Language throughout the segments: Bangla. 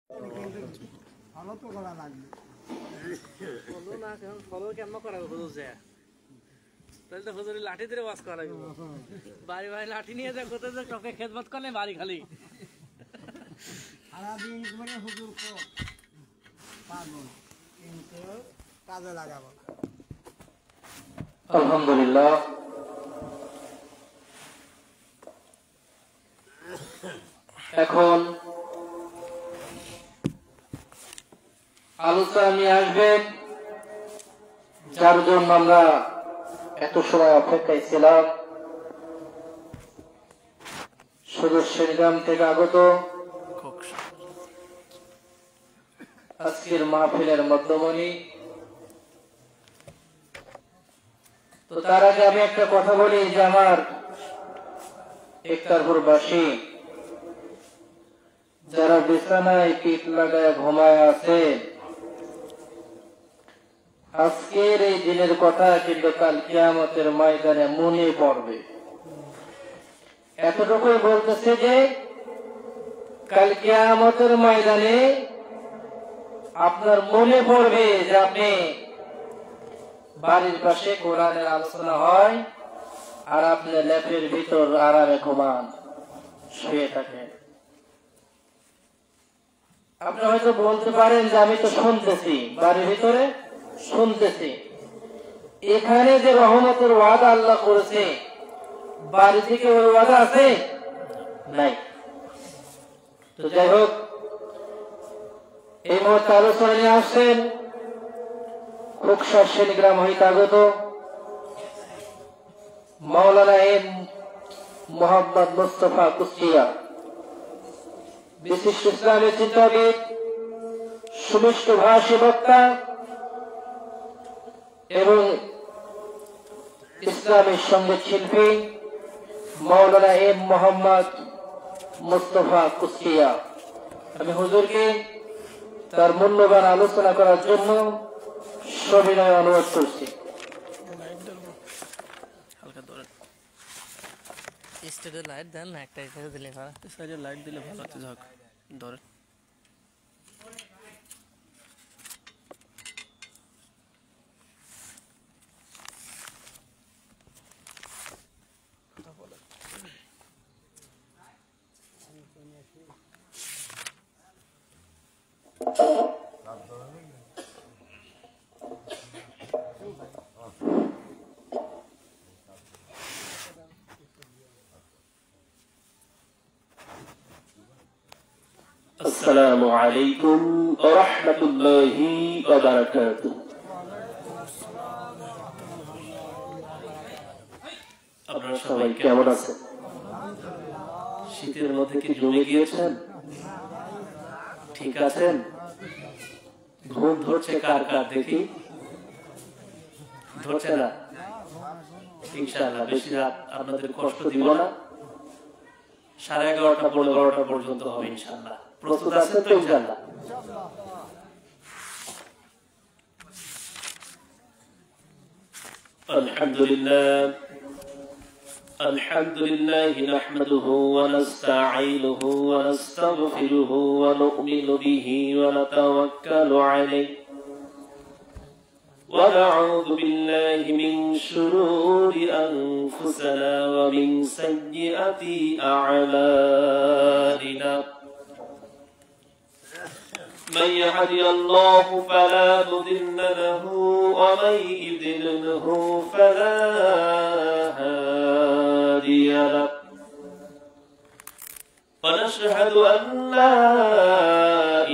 ফলো তো করা লাগবে। ফলো না কেমন ফলো কেমন করা হুজুর যায় তাহলে তো হুজুরের লাঠি ধরে ওয়াজ করা লাগবে। বাড়ি বাড়ি লাঠি নিয়ে যা কোথায় যে কাউকে খেদমত করলে বাড়ি খালি সারাদিন করে হুজুর পাগল, কিন্তু কাজে লাগাবো। আলহামদুলিল্লাহ, এখন আলোচনা নিয়ে আসবেন যার জন্য আমরা এত সময় অপেক্ষায় ছিলাম। সদস্যের গ্রাম থেকে আগত আজকের মাহফিলের মধ্যমণি। তো তার আগে আমি একটা কথা বলি যে আমার একতারপুরবাসী যারা বিছানায় পিঠ লাগায় ঘুমায় আছে, আজকের এই দিনের কথা কিন্তু কাল কিয়ামতের ময়দানে মনে পড়বে। এতটুকুই বলতেছে যে কাল কিয়ামতের ময়দানে আপনার মনে পড়বে যে আপনি বাড়ির পাশে কোরআনের আলোচনা হয় আর আপনি ল্যাপের ভিতর আরামে ঘুমান, শুয়ে থাকেন। আপনি হয়তো বলতে পারেন যে আমি তো শুনতেছি, বাড়ির ভিতরে শুনতেছি, এখানে যে রহমতের ওয়াদা আল্লাহ করেছে বাড়ি থেকে ওই ওয়াদা আছে নাই। তো যাই হোক, এই মুহূর্তে আলোচনা নিয়ে আসছেন খোকসা শ্রেণীগ্রাম হইতে আগত মাওলানা এম মোহাম্মদ মুস্তফা কুষ্টিয়া, বিশিষ্ট ইসলামী চিন্তাবিদ, সুমিষ্ট ভাষী বক্তা এবং ইসলামী সঙ্গীত শিল্পী মাওলানা এম মোহাম্মদ মুস্তফা কুষ্টিয়া। আমি হুজুরকে তার মূল্যবান আলোচনা করার জন্য সবিনয় অনুরোধ করছি। লাইট দেন না, একটা দিলে লাইট দিলে ভালো হচ্ছে। ঝক ধরেন আসসালামু আলাইকুম ওয়া রাহমাতুল্লাহি ওয়া বারাকাতুহু। আপনারা সবাই কেমন আছেন? শীতের মধ্যে কি জমে গিয়েছেন? ঠিক আছেন? ঘুম ধরছে কার কার দেখি? ধরছে না? ইনশাআল্লাহ বেশি রাত আপনাদের কষ্ট দিব না। 11:30 পৌনে 12টা পর্যন্ত হবে ইনশাআল্লাহ। প্রস্তুত আছেন তো ইনশাআল্লাহ? আলহামদুলিল্লাহ, আলহামদুলিল্লাহ নাহমাদুহু ওয়া নাস্তাঈনুহু ওয়া নাস্তাগফিরুহু ওয়া নু'মিনু বিহি ওয়া নাতাওয়াক্কালু আলাইহি ونعوذ بالله من شرور أنفسنا ومن سيئات أعمالنا من يهدي الله فلا مضل له ومن يضلله فلا هادي له ونشهد أن لا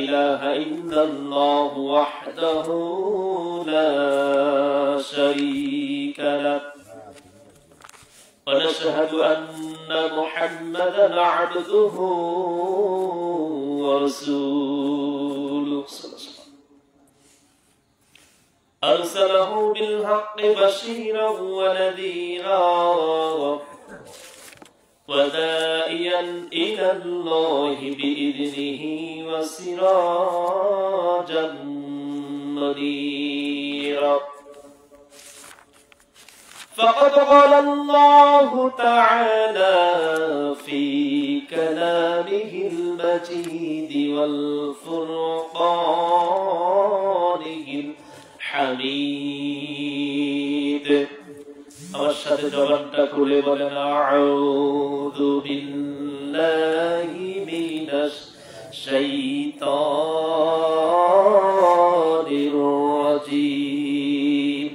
إله إلا الله وحده لا شريك له ونشهد أن محمدا عبده ورسوله أرسله بالحق بشيرا ونذيرا وداعيا إلى الله بإذنه وسراجا منيرا فقد قال الله تعالى في كلامه المجيد والفرقانه الحميد আমার সাথে জবানটা খুলে বলেন আউযু বিল্লাহি মিনাশ শাইতানির রাজীম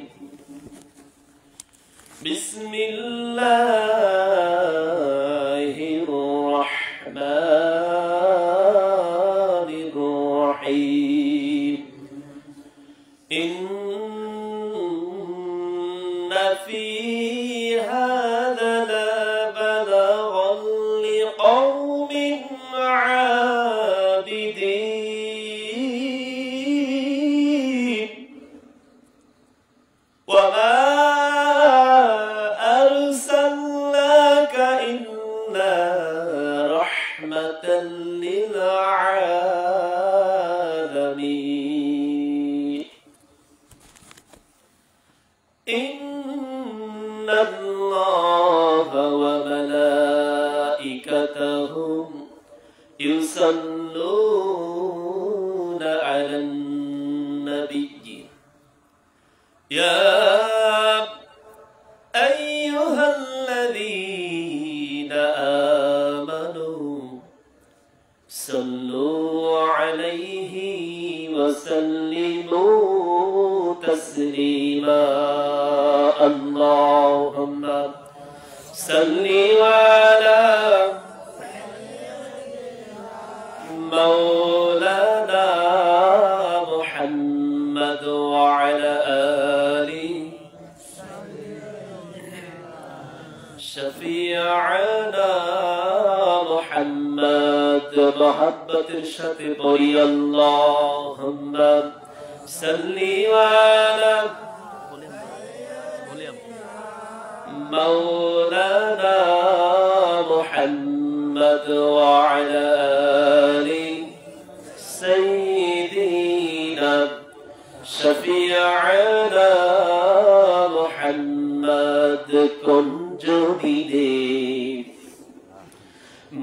বিসমিল্লাহির রাহমানির রাহিম ইন্না ফী هذا لبلاغا لقوم عابدين وما أرسلناك إلا رحمة للعالمين إن الله وملائكته يصلون على النبي يا أيها الذين آمنوا صلوا عليه وسلموا تسليما اللهم صل على مولانا محمد وعلى آله شفيعنا محمد محبة الشفيع اللهم صل على مولانا محمد وعلى آله سيدنا شفيعنا محمد كنجبيني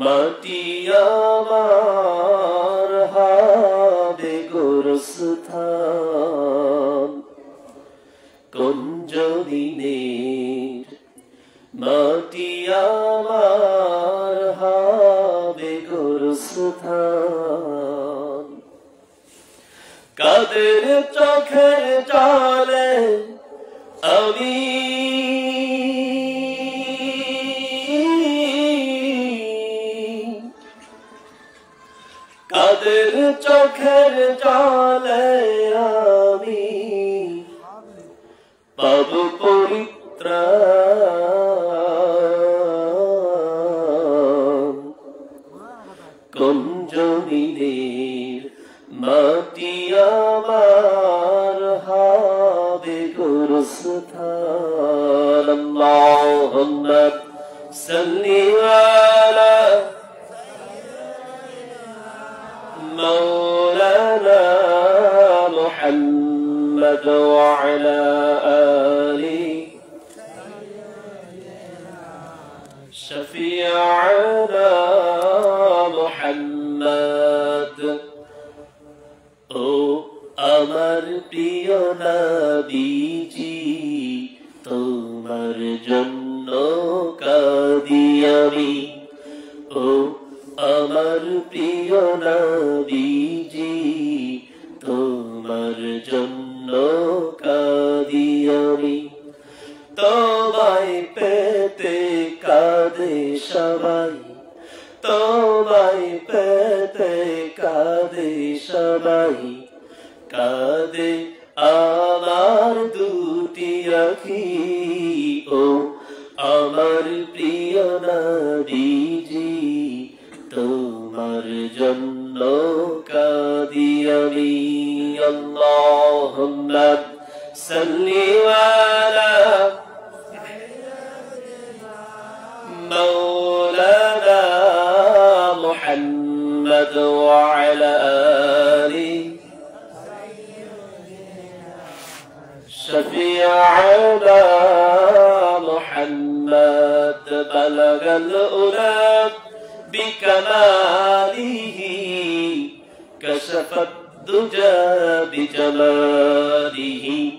মাটি আমার হবে গোরস্থান কুঞ্জবিনের মাটি আমার হবে গোরস্থান কাদের চোখের জলে আমি কাদের চোখের জলে আমি পাব পরিত্রাণ কুঞ্জবিনের মাটি আমার হবে গোরস্থান আল্লাহুম্মা সাল্লি আলা مولانا محمد وعلى آله شفيعنا محمد ও আমার প্রিয় নবীজি তোমার জন্য কাঁদি আমি ও আমার প্রিয় নবীজি তোমার জন্য কাঁদি আমি তোমায় পেতে কাঁদে সবাই তোমায় পেতে কাঁদে সবাই কাঁদে আমার দুটি আঁখি ও আমার প্রিয় নবীজি তোমার জন্য কাঁদি আমি আল্লাহুম্মা সাল্লি আলা مولانا محمد وعلى آله شفيعنا محمد بلغ العلا بكماله كشف الدجى بجماله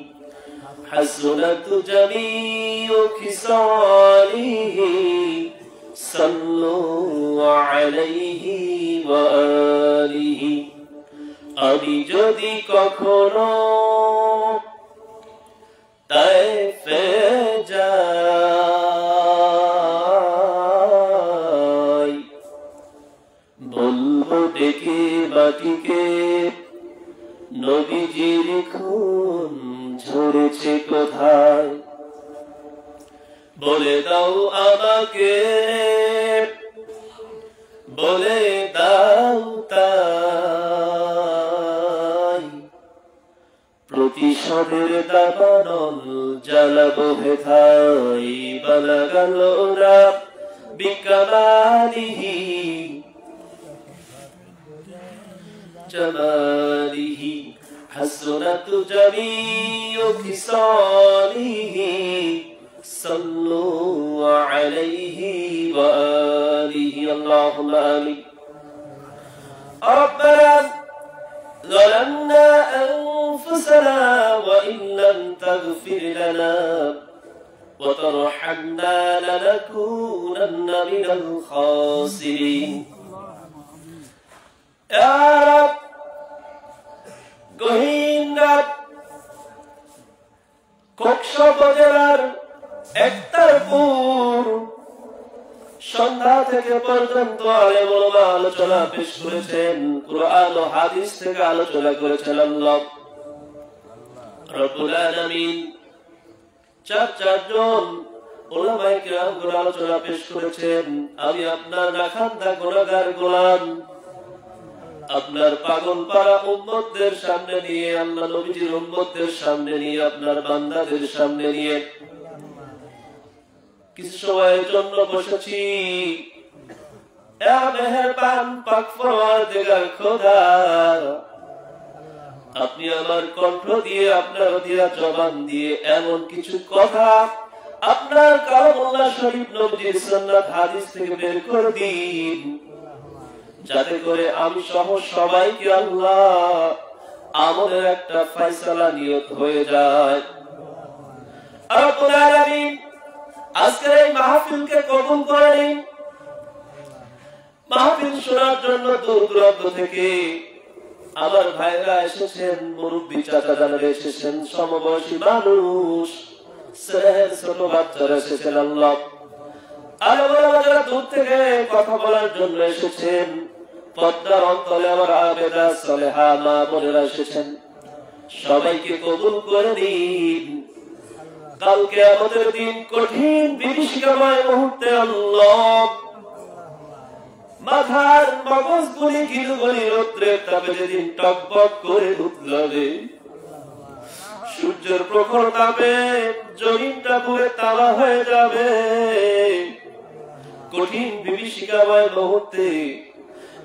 حسنت جميع خصاله صلوا عليه وآله আমি যদি কখনো তায়েফে যাই বলবো ডেকে মাটিকে নবীজির খুন ঝরেছে কোথায় বলে দাও আমাকে বলে দাও তাই প্রতিশোধের দাবানল জ্বালাবো হেথায় বালাগাল ওরা বিকামালিহি জামালিহি হাসনাতু জামিউ খিসালিহি সাল্লু আলাইহি ওয়া আলিহি আল্লাহুম্মা আমিন ربنا ظلمنا أنفسنا وإن لم تغفر لنا وترحمنا لنكونن من الخاسرين يا رب গহীন রাত কক্সা উপজেলার একতারপুর সন্ধ্যা থেকে পর্যন্ত আলেম ওলামা আলোচনা পেশ করেছেন কুরআন ও হাদিস থেকে আলোচনা করেছেন আল্লাহ রব্বুল আলামিন চারজন ওলামায়ে কিরাম আলোচনা পেশ করেছেন আমি আপনার নাখান্দা গুনাহগার গোলাম আপনার পাগল পারা উম্মতদের সামনে নিয়ে আল্লাহ নবীজির উম্মতদের সামনে নিয়ে আপনার বান্দাদের সামনে নিয়ে কিছু সময়ের জন্য বসেছি মেহেরবান পাক পরওয়ারদিগার খোদা আপনি আমার কণ্ঠ দিয়ে আপনার দিয়া জবান দিয়ে এমন কিছু কথা আপনার কালামুল্লাহ শরীফ নবীজির সুন্নাত হাদিস থেকে বের করে দিন যাতে করে আমি সহ সবাইকে আল্লাহ আমাদের একটা ফয়সালা নিয়ত হয়ে যায় রব্বুল আলামিন আজকের এই মাহফিলকে কবুল করে নিন মাহফিল শোনার জন্য দূর দূরান্ত থেকে আমার ভাইরা এসেছেন মুরব্বী চাচা জানারা এসেছেন সমবয়সী মানুষ ছোট বাচ্চারা এসেছেন আল্লাহ আল্লাহ যারা দূর থেকে কথা বলার জন্য এসেছেন পদ্মার অন্তলে আমার আবেদা সালেহা মা বোনেরা এসেছেন সবাইকে কবুল করে নিন কালকে আমাদের দিন কঠিন বিভীষিকাময় মুহূর্তে আল্লাহ মাথার মগজগুলি গিলগুলি রৌদ্রের তাপে যেদিন টকবক করে উঠবে সূর্যের প্রখর তাপে জমিনটা পুরে তালা হয়ে যাবে কঠিন বিভীষিকাময় মুহূর্তে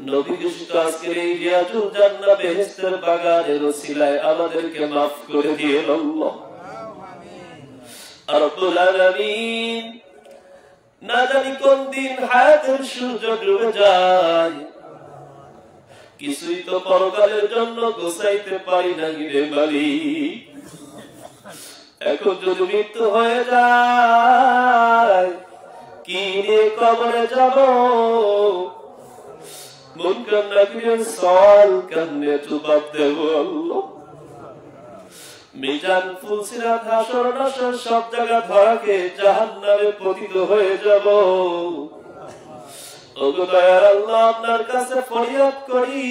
নবী কৃষ্ণ আজকের এই রিয়াজুল জান্নাত বেহেশতের বাগানের ওসিলায় আমাদেরকে মাফ করে দিয়ে আল্লাহ রব্বুল আলামিন না জানি কোন দিন হায়াতের সূর্য ডুবে যায় কিছুই তো পরকালের জন্য গোছাইতে পারি না রে মালিক এখন যদি মৃত্যু হয়ে যায় কি নিয়ে কবরে যাব মুনকার নাকিরের সওয়াল কেমনে জবাব দেব আল্লাহ মিজান ফুলসিরাত হাসর নাসর সব জায়গা ধরাকে জাহান্নামে পতিত হয়ে যাব ওগো দয়ার আল্লাহ আপনার কাছে ফরিয়াদ করি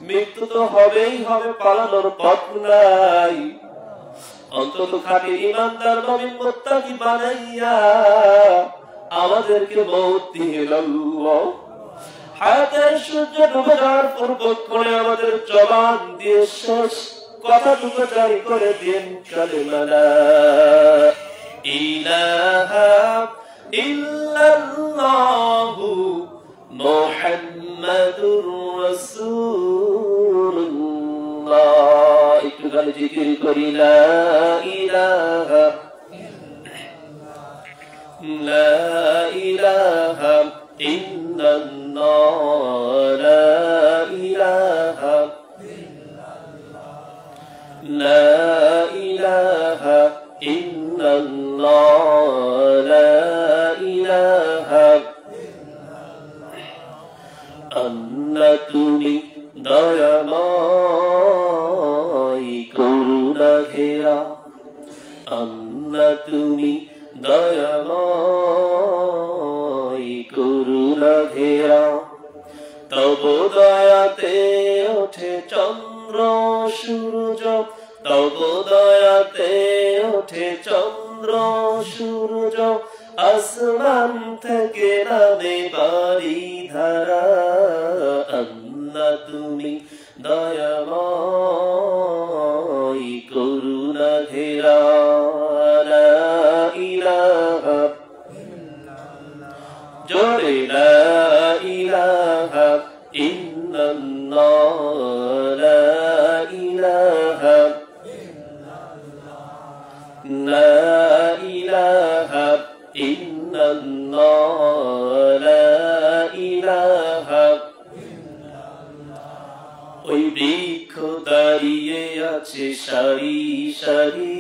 মৃত্যু তো হবেই হবে পালানোর পথ নাই অন্তত খাঁটি ঈমানদার মুমিন মুত্তাকি বানাইয়া আমাদেরকে মওত দিয়ে আল্লাহ হায়াতের সূর্য ডুবে যাওয়ার পূর্বক্ষণে আমাদের জবান দিয়ে শেষ কথাটুকু জারি করে দিন কালিমা লা ইলাহা ইল্লাল্লাহু মুহাম্মাদুর রাসূলুল্লাহ একটু গালি জিকির করি লা ইলাহা لا إله إلا الله لا إله لا إله إلا الله لا إله আল্লাহ তুমি দয়াময় করুণা ঘেরা আল্লাহ তুমি দয়াময় করুণা ঘেরা তব দয়াতে ওঠে চন্দ্র সূর্য তব দয়াতে ওঠে চন্দ্র সূর্য আসমান থেকে নামে বাড়ি ধারা আল্লাহ তুমি দয়াময় করুণা ঘেরা লা ইলাহা জোরে লা ইলাহা ইল্লাল্লাহ লা ইলাহা লা ইলাহা ইল্লাল্লাহ লা ইলাহা ওই বৃক্ষ দাঁড়িয়ে আছে সারি সারি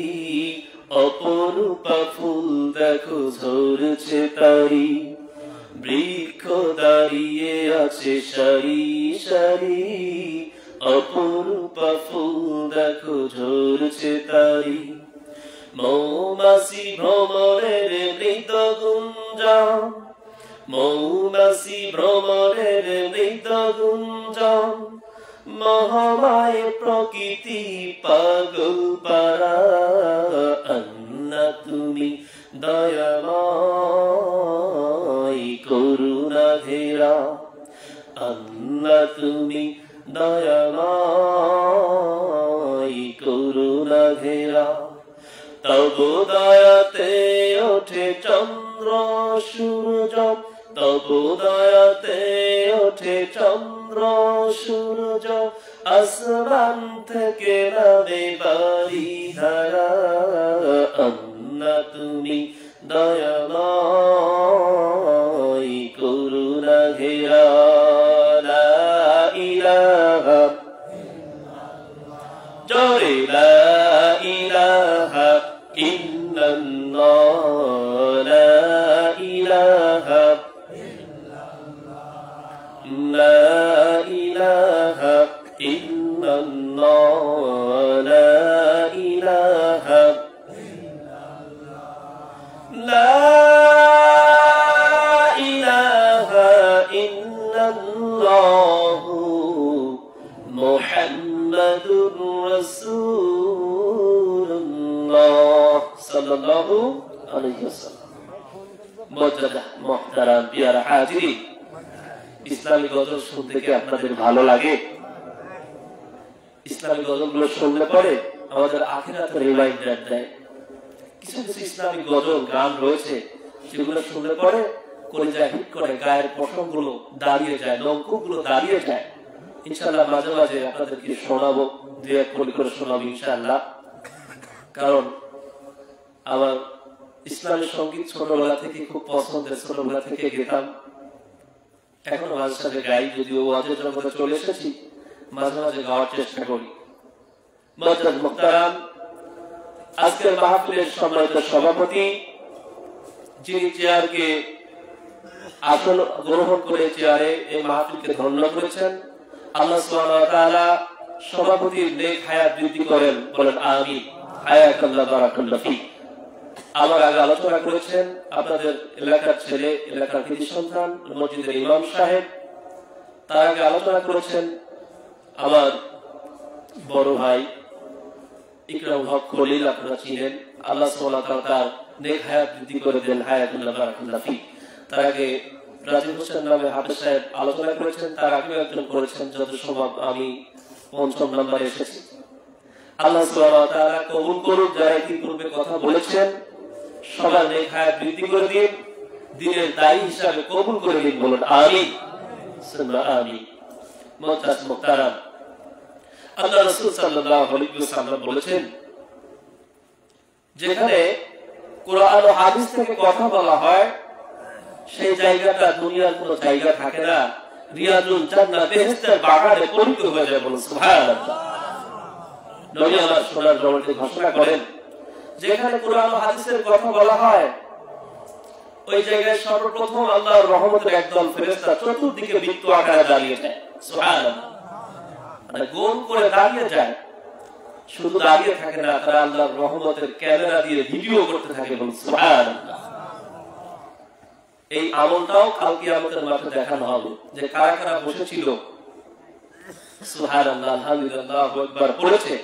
অপরূপা ফুল দেখো ঝরছে তারি বৃক্ষ দাঁড়িয়ে আছে সারি সারি অপরূপা ফুল দেখো ঝরছে তারি মৌমাছি ভ্রমরের মৃত গুঞ্জন মৌমাছি ভ্রমরের মৃত গুঞ্জন মহামায় প্রকৃতি পাগল পারা আল্লাহ তুমি দয়াময় করুণা ঘেরা আল্লাহ তুমি দয়াময় করুণা ঘেরা তব দয়াতে ওঠে চন্দ্র সূর্য তব দয়াতে ওঠে চন্দ্র সূর্য আসমান থেকে নামে বাড়ি ধারা আল্লাহ তুমি দয়াময় করুণা ঘেরা লা ইলাহা জোরে লা ইলাহা ইল্লাল্লাহ লা ইলাহা লা ইলাহা ইল্লাল্লাহ লা ইলাহা লা ইলাহা ইল্লাল্লাহ মুহাম্মাদুর রাসূলুল্লাহ সাল্লাল্লাহু আলাইহি ওয়াসাল্লাম মুজতাদা মুহতারাম পিয়ারা হাজিরিন ইসলামী গজল শুনতে কি আপনাদের ভালো লাগে ইসলামী গজলগুলো শুনলে পরে আমাদের আখিরাতের রিমাইন্ডার দেয় কিছু কিছু ইসলামী গজল গান রয়েছে যেগুলো শুনলে পরে কলিজা হিট করে গায়ের পশমগুলো দাঁড়িয়ে যায় নৌকোগুলো দাঁড়িয়ে যায় ইনশাআল্লাহ মাঝে মাঝে আপনাদেরকে শোনাবো দুই এক কলি করে শোনাবো ইনশাআল্লাহ কারণ আমার ইসলামী সঙ্গীত ছোটবেলা থেকে খুব পছন্দের ছোটবেলা থেকে গেতাম এখনো মাঝে সাথে গাই যদিও ওয়াজের জগতে চলে এসেছি মাঝে মাঝে গাওয়ার চেষ্টা করি মুআজ্জাজ মুহতারাম আজকের মাহফিলের সম্মানিত সভাপতি যিনি চেয়ারকে আসন গ্রহণ করে চেয়ারে এই মাহফিলকে ধন্য করেছেন আল্লাহ সুবহানাহু ওয়া তাআলা সভাপতির নেক হায়াত বৃদ্ধি করেন বলেন আমিন হায়াকাল্লাহ বারাকাল্লাহ ফিক আমার আগে আলোচনা করেছেন আপনাদের এলাকার ছেলে এলাকার কৃতি সন্তান মসজিদের ইমাম সাহেব তার আগে আলোচনা করেছেন আমার বড় ভাই ইকরাম হক খলিল আপনারা চিনেন আল্লাহ সুবহানাহু ওয়া তাআলা তার নেক হায়াত বৃদ্ধি করে দেন হায়াতুল্লাহ বারাকাল্লাহ ফিক তার আগে রাজীব হোসেন নামে হাফেজ সাহেব আলোচনা করেছেন তার আগে একজন করেছেন যত সম্ভব আমি পঞ্চম নম্বরে এসেছি আল্লাহ সুবহানাহু ওয়া তাআলা কবুল করুন যারা ইতিপূর্বে কথা বলেছেন সবার নেক হায়াত বৃদ্ধি করে দিন দিনের দায়ী হিসাবে কবুল করে দিন বলুন আমিন সুবহান আমিন মুআজ্জাজ মুহতারাম আল্লাহ রাসূল সাল্লাল্লাহু আলাইহি ওয়াসাল্লাম বলেছেন যেখানে কোরআন ও হাদিস থেকে কথা বলা হয়, সেই জায়গাটা দুনিয়ার কোনো জায়গা থাকে না, রিয়াজুল জান্নাত বেহেশতের বাগানে পরিণত হয়ে যায়। বলুন সুবহানাল্লাহ। নবী আমার সোনার জগতে ঘোষণা করেন, যেখানে কোরআন ও হাদিসের কথা বলা হয়, ওই জায়গায় সর্বপ্রথম আল্লাহর রহমতের একদল ফেরেশতা চতুর্দিকে বৃত্ত আকারে দাঁড়িয়ে যায়। সুবহানাল্লাহ। মানে গোল করে দাঁড়িয়ে যায়, শুধু দাঁড়িয়ে থাকে না, তারা আল্লাহর রহমতের ক্যামেরা দিয়ে ভিডিও করতে থাকে। বলুন সুবহানাল্লাহ। এই আমলটাও কাল কিয়ামতের মাঠে দেখানো হবে, যে কারা কারা বসেছিল সুবহানাল্লাহ আলহামদুলিল্লাহ আল্লাহু আকবার পড়েছে।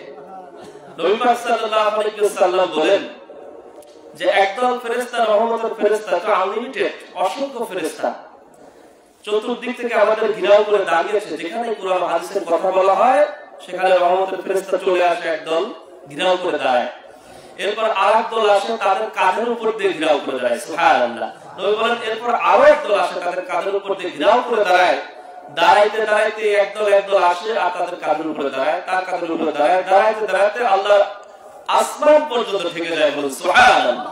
নবী পাক সাল্লাল্লাহু আলাইহি ওয়াসাল্লাম বলেন যে একদল ফেরেশতা, রহমতের ফেরেশতা, আনলিমিটেড, অসংখ্য ফেরেশতা চতুর্দিক থেকে আমাদের ঘিরাও করে দাঁড়িয়েছে। যেখানে কোরআন হাদিসের কথা বলা হয়, সেখানে রহমতের ফেরেশতা চলে আসে, একদল ঘিরাও করে দাঁড়ায়। এরপর আরেক দল আসে, তাদের কাঁধের উপর দিয়ে ঘিরাও করে দাঁড়ায়। সুবহানাল্লাহ। নবী বলেন এরপর আরো এক দল আসে, তাদের কাঁধের উপর দিয়ে ঘিরাও করে দাঁড়ায়। দাঁড়াইতে দাঁড়াইতে একদল আসে আর তাদের কাঁধের উপরে দাঁড়ায়, তার কাঁধের উপরে দাঁড়ায়, দাঁড়াইতে দাঁড়াইতে আল্লাহ আসমান পর্যন্ত থেকে যায়। বলুন সুবহানাল্লাহ।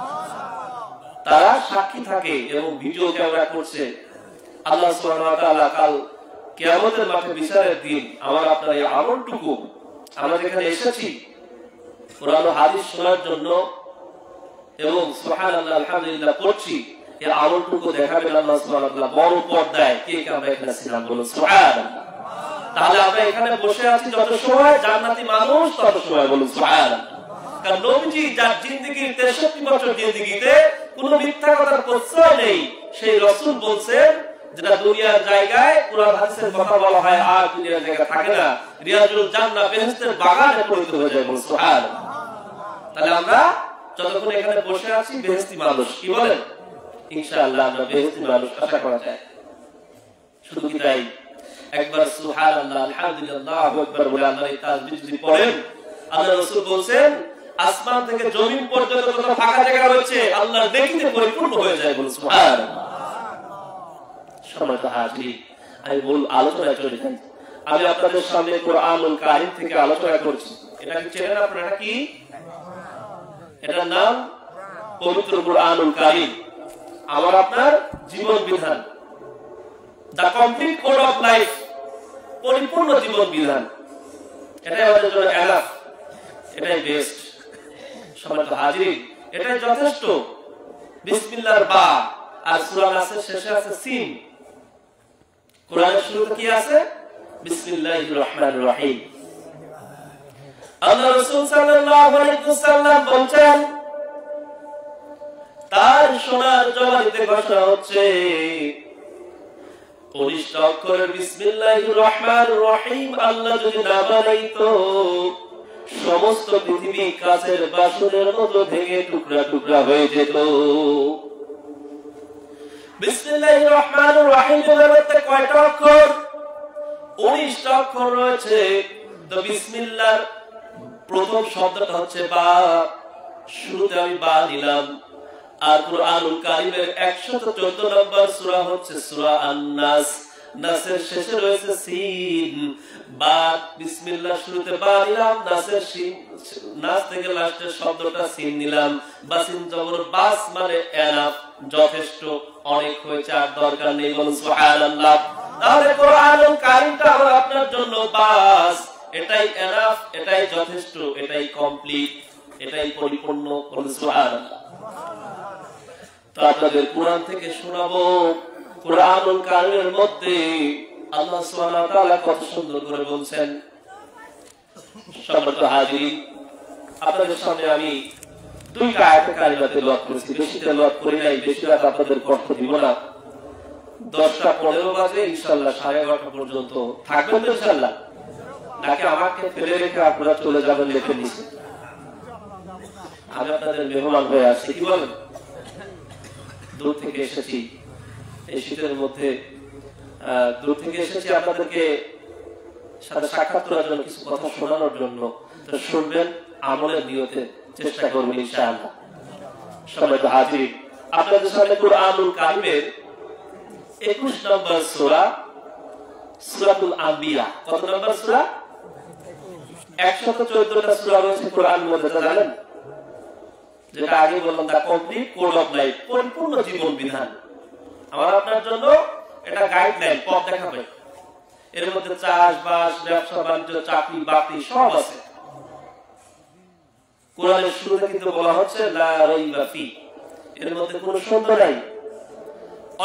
তারা সাক্ষী থাকে এবং ভিডিও ক্যামেরা করছে। আল্লাহ সুবহানাহু ওয়া তাআলা কাল কিয়ামতের মাঠে বিচারের দিন আমার আপনার এই আমলটুকু, আমরা যেখানে এসেছি কোরআন ও হাদিস শোনার জন্য এবং সুবহানাল্লাহ আলহামদুলিল্লাহ পড়ছি, এর আমলটুকু দেখাবেন আল্লাহ সুবহানাহু ওয়া তাআলা বড় পর্দায়। কে কে আমরা এখানে ছিলাম? বলুন সুবহানাল্লাহ। তাহলে আমরা এখানে বসে আছি যত সময়, জান্নাতি মানুষ তত সময়। বলুন সুবহানাল্লাহ। কারণ নবীজি যার জিন্দেগীর 63 বছর জিন্দেগিতে কোনো মিথ্যা কথার প্রশ্রয় নেই, সেই রাসূল বলছেন যেটা দুনিয়ার জায়গায় কোরআন হাদিসের কথা বলা হয় আর দুনিয়ার জায়গা থাকে না, রিয়াজুল জান্নাত বেহেশতের বাগানে পরিণত হয়ে যায়। বলুন সুবহানাল্লাহ। তাহলে আমরা যতক্ষণ এখানে বসে আছি বেহেশতি মানুষ, কি বলেন? ইনশাআল্লাহ আমরা বেহেশতি মানুষ আশা করা যায়। শুধু কি তাই? একবার সুবহানাল্লাহ আলহামদুলিল্লাহ আল্লাহু আকবার বলে আল্লাহর এই তাসবিহ যদি পড়েন, আল্লাহ রাসূল বলেন আসমান থেকে জমিন পর্যন্ত যত ফাঁকা জায়গা রয়েছে আল্লাহর নেকিতে পরিপূর্ণ হয়ে যায়। বলুন সুবহানাল্লাহ। সম্মানিত হাজির, আমি মূল আলোচনায় চলে যাই। আমি আপনাদের সামনে কোরআনুল কারীম থেকে আলোচনা করছি। এটা কি চেনেন আপনারা? কি এটার নাম? পবিত্র কোরআনুল কারীম, আমার আপনার জীবন বিধান, the complete code of life, পরিপূর্ণ জীবন বিধান। এটাই আমাদের জন্য এনাফ, এটাই বেস্ট। সম্মানিত হাজির, এটাই যথেষ্ট। বিসমিল্লাহর বা আর সূরা নাসের শেষে আছে সিন। কোরআনের শুরুতে কি আছে? বিসমিল্লাহির রহমানির রহিম। আল্লাহ রাসূল সাল্লাল্লাহু আলাইহি ওয়াসাল্লাম বলেন, তার সোনার জবানিতে ঘোষণা হচ্ছে 19 অক্ষরের বিসমিল্লাহির রহমানির রহিম আল্লাহ যদি না বানাইতো, সমস্ত পৃথিবী কাচের বাসনের মতো ভেঙে টুকরা টুকরা হয়ে যেত। বিসমিল্লাহির রহমানির রহিমের মধ্যে কয়টা অক্ষর? 19টা অক্ষর রয়েছে। তো বিসমিল্লাহর প্রথম শব্দটা হচ্ছে বা, শুরুতে আমি বা নিলাম। আর কুরআনুল কারীমের 114 নম্বর সূরা হচ্ছে সূরা আন-নাস। নাসের শেষে রয়েছে সিন। বা বিসমিল্লাহ শুরুতে বা নিলাম, নাসের সিন, নাস থেকে লাস্টের শব্দটা সিন নিলাম। বাসিন জবর বাস মানে এনাফ, যথেষ্ট, অনেক হয়েছে, আর দরকার নেই। বলুন সুবহানাল্লাহ। তাহলে কোরআনুল কারীমটা আমার আপনার জন্য বাস, এটাই এনাফ, এটাই যথেষ্ট, এটাই কমপ্লিট, এটাই পরিপূর্ণ। বলুন সুবহানাল্লাহ। তো আপনাদের কোরআন থেকে শোনাবো, কোরআনুল কারীমের মধ্যে আল্লাহ সুবহানাহু ওয়া তাআলা কত সুন্দর করে বলছেন। সম্মানিত হাজির, আপনাদের সামনে আমি 2টা আয়াত কারিমা তেলাওয়াত করেছি, বেশি তেলাওয়াত করি নাই, বেশি রাত আপনাদের কষ্ট দিব না। 10টা 15 বাজে ইনশাআল্লাহ 11:30 পর্যন্ত থাকবেন তো ইনশাআল্লাহ, নাকি আমাকে ফেলে রেখে আপনারা চলে যাবেন লিখে নিছে? আমি আপনাদের মেহমান হয়ে আসছি, কি বলেন? দূর থেকে এসেছি, এই শীতের মধ্যে দূর থেকে এসেছি আপনাদেরকে সাথে সাক্ষাৎ করার জন্য, কিছু কথা শোনানোর জন্য। তো শুনবেন, আমলের নিয়তে চেষ্টা করবেন ইনশাআল্লাহ। সম্মানিত হাজির, আপনাদের সামনে কোরআনুল কারীমের 21 নম্বর সূরা, সূরাতুল আম্বিয়া। কত নম্বর সূরা? 114টা সূরা রয়েছে কোরআনের মধ্যে, জানেন? যেটা আগে বললাম, the complete code of life, পরিপূর্ণ জীবন বিধান। আমার আপনার জন্য এটা গাইডলাইন, পথ দেখাবে। এর মধ্যে চাষবাস, ব্যবসা বাণিজ্য, চাকরি বাকরি সব আছে। কোরআনের শুরুতে কিন্তু বলা হচ্ছে লা রাইবা ফি, এর মধ্যে কোনো সন্দেহ নাই।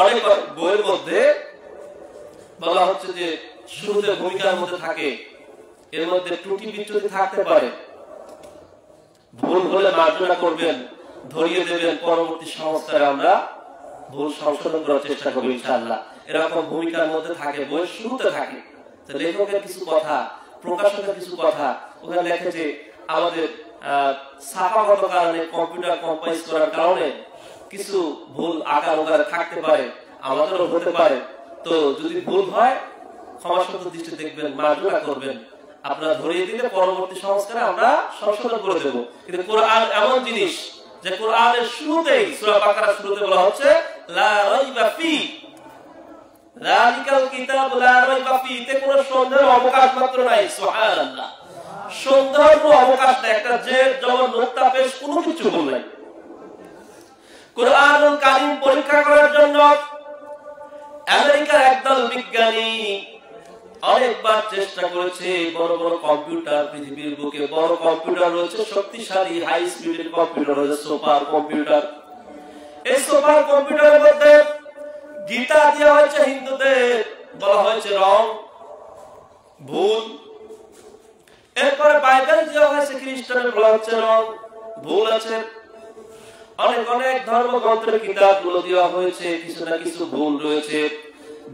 অনেক বইয়ের মধ্যে বলা হচ্ছে যে শুরুতে ভূমিকার মধ্যে থাকে, এর মধ্যে ত্রুটি বিচ্যুতি থাকতে পারে, ভুল হলে মার্জনা করবেন, ধরিয়ে দেবেন, পরবর্তী সংস্কারে আমরা ভুল সংশোধন করার চেষ্টা করবো ইনশাআল্লাহ। এরকম ভূমিকার মধ্যে থাকে, বইয়ের শুরুতে থাকে। লেখকের কিছু কথা, প্রকাশকের কিছু কথা ওখানে লেখে যে আমাদের ছাপাগত কারণে, কম্পিউটার কম্পাইজ করার কারণে কিছু ভুল আকার ওকার থাকতে পারে, আমাদেরও হতে পারে। তো যদি ভুল হয় ক্ষমাসুন্দর দৃষ্টি দেখবেন, মার্জনা করবেন, আপনারা ধরিয়ে দিলে পরবর্তী সংস্কারে আমরা সংশোধন করে দেব। কিন্তু কোরআন এমন জিনিস যে কোরআনের শুরুতেই, সূরা বাকারার শুরুতে বলা হচ্ছে লা রাইবা ফি, যালিকাল কিতাবু লা রাইবা ফি, এতে কোনো সন্দেহের অবকাশ মাত্র নাই। সুবহানাল্লাহ, সন্দেহের কোনো অবকাশ নাই। একটা যে যেমন নোকতা পেশ, কোনো কিছু ভুল নাই। কোরআনুল কারীম পরীক্ষা করার জন্য আমেরিকার একদল বিজ্ঞানী অনেকবার চেষ্টা করেছে। বড় বড় কম্পিউটার, পৃথিবীর বুকে বড় কম্পিউটার রয়েছে, শক্তিশালী হাই স্পিডের কম্পিউটার রয়েছে, সুপার কম্পিউটার। এই সুপার কম্পিউটারের মধ্যে গীতা দেওয়া হয়েছে হিন্দুদের, বলা হয়েছে রং ভুল। এরপরে বাইবেল দেওয়া হয়েছে খ্রিস্টানের, বলা হচ্ছে রং ভুল আছে। অনেক অনেক ধর্মগ্রন্থের কিতাবগুলো দেওয়া হয়েছে, কিছু না কিছু ভুল রয়েছে।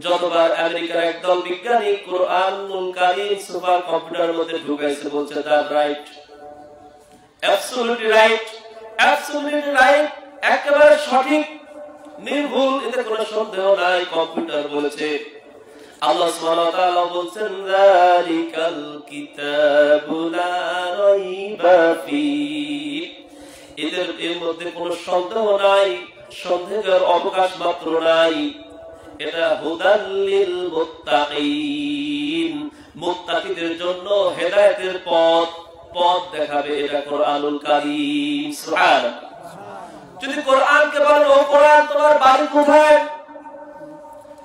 যতবার আমেরিকার একদল বিজ্ঞানী কোরআনুল কারীম সুপার কম্পিউটারের মধ্যে ঢুকাইছে, বলছে the right, absolutely right, absolutely right, একেবারে সঠিক, নির্ভুল, এতে কোনো সন্দেহ নাই, কম্পিউটার বলেছে। আল্লাহ সুবহানাহু ওয়া তাআলা বলছেন যালিকাল কিতাবু লা রাইবা ফি, এর মধ্যে কোনো সন্দেহ নাই, সন্দেহের অবকাশ মাত্র নাই। এটা হুদাল লিল মুত্তাকিন, মুত্তাকিদের জন্য হেদায়েতের পথ, পথ দেখাবে এটা কোরআনুল কারীম। সুবহানাল্লাহ। যদি কোরআনকে বলেন ও কোরআন তোমার বাড়ি কোথায়,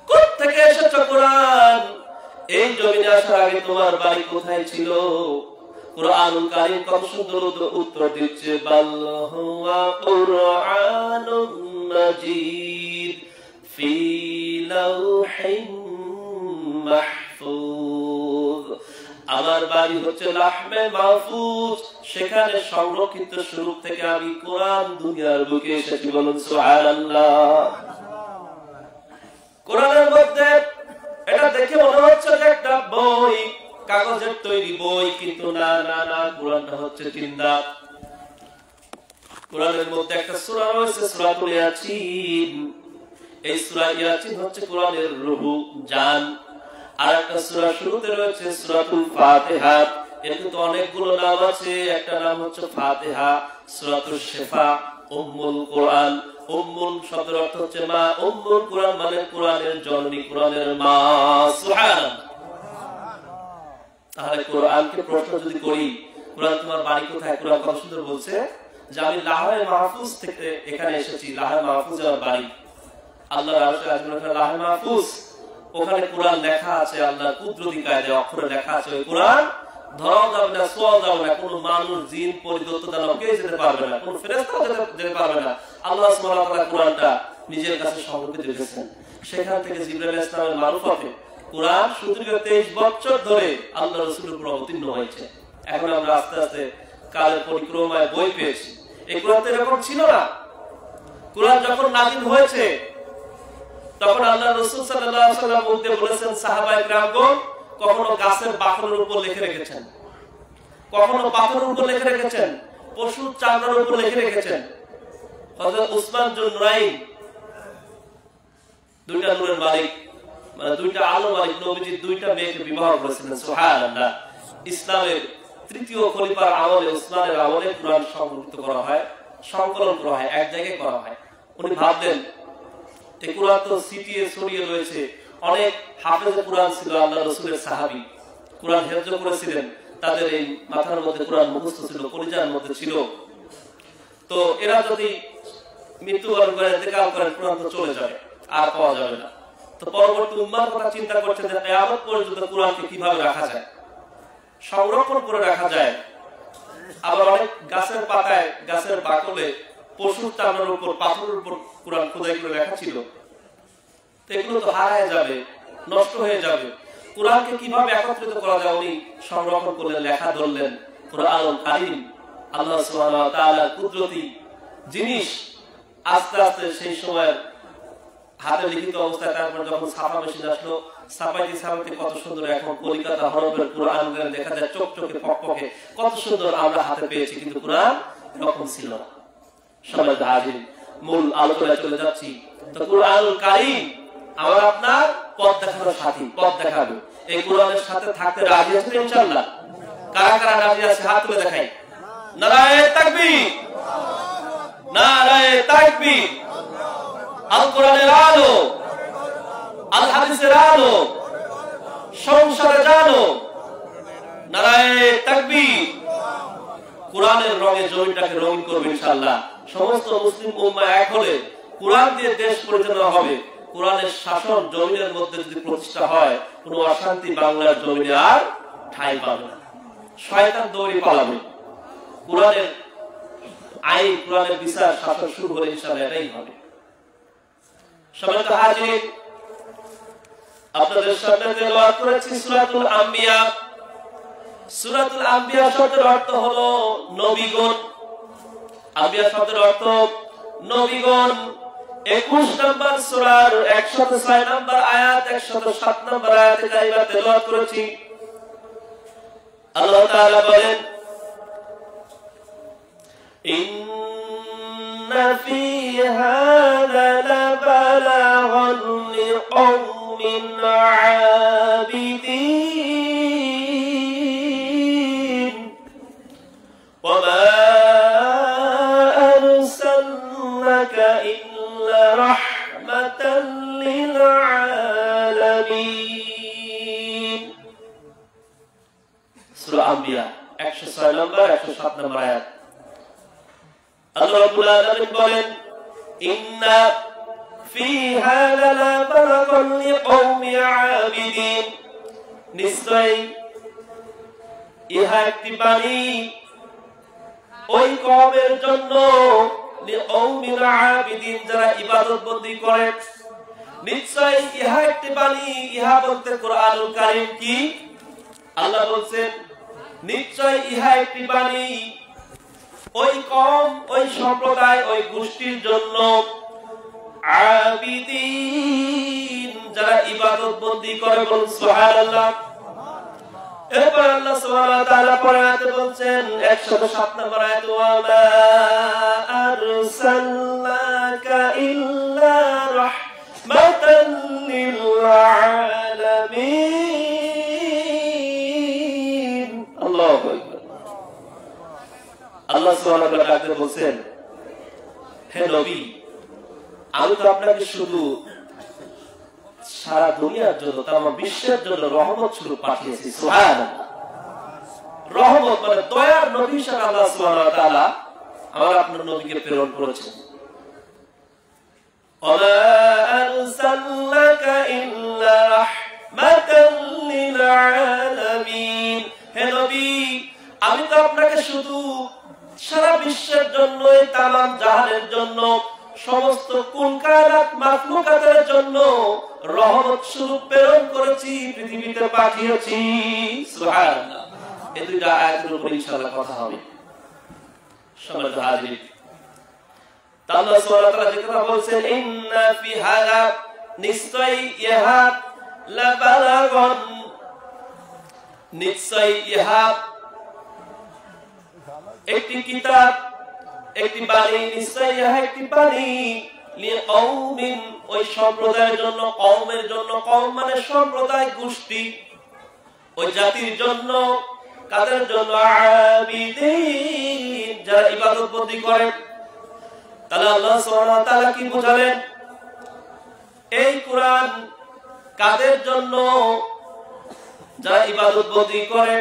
কোথা থেকে এসেছো কোরআন, এই জমিনে আসার আগে তোমার বাড়ি কোথায় ছিল, কোরআনুল কারীম কত সুন্দর উত্তর দিচ্ছে, বাল হুয়া কুরআনুন মাজিদ ফি লাওহিন মাহফুজ, আমার বাড়ি হচ্ছে লাহমে মাহফুজ, সেখানে সংরক্ষিত স্বরূপ থেকে আমি কোরআন দুনিয়ার বুকে এসেছি। বলুন সুবহানাল্লাহ। কোরআনের মধ্যে এটা দেখে মনে হচ্ছে যে একটা বই, কাগজের তৈরি বই, কিন্তু না না না, কোরআনটা হচ্ছে জিন্দা। কোরআনের মধ্যে একটা সূরা রয়েছে, সূরাতুল ইয়াসিন। এই সূরা ইয়াসিন হচ্ছে কোরআনের রূহ, জান। আর একটা সূরা শুরুতে রয়েছে সূরাতুল ফাতিহা, এর কিন্তু অনেকগুলো নাম আছে। একটা নাম হচ্ছে ফাতিহা, সূরাতুল শিফা, উম্মুল কোরআন। উম্মুল শব্দের অর্থ হচ্ছে মা, উম্মুল কোরআন মানে কোরআনের জননী, কোরআনের মা। সুবহানাল্লাহ। তাহলে কোরআনকে প্রশ্ন যদি করি, কোরআন তোমার বাড়ি কোথায়, কোরআন কত সুন্দর বলছে যে আমি লাহে মাহফুজ থেকে এখানে এসেছি, লাহে মাহফুজ আমার বাড়ি। আল্লাহর আরশের আযমের লাহে মাহফুজ, ওখানে কোরআন লেখা আছে, আল্লাহর কুদরতি কায়দায় অক্ষরে লেখা আছে। ওই কোরআন ধরাও যাবে না, ছোঁয়াও যাবে না, কোনো মানুষ, জিন, পরিদত্ত দানব কেউ যেতে পারবে না, কোনো ফেরেশতাও যেতে পারবে না। আল্লাহ সুবহানাহু ওয়া তাআলা কোরআনটা নিজের কাছে সংরক্ষিত রেখেছেন। সেখান থেকে জিবরাইল আলাইহিস সালামের মারফতে কোরআন সুদীর্ঘ 23 বছর ধরে আল্লাহ রাসূলের উপর অবতীর্ণ হয়েছে। এখন আমরা আস্তে আস্তে কালের পরিক্রমায় বই পেয়েছি। এই কোরআন তো এরকম ছিল না। কোরআন যখন নাযিল হয়েছে তখন আল্লাহ রাসূল সাল্লাল্লাহু আলাইহি ওয়াসাল্লাম বলতে বলেছেন, সাহাবায়ে কেরামগণ কখনো গাছের বাকলের উপর লিখে রেখেছেন, কখনো পাথরের উপর লিখে রেখেছেন, পশুর চামড়ার উপর লিখে রেখেছেন। হযরত উসমান জুন নুরাইন, দুইটা নূরের মালিক, মানে দুইটা আলো মালিক, নবীজি দুইটা মেয়েকে বিবাহ করেছিলেন। সুবহানাল্লাহ। ইসলামের তৃতীয় খলিফার আমলে, উসমানের আমলে কোরআন সংরক্ষিত করা হয়, সংকলন করা হয়, এক জায়গায় করা হয়। উনি ভাবলেন এই কোরআন তো ছিটিয়ে ছড়িয়ে রয়েছে, অনেক হাফেজ কোরআন ছিল আল্লাহ রাসূলের সাহাবী, কোরআন হেফজ করেছিলেন, তাদের এই মাথার মধ্যে কোরআন মুখস্থ ছিল, কলিজার মধ্যে ছিল। তো তো এরা যদি মৃত্যুবরণ করে ইন্তেকাল করেন কোরআন তো চলে যাবে, আর পাওয়া যাবে না। তো পরবর্তী উম্মার কথা চিন্তা করছেন যে কিয়ামত পর্যন্ত কোরআনকে কিভাবে রাখা যায়, সংরক্ষণ করে রাখা যায়। আবার অনেক গাছের পাতায়, গাছের বাকলে, পশুর চামড়ার উপর, পাথরের উপর কোরআন খোদাই করে লেখা ছিল। তো এগুলো তো হারায় যাবে, নষ্ট হয়ে যাবে। কোরআনকে কিভাবে একত্রিত করা যায় উনি সংরক্ষণ করলেন, লেখা ধরলেন কোরআনুল কারীম। আল্লাহ সুবহানাহু ওয়া তাআলার কুদরতি জিনিস আস্তে আস্তে সেই সময়ের হাতে লিখিত অবস্থায়, তারপর যখন ছাপা মেশিন আসলো, ছাপাইতে ছাপাইতে কত সুন্দর এখন কলিকাতা হরফের কোরআন দেখা যায়, চোখ চোখে পকপকে কত সুন্দর আমরা হাতে পেয়েছি, কিন্তু কোরআন এরকম ছিল না। সম্মানিত হাজির, মূল আলোচনায় চলে যাচ্ছি। তো কোরআনুল কারীম আমার আপনার পথ দেখানোর সাথী, পথ দেখাবে। এই কোরআনের সাথে থাকতে রাজি আছেন ইনশাআল্লাহ? কারা কারা রাজি আছে হাত তুলে দেখাই। নারায়ে তাকবীর, নারায়ে তাকবীর। আল কোরআনের আলো, আল হাদিসের আলো, সংসারে জানো। নারায়ে তাকবীর। কোরআনের রঙে জমিটাকে রঙিন করবে ইনশাআল্লাহ। সমস্ত মুসলিম উম্মাহ এক হলে কোরআন দিয়ে দেশ পরিচালনা হবে। কোরআনের শাসন জমিনের মধ্যে যদি প্রতিষ্ঠা হয়, কোনো অশান্তি বাংলার জমিনে আর ঠাঁই পাবে না। শয়তান দৌড়ে পালাবে। কোরআনের আইন, কোরআনের বিচার, শাসন শুরু হলে ইনশাআল্লাহ এটাই হবে। সম্মানিত হাজির, আপনাদের সামনে তেলাওয়াত করেছি সূরাতুল আম্বিয়া। সূরাতুল আম্বিয়া শব্দের অর্থ হলো নবীগণ। আম্বিয়া শব্দের অর্থ নবীগণ। 21 নম্বর সূরার 106 নম্বর আয়াত, 107 নম্বর আয়াতে কারিমা তেলাওয়াত করেছি। আল্লাহ তাআলা বলেন, ইন্না ফী হাযা লাবালাগান লিকওমিন আবিদিন ওয়া মা আরসালনাকা ইল্লা রাহমাতাল লিল আলামিন। সূরা আম্বিয়া 106 নম্বর 107 নম্বর আয়াত। আল্লাহ রাব্বুল আলামিন বলেন, ইন্না ফী হাযা লাবালাগান লিকওমি আবিদিন। নিশ্চয়ই ইহা একটি বাণী ওই কওমের জন্য, লিকওমিল আবিদিন, যারা ইবাদত বন্দি করে। নিশ্চয়ই ইহা একটি বাণী, ইহা বলতে কোরআনুল কারীম কি? আল্লাহ বলছেন নিশ্চয় ইহা একটি বাণী ওই কওম, ওই সম্প্রদায়, ওই গোষ্ঠীর জন্য, আবিদিন, যারা ইবাদত বন্দি করে। বলুন সুবহানাল্লাহ। এরপর আল্লাহ সুবহানাহু ওয়া তাআলা পরে আয়াতে বলছেন 107 নম্বর আয়াত, ওয়া মা আরসালনাকা ইল্লা রাহমাতাল লিল আলামিন। আল্লাহু আকবার। আল্লাহ সুবহানাহু ওয়া তাআলা বলছেন, হে নবী, আমি তো আপনাকে শুধু সারা দুনিয়ার জন্য, তাম বিশ্বের জন্য রহমত স্বরূপ পাঠিয়েছি। সুবহানাল্লাহ। রহমত মানে দয়ার নবী হিসেবে আল্লাহ সুবহানাহু ওয়া তাআলা আমার আপনার নবীকে প্রেরণ করেছেন। ওয়া মা আরসালনাকা ইল্লা রাহমাতাল লিল আলামিন। হে নবী, আমি তো আপনাকে শুধু সারা বিশ্বের জন্য, এই তামাম জাহানের জন্য, সমস্ত কুল কায়নাত মাখলুকাতের জন্য রহমত স্বরূপ প্রেরণ করেছি, পৃথিবীতে পাঠিয়েছি। সুবহানাল্লাহ। এই দুইটা আয়াতের উপর ইনশাআল্লাহ কথা হবে। সম্মানিত হাজির, আল্লাহ সুবহানাহু ওয়া তাআলা যে কথা বলছেন, ইন্না ফি হাযা, নিশ্চয় ইহা, লাবালাগান, নিশ্চয় ইহা একটি কিতাব, একটি বাণী, নিশ্চয় ইহা একটি বাণী, লিকওমিন, ওই সম্প্রদায়ের জন্য, কওমের জন্য। কওম মানে সম্প্রদায়, গোষ্ঠী, ওই জাতির জন্য। কাদের জন্য? আবিদিন, যারা ইবাদত বন্দি করে। তাহলে আল্লাহ সুবহানাহু ওয়া তাআলা কি বোঝালেন? এই কোরআন কাদের জন্য? যারা ইবাদত বন্দি করে।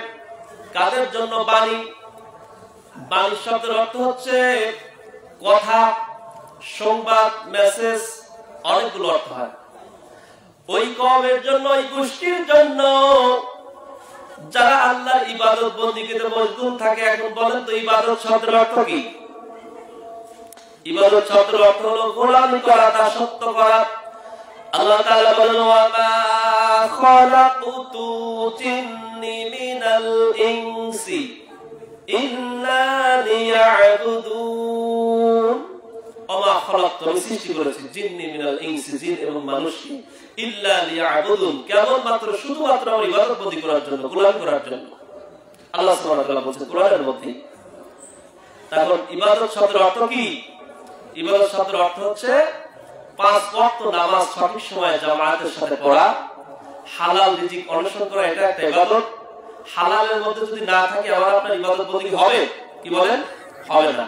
কাদের জন্য বাণী? বাণী শব্দের অর্থ হচ্ছে কথা, সংবাদ, মেসেজ, অনেকগুলো অর্থ হয়। ওই কওমের জন্য, ওই গোষ্ঠীর জন্য যারা আল্লাহর ইবাদত বন্দেগীতে মশগুল থাকে। এখন বলেন তো ইবাদত শব্দের অর্থ কি? ইবাদত শব্দের অর্থ হলো গোলামি করা, দাসত্ব করা। আল্লাহ তাআলা বলেন ওয়া মা খালাকুতু জিন্নি মিনাল ইনসি ইল্লা লিয়াবুদুন। ওমা খালাকতু, আমি সৃষ্টি করেছি জিন্নি মিনাল ইনসি, জিন এবং মানুষকে, ইল্লা লিয়াবুদুন, কেবলমাত্র শুধুমাত্র আমার ইবাদত বন্দেগী করার জন্য, গোলামি করার জন্য। আল্লাহ সুবহানাহু ওয়া তাআলা বলেছেন কোরআনের মধ্যে। তখন ইবাদত শব্দের অর্থ কি? ইবাদত শব্দের অর্থ হচ্ছে 5 ওয়াক্ত নামাজ সঠিক সময়ে জামাতের সাথে পড়া, হালাল রিজিক অন্বেষণ করা, এটা একটা ইবাদত। হালালের মধ্যে যদি না থাকে আমার আপনার ইবাদত বন্দেগী হবে? কি বলেন? হবে না।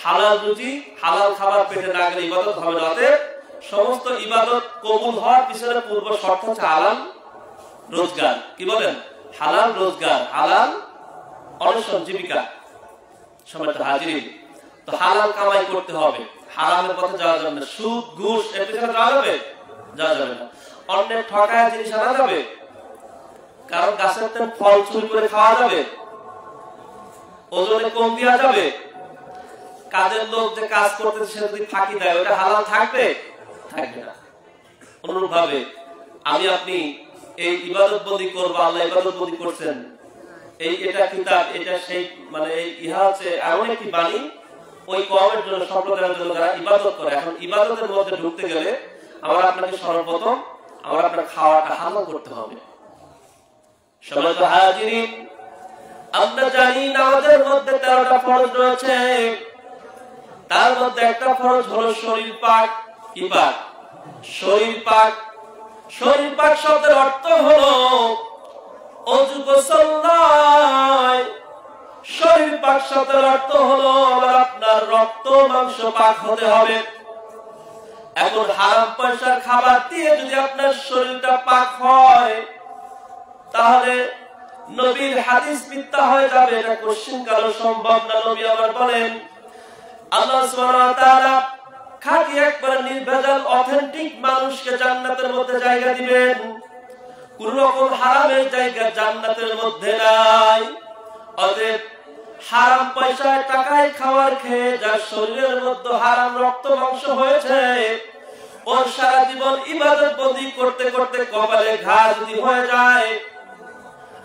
হালাল রুজি, হালাল খাবার পেটে না গেলে ইবাদত হবে না। অতএব সমস্ত ইবাদত কবুল হওয়ার পিছনে পূর্ব শর্ত হচ্ছে হালাল রোজগার। কি বলেন? হালাল রোজগার, হালাল অন্বেষণ, জীবিকা। সম্মানিত হাজিরিন, তো হালাল কামাই করতে হবে, হারামের পথে যাওয়া যাবে না। সুদ, ঘুষ এর পিছনে যাওয়া যাবে? যাওয়া যাবে না। অন্যের ঠকায় জিনিস আনা যাবে? কারণ গাছের তেল ফল চুরি করে খাওয়া যাবে? ওজনে কম দেওয়া যাবে? কাজের লোক যে কাজ করতেছে সে যদি ফাঁকি দেয়, ওটা হালাল থাকবে? থাকবে না। অনুরূপ ভাবে আমি আপনি এই ইবাদত বন্দেগী করবো, আল্লাহ ইবাদত বন্দেগী করছেন, এটা কিতাব, এটা সেই মানে ইহা হচ্ছে এমন একটি বাণী ওই কওমের জন্য, সম্প্রদায়ের জন্য যারা ইবাদত করে। এখন ইবাদতের মধ্যে ঢুকতে গেলে আমার আপনাকে সর্বপ্রথম আমার আপনার খাওয়াটা হালাল করতে হবে। সম্মানিত হাজিরিন, আমরা জানি নামাজের মধ্যে 13টা ফরজ রয়েছে। তার মধ্যে একটা ফরজ হলো শরীর পাক। কি পাক? শরীর পাক। শরীর পাক শব্দের অর্থ হলো ওযু গোসল নয়। শরীর পাক শব্দের অর্থ হলো আমার আপনার রক্ত মাংস পাক হতে হবে। এখন হারাম পয়সার খাবার দিয়ে যদি আপনার শরীরটা পাক হয় তাহলে নবীর হাদিস মিথ্যা হয়ে যাবে, এটা কোশ্চিনকালও সম্ভব না। নবী আবার বলেন আল্লাহ সুবহানাহু ওয়া তাআলা খাঁটি একবার নির্ভেজাল অথেন্টিক মানুষকে জান্নাতের মধ্যে জায়গা দিবেন। কোন রকম হারামের জায়গা জান্নাতের মধ্যে নাই। অতএব হারাম পয়সায় টাকায় খাবার খেয়ে যার শরীরের মধ্যে হারাম রক্ত মাংস হয়েছে, ওর সারা জীবন ইবাদত বন্দেগী করতে করতে কপালে ঘা যদি হয়ে যায়,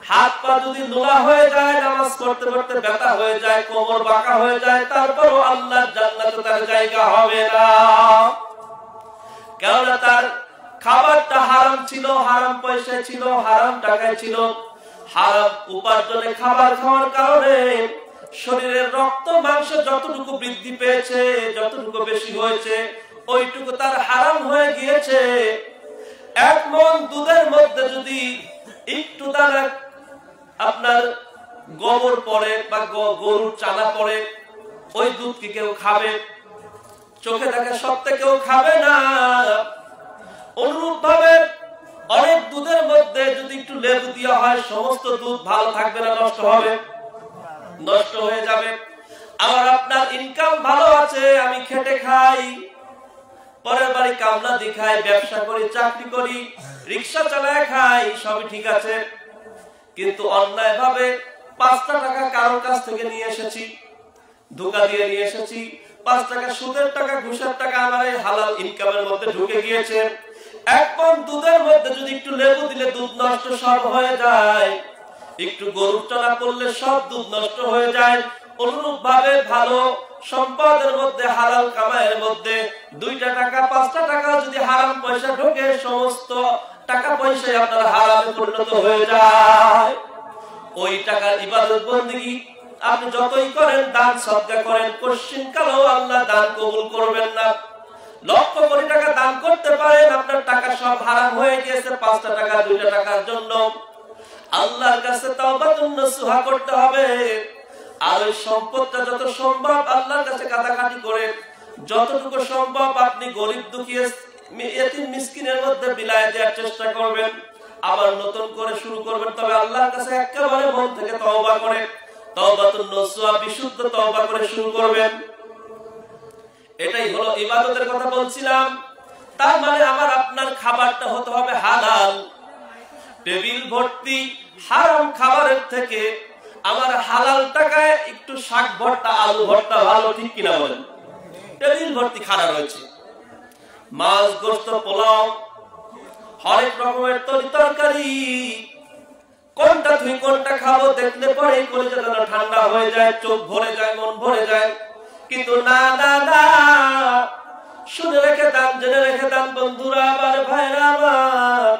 হাত পা যদি নোলা হয়ে যায়, নামাজ পড়তে পড়তে ব্যথা হয়ে যায়, কোমর বাঁকা হয়ে যায়, তারপরও আল্লাহর জান্নাতে তার জায়গা হবে না। কেননা তার খাবারটা হারাম ছিল, হারাম পয়সায় ছিল, হারাম টাকায় ছিল। হারাম উপার্জনে খাবার খাওয়ার কারণে শরীরের রক্ত মাংস যতটুকু বৃদ্ধি পেয়েছে, যতটুকু বেশি হয়েছে, ওইটুকু তার হারাম হয়ে গিয়েছে। 1 মণ দুধের মধ্যে যদি একটু দানা আপনার গোবর পড়ে বা গরুর চানা পড়ে, ওই দুধ কি কেউ খাবে? চোখে দেখা সত্ত্বে কেউ খাবে না। অনুরূপ ভাবে অনেক দুধের মধ্যে যদি একটু লেবু দেওয়া হয়, সমস্ত দুধ ভালো থাকবে না, নষ্ট হবে, নষ্ট হয়ে যাবে। আমার আপনার ইনকাম ভালো আছে, আমি খেটে খাই, পরের বাড়ি কামলা দি খাই, ব্যবসা করি, চাকরি করি, রিক্সা চালায় খাই, সবই ঠিক আছে। কিন্তু অন্যায় ভাবে 5টা টাকা কারোর কাছ থেকে নিয়ে এসেছি, ধোঁকা দিয়ে নিয়ে এসেছি, 5 টাকা সুদের টাকা, ঘুষের টাকা আমার এই হালাল ইনকামের মধ্যে ঢুকে গিয়েছে। 1 মণ দুধের মধ্যে যদি একটু লেবু দিলে দুধ নষ্ট সব হয়ে যায়, একটু গরুর চানা পড়লে সব দুধ নষ্ট হয়ে যায়। অনুরূপ ভাবে ভালো সম্পদের মধ্যে, হালাল কামাইয়ের মধ্যে 2টা টাকা 5টা টাকা যদি হারাম পয়সা ঢোকে, সমস্ত টাকা পয়সা আপনার হারামে পরিণত হয়ে যায়। ওই টাকার ইবাদত বন্দেগী আপনি যতই করেন, দান সদকা করেন, কোশ্চিনকালেও আল্লাহ দান কবুল করবেন না। লক্ষ কোটি টাকা দান করতে পারেন, আপনার টাকা সব হারাম হয়ে গিয়েছে 5টা টাকা 2টা টাকার জন্য। আল্লাহর কাছে তাওবাতুন নসুহা করতে হবে। আর ওই সম্পদটা যত সম্ভব আল্লাহর কাছে কাটাকাটি করে যতটুকু সম্ভব আপনি গরিব দুঃখী এতিম মিসকিনের মধ্যে বিলায় দেওয়ার চেষ্টা করবেন। আবার নতুন করে শুরু করবেন, তবে আল্লাহর কাছে একেবারে মন থেকে তওবা করে, তাওবাতুন নসুহা, বিশুদ্ধ তওবা করে শুরু করবেন। এটাই হলো ইবাদতের কথা বলছিলাম। তার মানে আমার আপনার খাবারটা হতে হবে হালাল। টেবিল ভর্তি হারাম খাবারের থেকে আমার হালাল টাকায় একটু শাক ভর্তা, আলু ভর্তা ভালো, ঠিক কিনা বলেন? টেবিল ভর্তি খানা রয়েছে, মাছ, গোস্ত, পোলাও, হরেক রকমের তরকারি। কোনটা তুই কোনটা খাবো দেখলে পরে কলিজাটা ঠান্ডা হয়ে যায়, চোখ ভরে যায়, মন ভরে যায়। কিন্তু না না না, শুনে রেখে দেন, জেনে রেখে দেন বন্ধুরা আমার, ভাইরা আমার,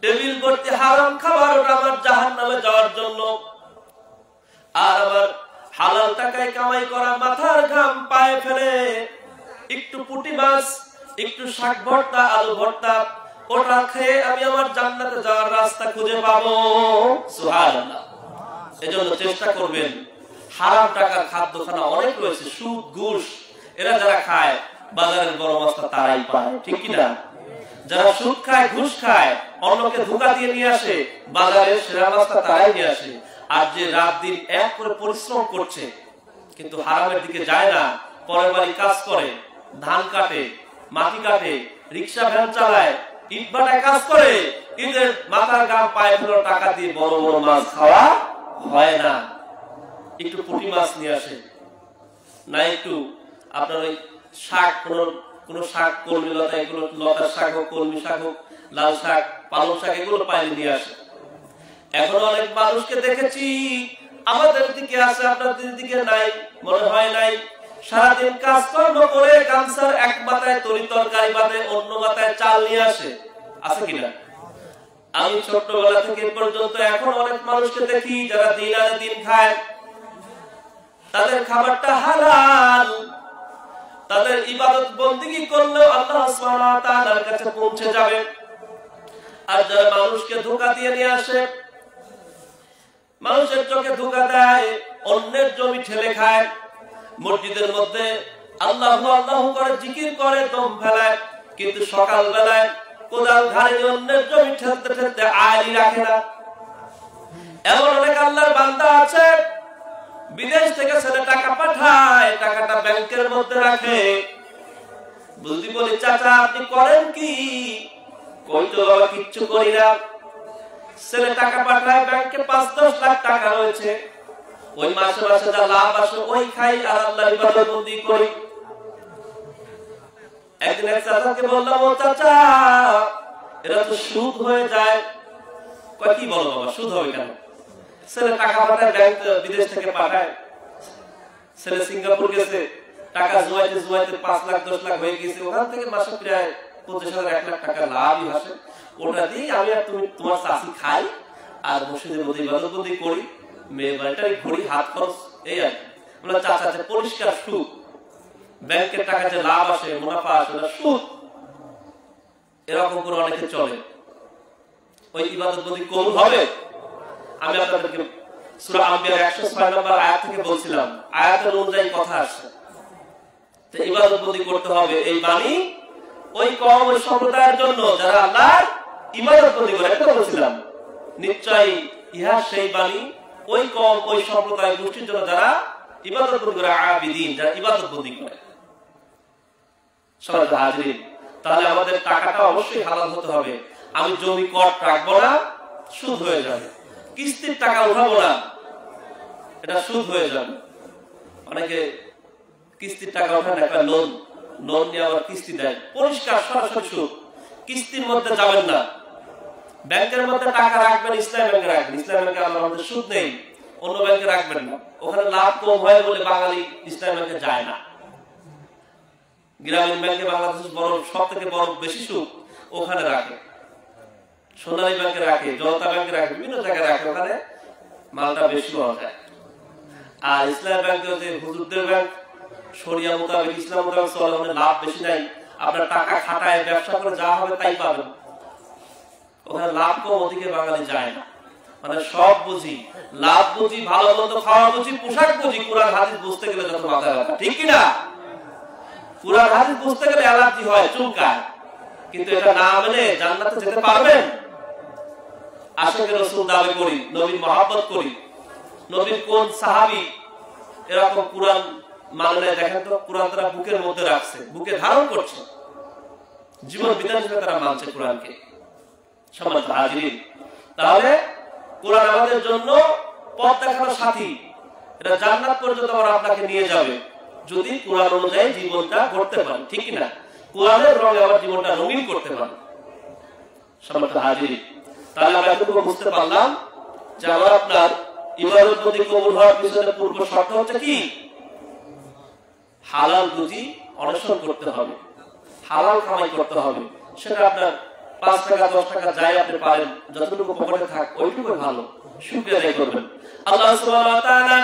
টেবিল ভর্তি হারাম খাবার ওটা আমার জাহান্নামে যাওয়ার জন্য। আর আমার হালাল টাকায় কামাই করা মাথার ঘাম পায়ে ফেলে একটু পুঁটি মাছ, একটু শাক ভর্তা, আলু ভর্তা, ওটা খেয়ে আমি আমার জান্নাতে যাওয়ার রাস্তা খুঁজে পাবো। সুবহানাল্লাহ। এজন্য চেষ্টা করবেন, হারাম টাকার খাদ্যখানা অনেক রয়েছে, সুদ, ঘুষ, এরা যারা খায় বাজারের বড় মাছটা তারাই পায়, ঠিক কিনা? যারা সুদ খায়, ঘুষ খায়, অন্যকে ধোঁকা দিয়ে নিয়ে আসে, বাজারের সেরা মাছটা তারাই নিয়ে আসে। আর যে রাত দিন এক করে পরিশ্রম করছে কিন্তু হারামের দিকে যায় না, পরের বাড়ি কাজ করে, ধান কাটে, মাটি কাটে, রিক্সা ভ্যান চালায়, ইট ভাটায় কাজ করে, ঈদের মাথার ঘাম পায়ে ফেলে টাকা দিয়ে বড় বড় মাছ খাওয়া হয় না। একটু পুঁটি মাছ নিয়ে আসে না, একটু আপনার ওই শাক, কোন শাক, কলমি লতা, এগুলো লতার শাক হোক, কলমি শাক হোক, লাল শাক, পালং শাক, এগুলো পাইলে নিয়ে আসে। এখন অনেক মানুষকে দেখেছি আমাদের দিকে আছে, আপনাদের দিকে নাই, মনে হয় নাই। সারাদিন কাজকর্ম করে গামছার এক মাথায় তরি তরকারি বাঁধে, অন্য মাথায় চাল নিয়ে আসে, আছে কিনা? আমি ছোট্টবেলা থেকে পর্যন্ত এখন অনেক মানুষকে দেখি যারা দিন আনে দিন খায়, তাদের খাবারটা হালাল, তাদের ইবাদত বন্দেগী করলেও আল্লাহ সুবহানাহু ওয়া তাআলার কাছে পৌঁছে যাবে। আর যারা মানুষকে ধোঁকা দিয়ে নিয়ে আসে, মানুষের চোখে ধোঁকা দেয়, অন্যের জমি ঠেলে খায়, মসজিদের মধ্যে আল্লাহু আল্লাহু করে জিকির করে, দম ফেলায়, কিন্তু সকাল বেলায় কোদাল ঘাড়ে অন্যের জমি ঠেলতে ঠেলতে আয়লি রাখে না। এমন অনেক আল্লাহর বান্দা আছে, বিদেশ থেকে ছেলে টাকা পাঠায়, টাকাটা ব্যাংকের মধ্যে রাখে। বুঝলি বলি, চাচা আপনি করেন কি? কই তো বাবা, কিচ্ছু করি না। ছেলে টাকা পাঠায়, ব্যাংকে ৫-১০ লাখ টাকা রয়েছে, ওই মাসে মাসে যা লাভ আসে ওই খাই আর আল্লাহর ইবাদত বন্দি করি। একদিন এক চাচাকে বললাম, ও চাচা, এরা তো সুদ হয়ে যায়। কয় কি বলো বাবা, সুদ হবে কেন? ছেলে টাকা পাঠায়, ব্যাংক বিদেশ থেকে পাঠায়, ছেলে সিঙ্গাপুর গেছে, টাকা জমাইতে জমাইতে ৫-১০ লাখ হয়ে গেছে, ওখান থেকে মাসে প্রায় ৫০,০০০-১ লাখ টাকা লাভই আসে। ওটা দিয়ে আমি আর তুমি, তোমার চাষি খাই আর মসজিদের মধ্যে ইবাদত বন্দি করি, মেয়ে বাড়িটাই ঘুরি, হাত খরচ, এই আর কি। চাচা পরিষ্কার সুদ, ব্যাংকের টাকা যে লাভ আসে, মুনাফা আসে, ওটা সুদ। এরকম করে অনেকে চলে। ওই ইবাদত বন্দি কবুল হবে? আমি আপনাদেরকে সূরা আম্বিয়ার ১০৬ নম্বর আয়াত থেকে বলছিলাম, আয়াতের অনুযায়ী কথা আসে। তো ইবাদত বন্দি করতে হবে, এই বাণী ওই কওম, ওই সম্প্রদায়ের জন্য যারা আল্লাহর ইবাদত বন্দি করে, এটা বলছিলাম। নিশ্চয়ই ইহা সেই বাণী ওই কওম, ওই সম্প্রদায় গোষ্ঠীর জন্য যারা ইবাদত বন্দি করে, আবিদিন, যারা ইবাদত বন্দি করে। সবাই হাজিরিন, তাহলে আমাদের টাকাটা অবশ্যই হালাল হতে হবে। আমি জমি কর রাখবো না, সুদ হয়ে যাবে। কিস্তির টাকা উঠাবো না, এটা সুদ হয়ে যাবে। অনেকে কিস্তির টাকা ওঠায় না, একটা লোন নিয়ে আবার কিস্তি দেয়, পরিষ্কার সরাসরি সুদ। কিস্তির মধ্যে যাবেন না, ব্যাংকের মধ্যে টাকা রাখবেন, ইসলাম ব্যাংকে রাখবেন। ইসলাম ব্যাংকে আমাদের সুদ নেই, অন্য ব্যাংকে রাখবেন না, ওখানে লাভ কম হয় বলে বাঙালি ইসলাম ব্যাংকে যায় না। গ্রামীণ ব্যাংকে বাংলাদেশের বড়, সব থেকে বড়, বেশি সুদ ওখানে রাখে। সোনালী ব্যাংকে রাখে, জনতা ব্যাংকে রাখে, বিভিন্ন জায়গায় রাখে, ওখানে মালটা বেশি পাওয়া যায়। আর ইসলাম ব্যাংকে যে হুজুরদের ব্যাংক, শরিয়া মোতাবেক, ইসলাম মোতাবেক চলে, ওখানে লাভ বেশি নাই। আপনার টাকা খাটায় ব্যবসা করে যা হবে তাই পাবেন, ওখানে লাভ কম, ওদিকে বাঙালি যায় না। মানে সব বুঝি, লাভ বুঝি, ভালো মন্দ খাওয়া বুঝি, পোশাক বুঝি, কুরআন হাদিস বুঝতে গেলে যত মাথা ব্যথা, ঠিক কিনা? কুরআন হাদিস বুঝতে গেলে অ্যালার্জি হয়, চুলকায়, কিন্তু এটা না মেনে জান্নাতে যেতে পারবেন? আশিকে রাসূল দাবি করি, নবীর মহব্বত করি, নবীর কোন সাহাবী এরকম কুরআন মানে দেখেন তো কোরআন তারা বুকের মধ্যে রাখছে, বুকে ধারণ করছে, জীবন বিধান হিসেবে তারা মানছে কোরআনকে। সম্মানিত হাজিরিন, তাহলে কোরআন আমাদের জন্য পথ দেখানোর সাথী, এটা জান্নাত পর্যন্ত আমরা আপনাকে নিয়ে যাবে যদি কোরআন অনুযায়ী জীবনটা গড়তে পারি, ঠিক কিনা? কোরআনের রঙে আমার জীবনটা রঙিন করতে পারি। সম্মানিত হাজিরিন, তাহলে আমরা এতটুকু বুঝতে পারলাম যে আমার আপনার ইবাদত যদি কবুল হওয়ার পিছনে পূর্ব শর্ত হচ্ছে কি? হালাল রুজি অন্বেষণ করতে হবে, হালাল কামাই করতে হবে। সেটা আপনার 5 টাকা 10 টাকা যাই আপনি পারেন, যতটুকু পকেটে থাক ওইটুকু ভালো, শুকরিয়া আদায় করবেন। আল্লাহ সুবহানাহু ওয়া তাআলা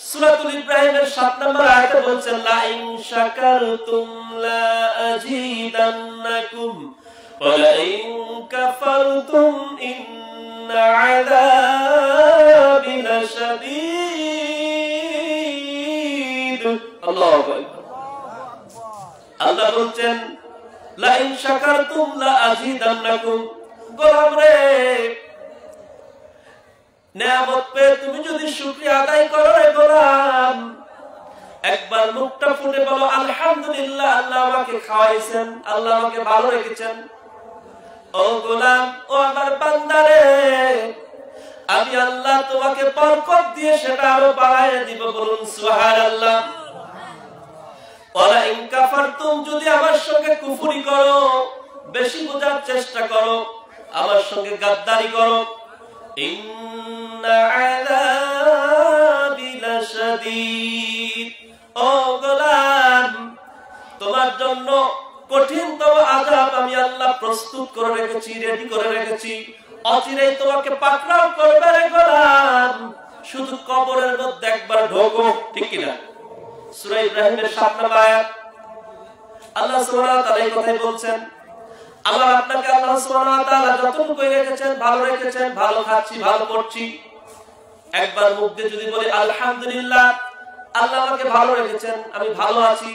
সূরাতুল ইব্রাহিমের 7 নম্বর আয়াতে বলছেন, লা ইন শাকারতুম লা আযীদান্নাকুম ওয়া লা ইন কাফারতুম ইন্না আযাবি লাশাদীদ। আল্লাহু আকবার। আল্লাহ বলছেন, লা ইন শাকারতুম লা আযীদান্নাকুম, গোলাম রে, নিয়ামত পেয়ে তুমি যদি শুকরিয়া আদায় করো রে গোলাম, একবার মুখটা ফুটে বলো আলহামদুলিল্লাহ, আল্লাহ আমাকে খাওয়াইছেন, আল্লাহ আমাকে ভালো রেখেছেন। ও গোলাম, ও আমার বান্দা রে, আমি আল্লাহ তোমাকে বরকত দিয়ে সেটা আরো বাড়ায় দিব। বলুন সুবহানাল্লাহ। ওয়ালা ইন কাফারতুম, যদি আমার সঙ্গে কুফরি করো, বেশি বোঝার চেষ্টা করো, আমার সঙ্গে গাদ্দারি করো, ইন্না আযাবি লাশাদীদ, ও গোলাম, তোমার জন্য কঠিনতম আযাব আমি আল্লাহ প্রস্তুত করে রেখেছি, রেডি করে রেখেছি। অচিরেই তোমাকে পাকড়াও করবে রে গোলাম, শুধু কবরের মধ্যে একবার ঢোকো, ঠিক কিনা? সূরা ইব্রাহিমের 7 নম্বর আয়াত আল্লাহ সুবহানাহু ওয়া তাআলা এই কথাই বলছেন। আল্লাহ আপনাকে আল্লাহ সুবহানাহু ওয়া তাআলা যতটুকু রেখেছেন, ভালো রেখেছেন, ভালো খাচ্ছি, ভালো পড়ছি, একবার মুখ দিয়ে যদি বলি আলহামদুলিল্লাহ, আল্লাহ আমাকে ভালো রেখেছেন, আমি ভালো আছি,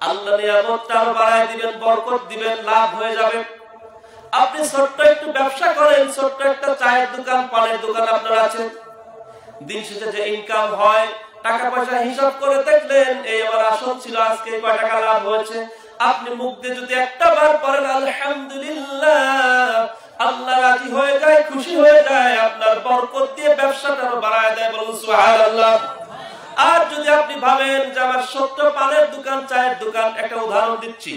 আল্লাহ নিয়ামতটা আরো বাড়ায় দিবেন, বরকত দিবেন, লাভ হয়ে যাবে। আপনি ছোট্ট একটু ব্যবসা করেন, ছোট্ট একটা চায়ের দোকান, পানের দোকান আপনার আছে, দিন শেষে যে ইনকাম হয়, টাকা পয়সা হিসাব করে দেখলেন এই আমার আসল ছিল, আজকে কয় টাকা লাভ হয়েছে, আপনি মুখ দিয়ে যদি একটা বার পড়েন আলহামদুলিল্লাহ, আল্লাহ রাজি হয়ে যায়, খুশি হয়ে যায়, আপনার বরকত দিয়ে ব্যবসাটা আরো বাড়ায় দেয়। বলুন সুবহানাল্লাহ। আর যদি আপনি ভাবেন যে আমার ছোট্ট পানের দোকান, চায়ের দোকান, একটা উদাহরণ দিচ্ছি,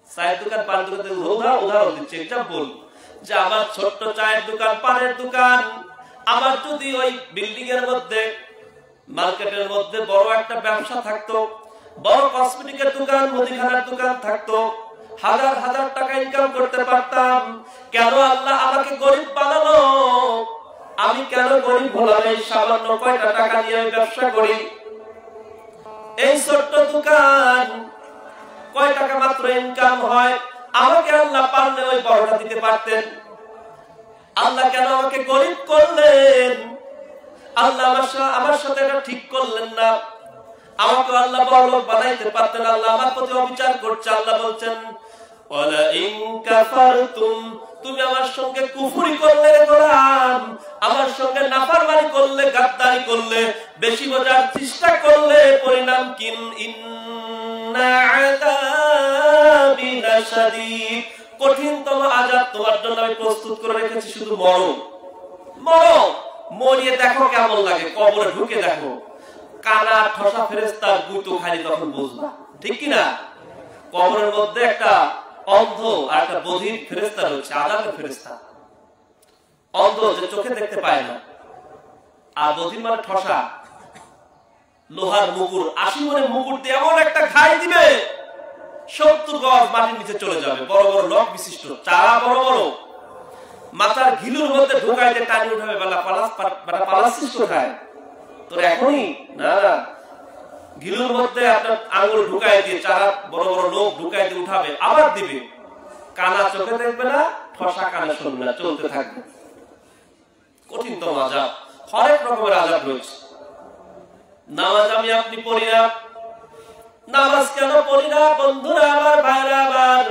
চায়ের দোকান, পানের দোকান উদাহরণ দিচ্ছি, এক্সাম্পল, যে আমার ছোট্ট চায়ের দোকান, পানের দোকান, আমার যদি ওই বিল্ডিং এর মধ্যে, মার্কেটের মধ্যে বড় একটা ব্যবসা থাকতো, বড় কসমেটিকের দোকান, মুদিখানার দোকান থাকতো, হাজার হাজার টাকা ইনকাম করতে পারতাম, কেন আল্লাহ আমাকে গরিব বানালো? আমি কেন গরিব হলাম? এই সামান্য কয়টা টাকা দিয়ে আমি ব্যবসা করি, এই ছোট্ট দোকান, কয় টাকা মাত্র ইনকাম হয়, আমাকে আল্লাহ পারলে ওই বড়টা দিতে পারতেন। আল্লাহ কেন আমাকে গরিব করলেন? আল্লাহ আমার সাথে এটা ঠিক করলেন না, আমাকে আল্লাহ বড়লোক বানাইতে পারতেন। আল্লাহ আমার প্রতি অবিচার করছে। আল্লাহ বলছেন, ওয়ালা ইন কাফারতুম, তুমি আমার সঙ্গে কুফরি করলে রে গোলাম, আমার সঙ্গে নাফরমানি করলে, গাদ্দারি করলে, বেশি বোঝার চেষ্টা করলে, পরিণাম কি? ইন্না আযাবি লাশাদীদ, কঠিনতম আযাব তোমার জন্য আমি প্রস্তুত করে রেখেছি, শুধু মরো, মরো, মরিয়ে দেখো কেমন লাগে, কবরে ঢুকে দেখো, কানা ঠসা ফেরেশতার গুতো খালি তখন বুঝবা, ঠিক কিনা? কবরের মধ্যে একটা অন্ধ আর একটা বধির ফেরেশতা রয়েছে, আযাবের ফেরেশতা। অন্ধ যে চোখে দেখতে পায় না, আর বধির মানে ঠসা, লোহার মুগুর, 80 মণের মুগুর দিয়ে এমন একটা খাই দিবে, 70 গজ মাটির নিচে চলে যাবে, বড় বড় লক বিশিষ্ট, চারা বড় বড়, মাথার ঘিলুর মধ্যে ঢোকায় যে টানি উঠাবে, পালাসিস কোথায় তোর এখনই? না না, ঘিলুর মধ্যে আপনার আঙুল ঢুকায় দিয়ে, চারা বড় বড় লোক ঢুকায় দিয়ে উঠাবে, আবার দিবে, কানা চোখে দেখবে না, ঠসা কানে শুনবে না, চলতে থাকবে। কঠিনতম আযাব, হরেক রকমের আযাব রয়েছে। নামাজ আমি আপনি পড়ি না, নামাজ কেন পড়ি না? বন্ধুরা আমার, ভাইরা আমার,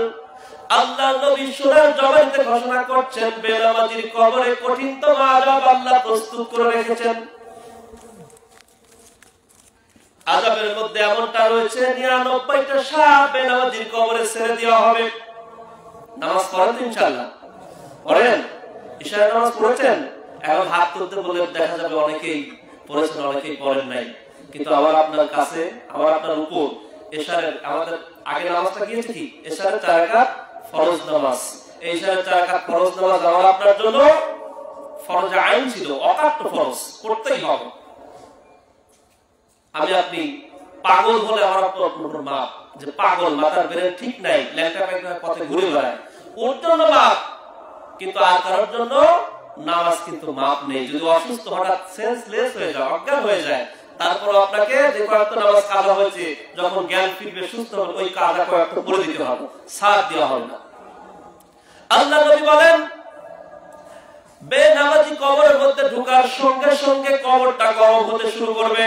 আল্লাহ নবী সূরার জবানিতে ঘোষণা করছেন, বেনামাজির কবরে কঠিনতম আযাব আল্লাহ প্রস্তুত করে রেখেছেন। আযাবের মধ্যে এমনটা রয়েছে 99টা সাপ বেনামাজির কবরে ছেড়ে দেওয়া হবে। নামাজ পড়েন ইনশাআল্লাহ? পড়েন? ইশারের নামাজ পড়েছেন? এখন হাত তুলতে বলে দেখা যাবে অনেকেই পড়েছেন, অনেকেই পড়েন নাই। কিন্তু আমার আপনার কাছে, আমার আপনার উপর ইশারের, আমাদের আগে নামাজটা গিয়েছে কি ইশারের 4 রাকাত ফরজ নামাজ। এই ইশারের 4 রাকাত ফরজ নামাজ আমার আপনার জন্য ফরজ আইন ছিল, অকাট্য ফরজ, করতেই হবে। আমি আপনি পাগল বলে আমার আপনার মাপ, যে পাগল, মাথার ব্রেন ঠিক নাই, ল্যাংটা প্যাংটা পথে ঘুরে বেড়ায়, ওর জন্য মাপ। কিন্তু আর কারোর জন্য নামাজ কিন্তু মাপ নেই। যদি অসুস্থ হঠাৎ সেন্সলেস হয়ে যায়, অজ্ঞান হয়ে যায়, তারপর আপনাকে যে কয়েকটা নামাজ কাজা হয়েছে, যখন জ্ঞান ফিরবে, সুস্থ হবে, ওই কাজা কয়েকটা করে দিতে হবে, সাথ দেওয়া হবে না। আল্লাহ নবী বলেন, বেনামাজি কবরের মধ্যে ঢোকার সঙ্গে সঙ্গে কবরটা গরম হতে শুরু করবে।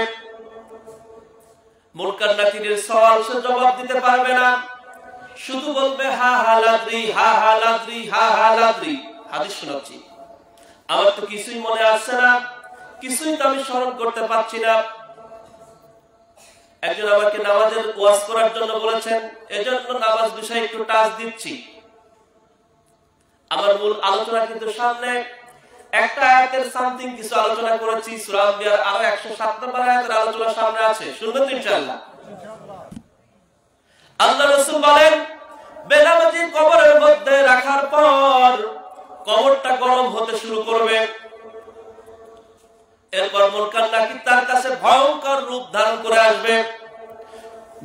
মুনকার নাকিরের সওয়াল সে জবাব দিতে পারবে না, শুধু বলবে হা হা লাদ্রি, হা হা লাদ্রি, হা হা লাদ্রি। হাদিস শোনাচ্ছি, আমার তো কিছুই মনে আসছে না, কিছুই তো আমি স্মরণ করতে পারছি না। একজন আমাকে নামাজের ওয়াজ করার জন্য বলেছেন, এজন্য নামাজ বিষয়ে একটু টাচ দিচ্ছি। আমার মূল আলোচনা কিন্তু সামনে একটা আয়াতের সামথিং কিছু আলোচনা করেছি, সূরা আম্বিয়ার আরো 107 নম্বর আয়াতের আলোচনা সামনে আছে, শুনবেন তো ইনশাআল্লাহ? আল্লাহ রাসূল বলেন, বেনামাজি কবরের মধ্যে রাখার পর কবরটা গরম হতে শুরু করবে। এরপর মুনকার নাকির তার কাছে ভয়ঙ্কর রূপ ধারণ করে আসবে।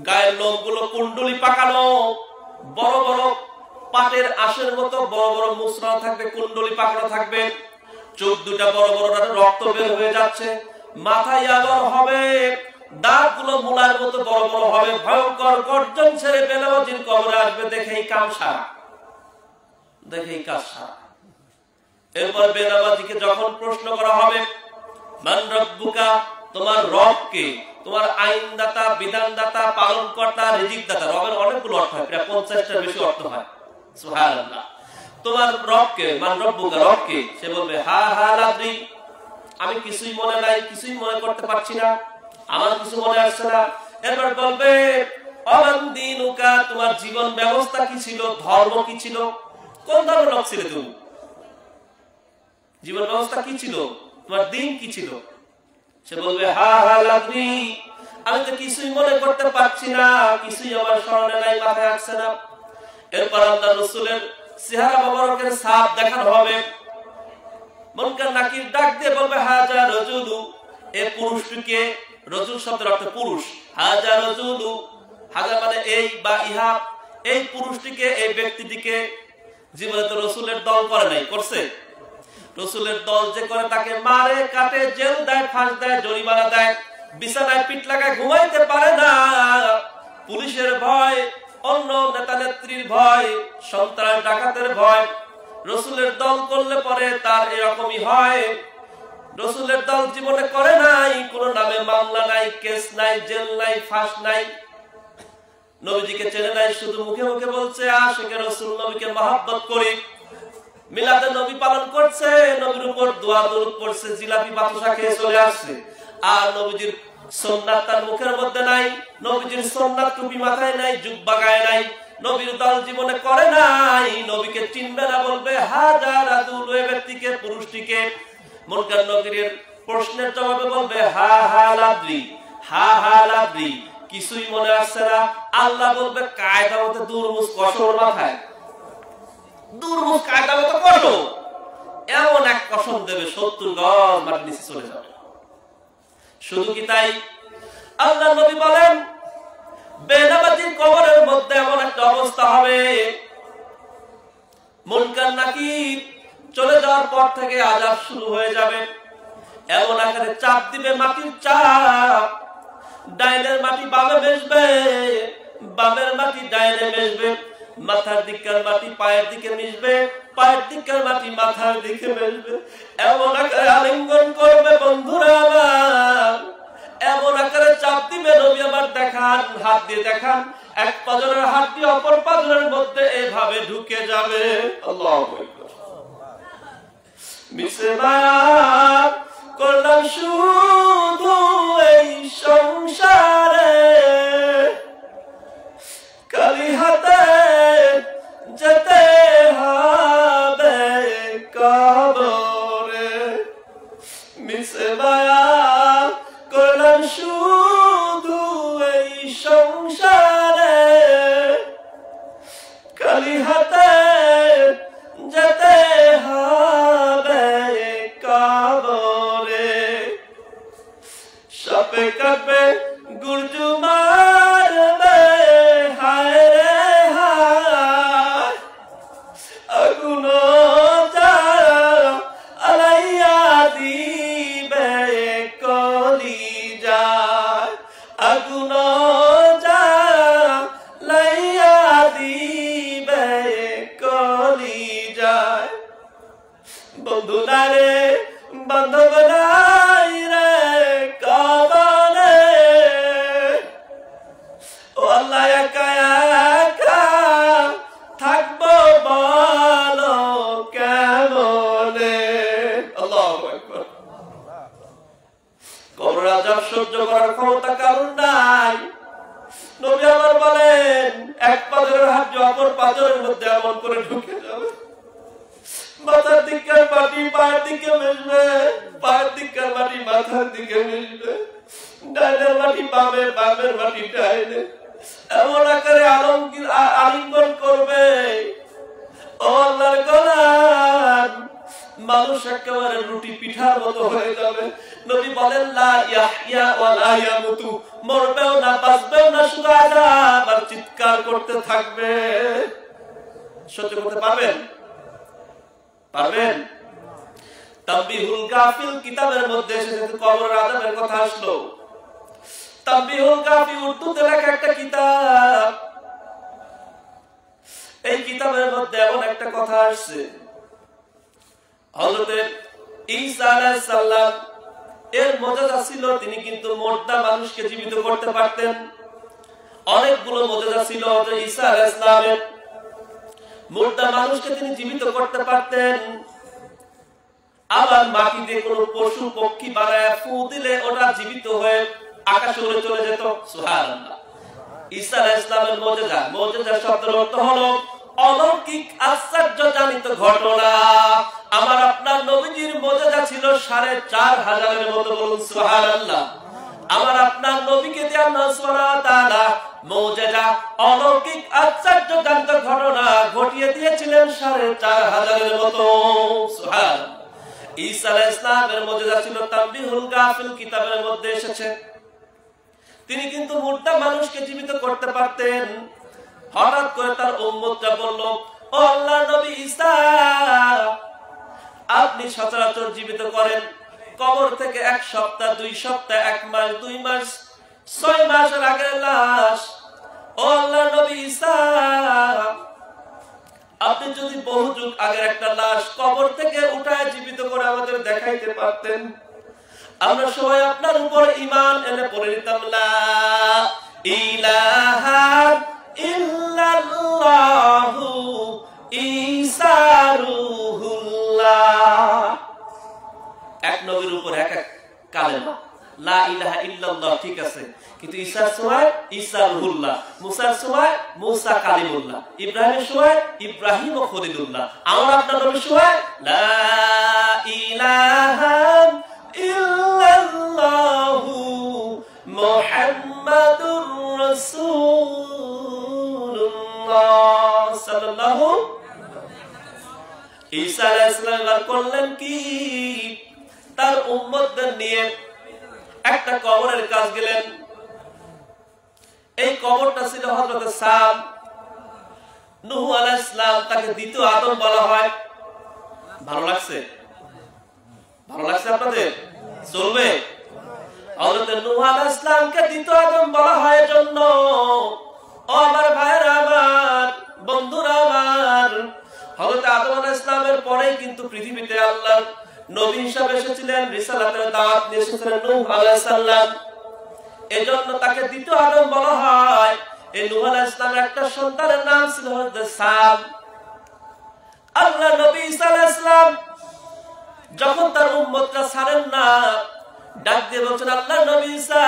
গায়ের লোমগুলো কুণ্ডলি পাকানো, বড় বড় পাটের আঁশের মতো বড় বড় মুচড়া থাকবে, কুণ্ডলি পাকানো থাকবে, চোখ দুটা বড় বড়, রক্ত বের হয়ে যাচ্ছে, মাথায় আলোর হবে, দাঁতগুলো মূলার মতো বড় বড় হবে, ভয়ঙ্কর গর্জন ছেড়ে বেনামাজির কবরে আসবে। দেখেই কাম সারা, দেখেই কাজ সারা। এরপর বেনামাজিকে যখন প্রশ্ন করা হবে, মান রব্বুকা, তোমার রব কে? তোমার আইনদাতা, বিধানদাতা, পালনকর্তা, রিজিকদাতা। রবের অনেকগুলো অর্থ হয়, প্রায় 50টার বেশি অর্থ হয়। সুবহানাল্লাহ। তোমার রব কে? মান রব্বুকা, রব কে? সে বলবে হা হা লাদ্রি, আমি কিছুই মনে নাই, কিছুই মনে করতে পারছি না, আমার কিছু মনে আসছে না। এরপর বলবে অমান দিনুকা, তোমার জীবন ব্যবস্থা কি ছিল, ধর্ম কি ছিল, কোন ধর্মের লোক ছিলে তুমি, জীবন ব্যবস্থা কি ছিল, তোমার দিন কি ছিল? সে বলবে হা হা লাদ্রি, আমি তো কিছুই মনে করতে পারছি না, কিছুই আমার স্মরণে নাই, মাথায় আসছে না। এরপর আল্লাহ রাসূলের চেহারা মোবারকের ছাপ দেখানো হবে। মুনকার নাকির ডাক দিয়ে বলবে হাজা রাজুলু, এই পুরুষটিকে, রাজুল শব্দের অর্থ পুরুষ, হাজা রাজুলু, হাজা মানে এই বা ইহা, এই পুরুষটিকে, এই ব্যক্তিটিকে। জীবনে তো রাসূলের দল করে নাই, করছে? রাসূলের দল যে করে তাকে মারে, কাটে, জেল দেয়, ফাঁস দেয়, জরিমানা দেয়, বিছানায় পিঠ লাগায় ঘুমাইতে পারে না। পুলিশের ভয়, অন্য নেতা নেত্রীর ভয়, সন্ত্রাস ডাকাতের ভয়। রাসূলের দল করলে পরে তার এরকমই হয়। রাসূলের দল জীবনে করে নাই, কোন নামে মামলা নাই, কেস নাই, জেল নাই, ফাঁস নাই, নবীজিকে চেনে নাই, শুধু মুখে মুখে বলছে আশিকে রাসূল, নবীকে মহব্বত করি, মিলাদে নবী পালন করছে, নবীর উপর দোয়া দরুদ পড়ছে, জিলাপি বাতাসা খেয়ে চলে আসছে। আর নবীজির সুন্নাত তার মুখের মধ্যে নাই, নবীজির সুন্নাত টুপি মাথায় নাই, জুব্বা গায়ে নাই, নবীর দল জীবনে করে নাই, নবীকে চিনবে না, বলবে হাজা রাজুল, ওই ব্যক্তিকে, পুরুষটিকে। মুনকার নাকিরের প্রশ্নের জবাবে বলবে হা হা লাদ্রি, হা হা লাদ্রি, কিছুই মনে আসছে না। আল্লাহ বলবে কায়দা মতো দুর্মুখ কসর মাথায়, দুর্মুখ কায়দা মতো কসো, এমন এক কসম দেবে 70 গজ মাটির নিচে চলে যাবে। শুধু কি তাই? আল্লাহ নবী বলেন বেনামাজির কবরের মধ্যে এমন একটা অবস্থা হবে, মুনকার নাকির চলে যাওয়ার পর থেকে আযাব শুরু হয়ে যাবে। এমন আকারে চাপ দিবে, মাটির চাপ, ডাইনের মাটি বামে মেশবে, বামের মাটি ডাইনে মেশবে, মাথার দিকের মাটি পায়ের দিকে মিশবে, পায়ের দিকের মাটি মাথার দিকে মিশবে। এমন আকারে আলিঙ্গন করবে বন্ধুরা আমার, এমন আকারে চাপ দিবে। নবী আমার দেখান, হাত দিয়ে দেখান, এক পাজরের হাত দিয়ে অপর পাজরের মধ্যে এভাবে ঢুকে যাবে। আল্লাহু আকবার। মিসমার করলাম শুধু এই সংসার কিসে মায়া করলাম শুধু এই সংসারে, খালি হাতে যেতে হবে কবরে। সাপে কাপে গুরজু মারবে হায় রে হায়, আগুন আলাইয়া দিবে কলিজায়, আগুন লাইয়া দিবে কলিজায়। বন্ধু রে বান্ধব নাই রে কবরে, ও আল্লাহ একা একা থাকবো বলো কেমনে। আল্লাহু আকবার। কবর আযাব সহ্য করার ক্ষমতা কারণ নাই। নবী আমার বলেন এক পাথরের হাত অপর পাথরের মধ্যে এমন করে ঢুকে যাবে, মাথার দিকের মাটি পায়ের দিকে মিশবে, পায়ের দিকের মাটি মাথার দিকে মিশবে, ডাইনের মাটি বামে, বামের মাটি ডাইনে, এমন আকারে আলিঙ্গন করবে। ও আল্লাহর গোলাম, মানুষ একেবারে রুটি পিঠার মতো হয়ে যাবে। নবী বলেন লা ইয়াহইয়া ওয়া লা ইয়ামুতু, মরবেও না বাঁচবেও না, শুধু আযাব আর চিৎকার করতে থাকবে। সহ্য করতে পারবেন? পারবেন? তানবীহুল গাফিল কিতাবের মধ্যে এসেছে কবর আযাবের কথা আসলো। তানবীহুল গাফিল উর্দুতে লেখা একটা কিতাব। এই কিতাবের মধ্যে এমন একটা কথা আসছে, হযরত ঈসা আলাইহিস সালাম এর মুজিজা ছিল, তিনি কিন্তু মুর্দা মানুষকে জীবিত করতে পারতেন। অনেকগুলো মুজিজা ছিল হযরত ঈসা আলাইহিস সালামের। মুর্দা মানুষকে তিনি জীবিত করতে পারতেন, আবার মাটি দিয়ে কোনো পশু পক্ষী বানায় ফু দিলে ওটা জীবিত হয়ে আকাশে উড়ে চলে যেত। সুবহানাল্লাহ। ঈসা আলাইহিস সালামের মুজিজা, মুজিজা শব্দের অর্থ হলো অলৌকিক আশ্চর্যজনিত ঘটনা। আমার আপনার নবীজির মুজিজা ছিল ৪৫০০ মতো, বলুন সুবহানাল্লাহ। আমার আপনার নবীকে দিয়ে আল্লাহ সুবহানাহু ওয়া তাআলা মুজিজা অলৌকিক আশ্চর্যজনিত ঘটনা ঘটিয়ে দিয়েছিলেন ৪৫০০ মতো। সুবহানাল্লাহ। ঈসা আলাইহিস সালামের মুজিজা ছিল তানবীহুল গাফিল কিতাবের মধ্যে এসেছে। তিনি কিন্তু মুর্দা মানুষকে জীবিত করতে পারতেন। হঠাৎ করে তার উম্মতরা বলল, ও আল্লাহর নবী ঈসা, আপনি সচরাচর জীবিত করেন, কবর থেকে ১ সপ্তাহ, ২ সপ্তাহ, ১ মাস, ২ মাস, ৬ মাসের আগের লাশ। ও আল্লাহর নবী ঈসা, আপনি যদি বহু যুগ আগের একটা লাশ কবর থেকে উঠায় জীবিত করে আমাদের দেখাইতে পারতেন, আমরা সবাই আপনার উপর ঈমান এনে পড়ে নিতাম লা ইলাহা ইল্লাল্লাহু ঈসা রূহুল্লাহ। এক নবীর উপর এক এক কালেমা, লা ইলাহা ইল্লাল্লাহ, ঠিক আছে, কিন্তু ঈসার সময় ঈসা রূহুল্লাহ, মুসার সময় মুসা কালিমুল্লাহ, ইব্রাহিমের সময় ইব্রাহিম ও খলিলুল্লাহ। আমরা আপনার নবীর সময় লা ইলাহা ইল্লাল্লাহু মুহাম্মাদুর রাসূলুল্লাহ সাল্লাল্লাহু। ঈসা আলাইহিস সালাম করলেন কি, তার উম্মতদের নিয়ে একটা কবরের কাছে গেলেন। এই কবরটা ছিল হযরত সাম। নূহ আলাইহিস সালাম, তাকে দ্বিতীয় আদম বলা হয়। ভালো লাগছে? ভালো লাগছে আপনাদের? চলবে? হযরত নূহ আলাইহিস সালামকে দ্বিতীয় আদম বলা হয় জন্য, ও আমার ভাইরা, আমার বন্ধুরা আমার, হযরত আদম আলাইহিস সালামের পরেই কিন্তু পৃথিবীতে আল্লাহ নবী হিসেবে এসেছিলেন, রিসালাতের দাওয়াত নিয়ে এসেছিলেন নূহ আলাইহিস সালাম। এজন্য তাকে দ্বিতীয় আদম বলা হয়। এই নূহ আলাইহিস সালামের একটা সন্তানের নাম ছিল হযরত সাম। আল্লাহ নবী ঈসা আলাইহিস সালাম যখন তার উম্মতরা ছাড়েন না, ডাক দিয়ে বলছেন, আল্লাহ নবী ঈসা,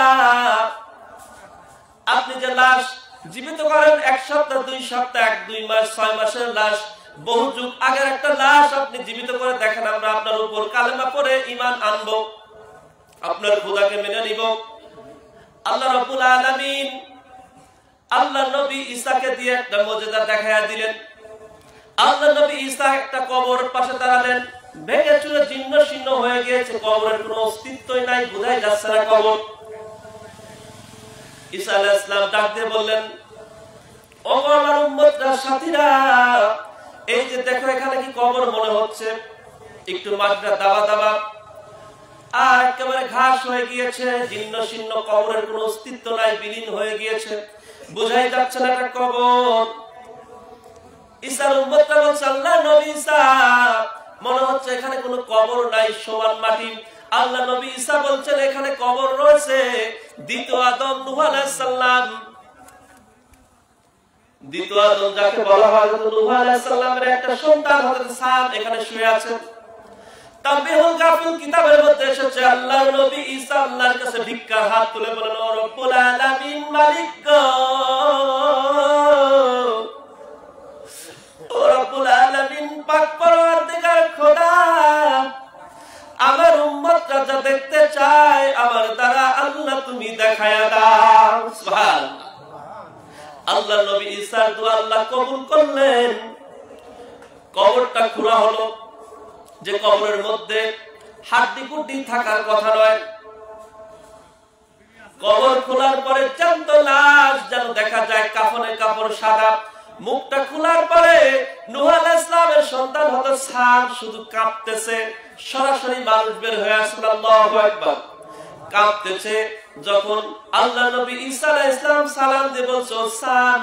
আপনি যে লাশ জীবিত করেন ১ সপ্তাহ, ২ সপ্তাহ, ১-২ মাস, ৬ মাসের লাশ, বহু যুগ আগের একটা লাশ আপনি জীবিত করে দেখেন, আমরা আপনার উপর কালেমা পড়ে ঈমান আনবো। আপনার খোদাকে মেনে নিব। আল্লাহ রাব্বুল আলামিন আল্লাহ নবী ঈসাকে দিয়ে একটা মুজিজা দেখায়া দিলেন। আল্লাহ নবী ঈসা একটা কবর পাশে দাঁড়ালেন, ভেঙে চুরে জীর্ণ শীর্ণ হয়ে গিয়েছে, কবরের কোনো অস্তিত্বই নাই, বোঝাই যাচ্ছে না কবর। ঈসা আলাইহিস সালাম ডাক দিয়ে বললেন, ও আমার উম্মতরা, সাথীরা, এই যে দেখো এখানে কি কবর মনে হচ্ছে? একটু মাটিটা দাবা দাবা আর একেবারে ঘাস হয়ে গিয়েছে, জীর্ণ শীর্ণ, কবরের কোনো অস্তিত্ব নাই, বিলীন হয়ে গিয়েছে, বোঝাই যাচ্ছে না এটা কবর। ঈসার উম্মতরা বলছে, আল্লাহ নবী ঈসা, মনে হচ্ছে এখানে কোনো কবর নাই, সমান মাটি। আল্লাহ নবী ঈসা বলছেন এখানে কবর রয়েছে। দ্বিতীয় আদম নূহ আলাইহিস সালাম, দ্বিতীয় আদম যাকে বলা হয়, নূহ আলাইহিস সালামের একটা সন্তান হযরত সাম এখানে শুয়ে আছে। তানবীহুল গাফিল কিতাবের মধ্যে এসেছে, আল্লাহর নবী ঈসা আল্লাহর কাছে ভিক্ষার হাত তুলে বলেন, ও রব্বুল আলামিন, মালিক গো, ও রব্বুল আলামিন, পাক পরওয়ারদিগার খোদা, আমার উম্মতরা যা দেখতে চায় আমার দ্বারা আল্লাহ তুমি দেখায়া দাও। সুবহানাল্লাহ। আল্লাহ নবী ঈসার দোয়া আল্লাহ কবুল করলেন। কবরটা খোঁড়া হলো, যে কবরের মধ্যে হাড্ডি গুড্ডি থাকার কথা নয়। কবর খোলার পরে জ্যান্ত লাশ যেন দেখা যায়, কাফনের কাপড় সাদা। মুখটা খোলার পরে নূহ আলাইহিস সালামের সন্তান হযরত সাম শুধু কাঁপতেছে, সরাসরি মানুষ বের হয়ে আসছে, আল্লাহু আকবার, কাঁপতেছে। যখন আল্লাহ নবী ঈসা আলাইহিস সালাম সালাম দিয়ে বলছে, সাম,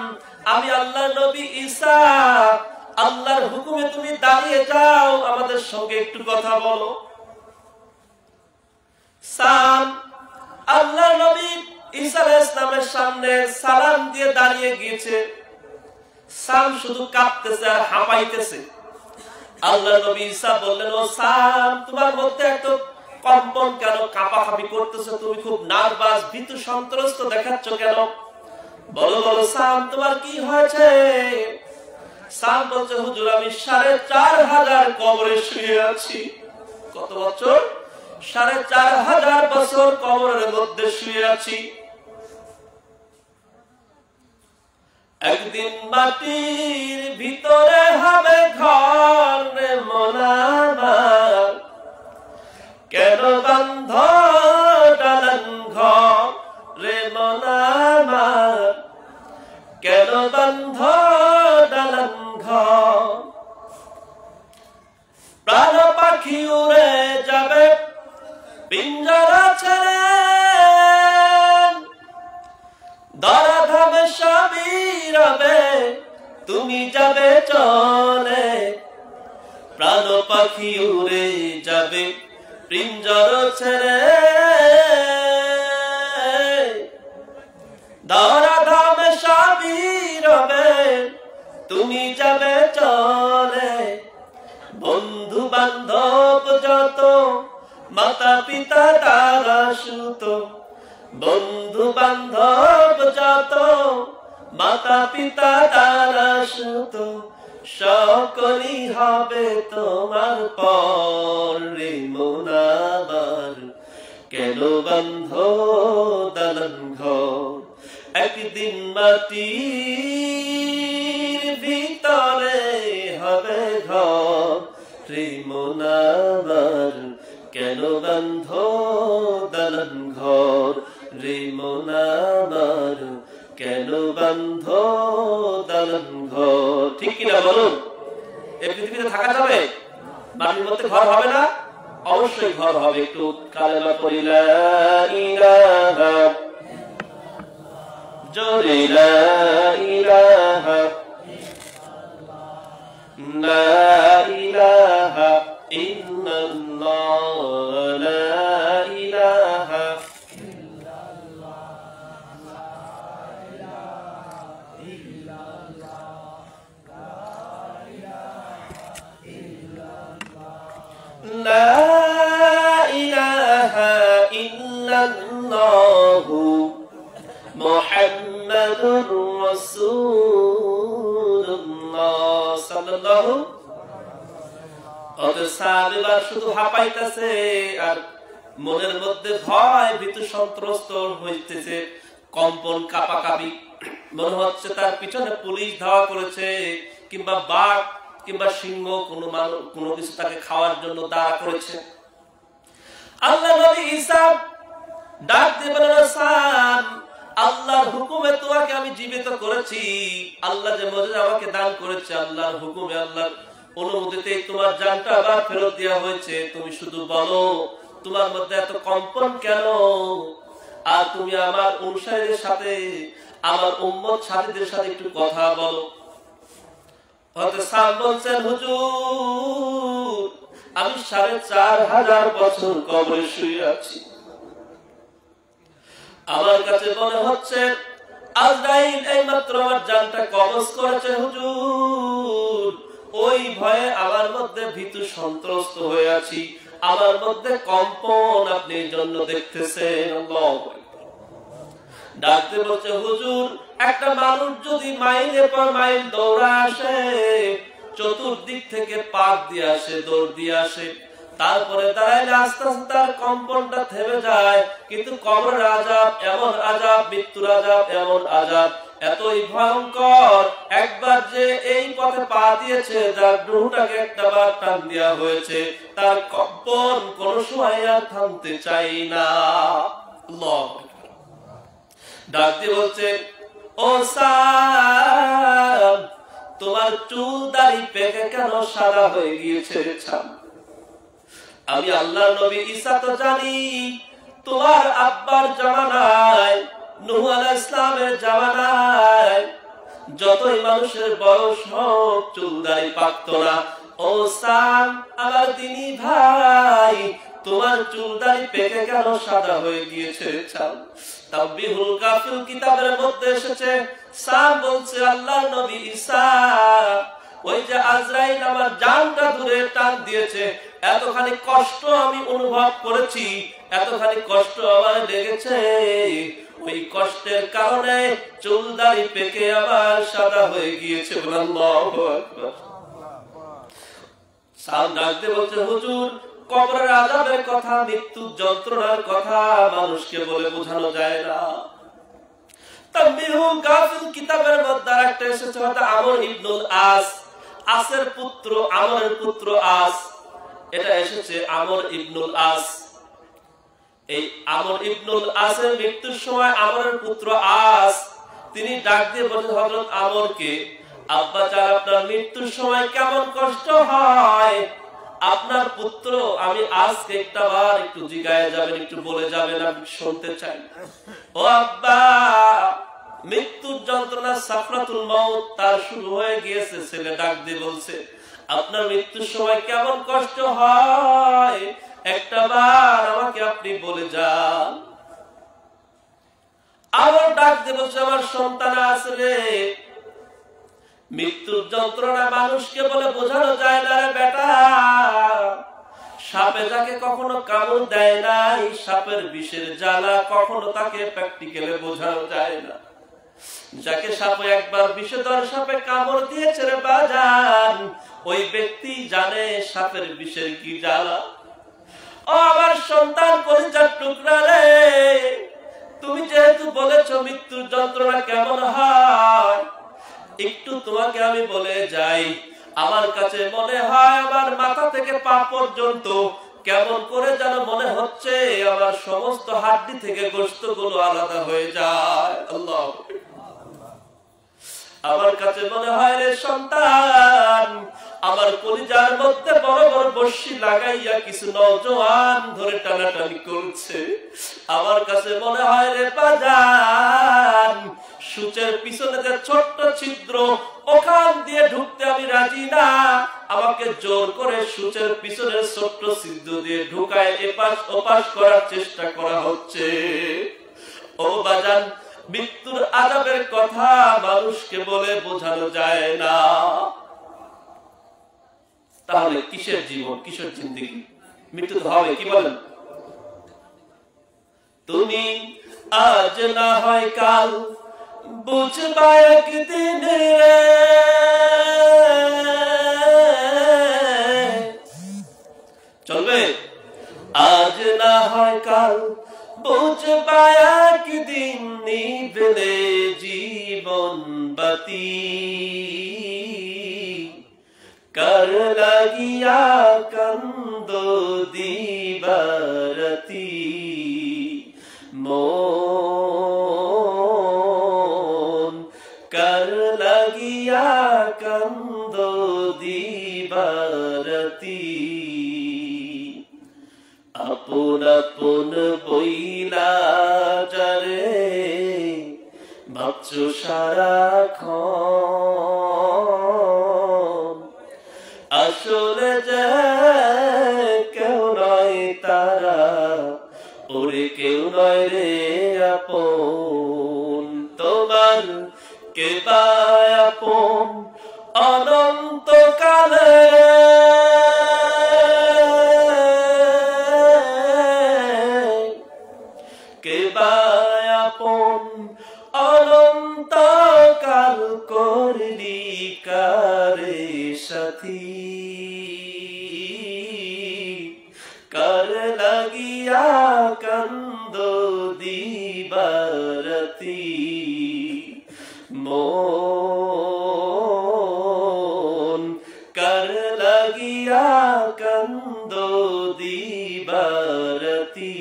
আমি আল্লাহ নবী ঈসা, আল্লাহর হুকুমে তুমি দাঁড়িয়ে যাও, আমাদের সঙ্গে একটু কথা বলো। সাম আল্লাহ নবী ঈসা আলাইহিস সালামের সামনে সালাম দিয়ে দাঁড়িয়ে গিয়েছে। সাম শুধু কাঁপতেছে আর হাঁপাইতেছে। আল্লাহ নবী ঈসা বললেন, ও সাম, তোমার মধ্যে এত কম্পন কেন, কাঁপাকাঁপি করতেছো, তুমি খুব নার্ভাস, ভীতু সন্ত্রস্ত দেখাচ্ছ কেন? বলো বলো সাম, তোমার কি হয়েছে? সাম বলছে, হুজুর, আমি ৪৫০০ কবরে শুয়ে আছি। কত বছর? ৪৫০০ বছর কবরের মধ্যে শুয়ে আছি। একদিন মাটির ভিতরে হবে ঘর রে মন আমার, কেন বান্ধ দালান ঘর রে মন আমার, কেন বান্ধ দালান ঘর? প্রাণ পাখি উড়ে যাবে পিঞ্জরা ছেড়ে, ধরাধামে সবই রবে, তুমি যাবে চলে। প্রাণ পাখি উড়ে যাবে পিঞ্জর ছেড়ে, ধরাধামে সবই রবে, তুমি যাবে চলে। বন্ধু বান্ধব যত, মাতা পিতা তারা সুত, বন্ধু বান্ধব যত, মাতা পিতা তারা সুত, সকলই হবে তোমার পর রে মন আমার, কেন বান্ধ দালান ঘর? একদিন মাটির ভিতরে হবে ঘর রে মন আমার, কেন বান্ধ দালান ঘর রে মন আমার, কেন বান্ধ দালান ঘর? ঠিক কিনা বলুন? এই পৃথিবীতে থাকা যাবে? মাটির মধ্যে ঘর হবে না? অবশ্যই ঘর হবে। একটু কালেমা পড়ি, লা ইলাহা, জোরে লা ইলাহা, লা ইলাহা ইল্লাল্লাহ, লা ইলাহা লা ইলাহা ইল্লাল্লাহু মুহাম্মাদুর রাসূলুল্লাহ সাল্লাল্লাহু। অত সাহাবীরা শুধু হাঁপাইতেছে আর মনের মধ্যে ভয় ভীতু সন্ত্রস্ত হইতেছে, কম্পন কাঁপাকাঁপি, মনে হচ্ছে তার পিছনে পুলিশ ধাওয়া করেছে, কিংবা বাঘ কিংবা সিংহ কোনো কিছু তাকে খাওয়ার জন্য দাঁড়া করেছে। আল্লাহ নবী ঈসা ডাক দিয়ে বলেন, হাসান, আল্লাহর হুকুমে তোমাকে আমি জীবিত করেছি। আল্লাহ যে মুজিজা আমাকে দান করেছে, আল্লাহর হুকুমে, আল্লাহর অনুমতিতে তোমার জানটা আবার ফেরত দেওয়া হয়েছে। তুমি শুধু বলো তোমার মধ্যে এত কম্পন কেন, আর তুমি আমার অনুসারীদের সাথে, আমার উম্মত সাথীদের সাথে একটু কথা বলো। হযরত সাদ বলছেন, হুজুর, আমি ৪,৫০০ বছর কবরে শুয়ে আছি। আমার কাছে মনে হচ্ছে আজরাইল এইমাত্র আমার জানটা কবজ করেছে হুজুর। ওই ভয়ে আমার মধ্যে ভীতু সন্ত্রস্ত হয়ে আছি, আমার মধ্যে কম্পন আপনি এই জন্য দেখতেছেন। আল্লাহু আকবার। ডাকতে বলছে, হুজুর, একটা মানুষ যদি মাইলের পর মাইল দৌড়া আসে, চতুর্দিক থেকে পাক দিয়ে আসে, দৌড় দিয়ে আসে, তারপরে দাঁড়াইলে আস্তে আস্তে তার কম্পনটা থেমে যায়। কিন্তু কবরের আযাব এমন আযাব, মৃত্যুর আযাব এমন আযাব, এতই ভয়ঙ্কর, একবার যে এই পথে পা দিয়েছে, যার রূহটাকে একটাবার টান দেওয়া হয়েছে, তার কম্পন কোন সময় আর থামতে চাই না। আল্লাহু আকবার। ডাক দিয়ে বলছে, ও সাদ, তোমার চুল দাড়ি পেকে কেন সাদা হয়ে গিয়েছে? আমি আল্লাহর নবী ঈসা তো জানি, তোমার আব্বার জামানায়, নূহ আলাইহিস সালামের জামানায় যতই মানুষের বয়স হোক, চুল দাড়ি পাকতো না। ও সাদ, আমার দিনী ভাই, তোমার চুল দাড়ি পেকে কেন সাদা হয়ে গিয়েছে? তাওবীহুল গাফিল কিতাবের মধ্যে এসেছে, সাদ বলছে, আল্লাহর নবী ঈসা, ওই যে আজরাইল আমার জানটা ধরে টান দিয়েছে, এতখানি কষ্ট আমি অনুভব করেছি, এতখানি কষ্ট আমার লেগেছে, ওই কষ্টের কারণে চুল দাড়ি পেকে আবার সাদা হয়ে গিয়েছে। আল্লাহু আকবার। সাদ ডাকতে বলছে, হুজুর, কবরের আযাবের কথা, মৃত্যুর যন্ত্রণার কথা মানুষকে বলে বোঝানো যায় না। তাওবীহুল গাফিল কিতাবের মধ্যে আরেকটা এসেছে, আমর ইবনুল আস, আসের পুত্র, আমরের পুত্র আস, এটা এসেছে আমর ইবনুল আস। এই আমর ইবনুল আসের মৃত্যুর সময় আমরের পুত্র আস তিনি ডাক দিয়ে বলেন হযরত আমরকে, আব্বা জান, আপনার মৃত্যুর সময় কেমন কষ্ট হয়? আপনার পুত্র আমি আজকে একটাবার একটু জিজ্ঞাসা যাবেন, একটু বলে যাবেন, আমি শুনতে চাই। ও আব্বা, মৃত্যুর যন্ত্রণা, সাকরাতুল মউত তার শুরু হয়ে গিয়েছে। ছেলে ডাক দিয়ে বলছে, আপনার মৃত্যুর সময় কেমন কষ্ট হয় একটাবার আমাকে আপনি বলে যান। আবার ডাক দিয়ে বলছে, আমার সন্তান আছে রে, মৃত্যুর যন্ত্রণা মানুষকে বলে বোঝানো যায় না রে বেটা। সাপে যাকে কখনো কামড় দেয় নাই, সাপের বিষের জ্বালা কখনো তাকে প্র্যাকটিক্যালে বোঝানো যায় না। যাকে সাপে একবার বিষধর সাপে কামড় দিয়েছে রে বাজান, ওই ব্যক্তি জানে সাপের বিষের কি জ্বালা। ও আমার সন্তান, পরিচার টুকরা রে, তুমি যেহেতু বলেছ মৃত্যুর যন্ত্রণা কেমন হয়, একটু তোমাকে আমি বলে যাই। আমার কাছে মনে হয় আমার মাথা থেকে পা পর্যন্ত কেমন করে যেন মনে হচ্ছে আমার সমস্ত হাড্ডি থেকে গোশতগুলো আলাদা হয়ে যায়। আল্লাহ, আমার কাছে মনে হয় রে সন্তান, আমার কলিজার মধ্যে বড় বড় বর্ষি লাগাইয়া কিছু নওজোয়ান ধরে টানাটানি করছে। আমার কাছে মনে হয় রে বাজান, সূচের পিছনে যে ছোট্ট ছিদ্র, ওখান দিয়ে ঢুকতে আমি রাজি না, আমাকে জোর করে সূচের পিছনের ছোট্ট ছিদ্র দিয়ে ঢুকায় এপাশ ওপাশ করার চেষ্টা করা হচ্ছে। ও বাজান, মৃত্যুর আযাবের কথা মানুষকে বলে বোঝানো যায় না। তাহলে কিসের জীবন, কিসের জিন্দেগি? মৃত্যু তো হবে, কি বলেন? তুমি আজ না হয় কাল বুঝবা একদিন, চলবে? আজ না না হয় কাল বুঝবা একদিন নিভলে জীবন বাতি কার লাগিয়া কান্দ দিবারতি মন কার লাগিয়া কান্দ দিবারতি আপন আপন বইলা যারে ভাবছো সারাক্ষণ আসলে যে কেউ নয় তারা ওরে কেউ নয় রে আপন তোমার কে বা আপন অনন্তকালে কে বা আপন অনন্তকাল করলি কারে সাথী কার লাগিয়া কান্দ দিবারতি মন কার লাগিয়া কান্দ দিবারতি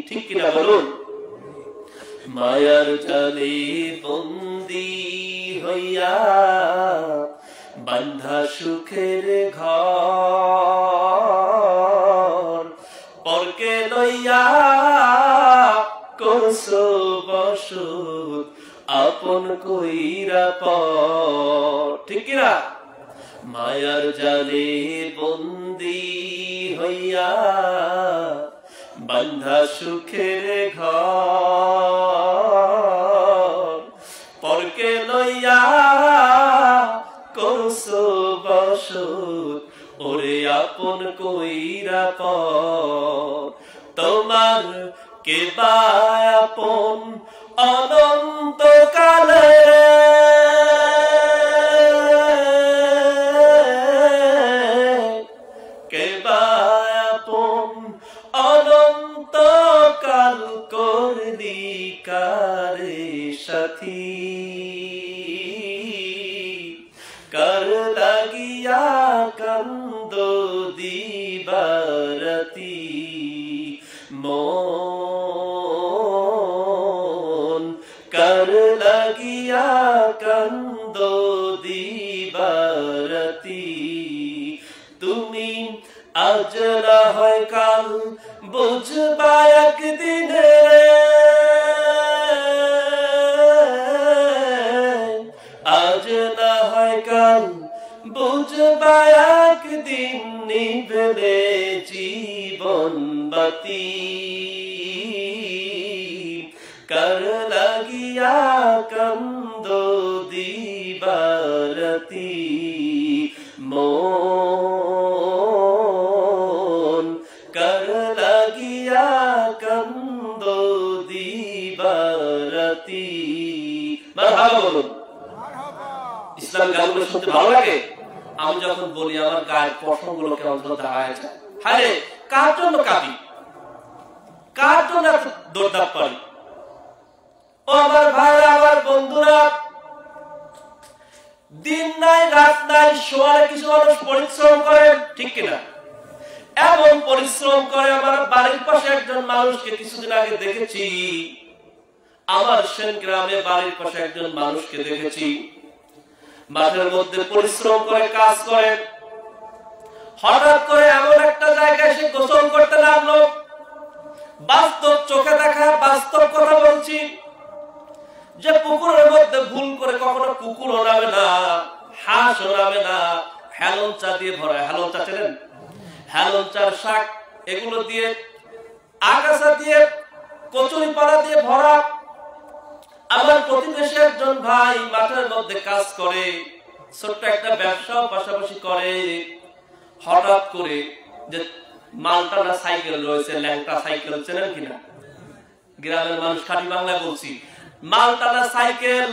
ঠিক কিনা বলুন মায়ার জালে বন্দি হইয়া বান্ধা সুখের ঘর পরকে লইয়া করছো বসত আপন কইরা পর ঠিক কিনা মায়ার জালে বন্দি হইয়া বান্ধা সুখের ঘর পরকে লইয়া করছো বসত ওরে আপন কইরা পর তোমার কে বা আপন অনন্তকালে কে বা আপন অনন্তকাল করলি কারে সাথী কার লাগিয়া কান্দ দিবারতি মন কার লাগিয়া কান্দ দিবারতি তুমি আজ না হয় কাল বুঝবা একদিনে আজ না হয় কাল বুঝবা একদিন নিভলে জীবন বাতি কার লাগিয়া কান্দ দিবারতি মন কার লাগিয়া কান্দ দিবারতি মারহাবা বলুন ইসলাম গানগুলো শুনতে ভালো লাগে আমি যখন বলি আমার গায়ের পশমগুলো কেমন দাঁড়ায় যায় হায় কার জন্য কাঁদি কার জন্য দৌড়দাপ পারি ও আমার ভাইরা আমার বন্ধুরা দিন নাই রাত নাই সোয়ারে কিছু মানুষ পরিশ্রম করে ঠিক কিনা এমন পরিশ্রম করে আমার বাড়ির পাশে একজন মানুষকে কিছুদিন আগে দেখেছি আমার সেন গ্রামে বাড়ির পাশে একজন মানুষকে দেখেছি মাঠের মধ্যে পরিশ্রম করে কাজ করে হঠাৎ করে এমন একটা জায়গায় সে গোসল করতে লাগলো বাস্তব চোখে দেখা বাস্তব কথা বলছি যে পুকুরের মধ্যে ভুল করে কখনো কুকুর নামে না হাঁস নামে না হেলঞ্চা দিয়ে ভরা হেলঞ্চা চেনেন হেলঞ্চার শাক এগুলো দিয়ে আগাছা দিয়ে কচুরি পালা দিয়ে ভরা আমার প্রতিবেশী একজন ভাই মাঠের মধ্যে কাজ করে ছোট্ট একটা ব্যবসাও পাশাপাশি করে হঠাৎ করে যে মালটানা সাইকেল রয়েছে ল্যাংটা সাইকেল চেনেন কিনা গ্রামের মানুষ খাঁটি বাংলায় বলছি মালটানা সাইকেল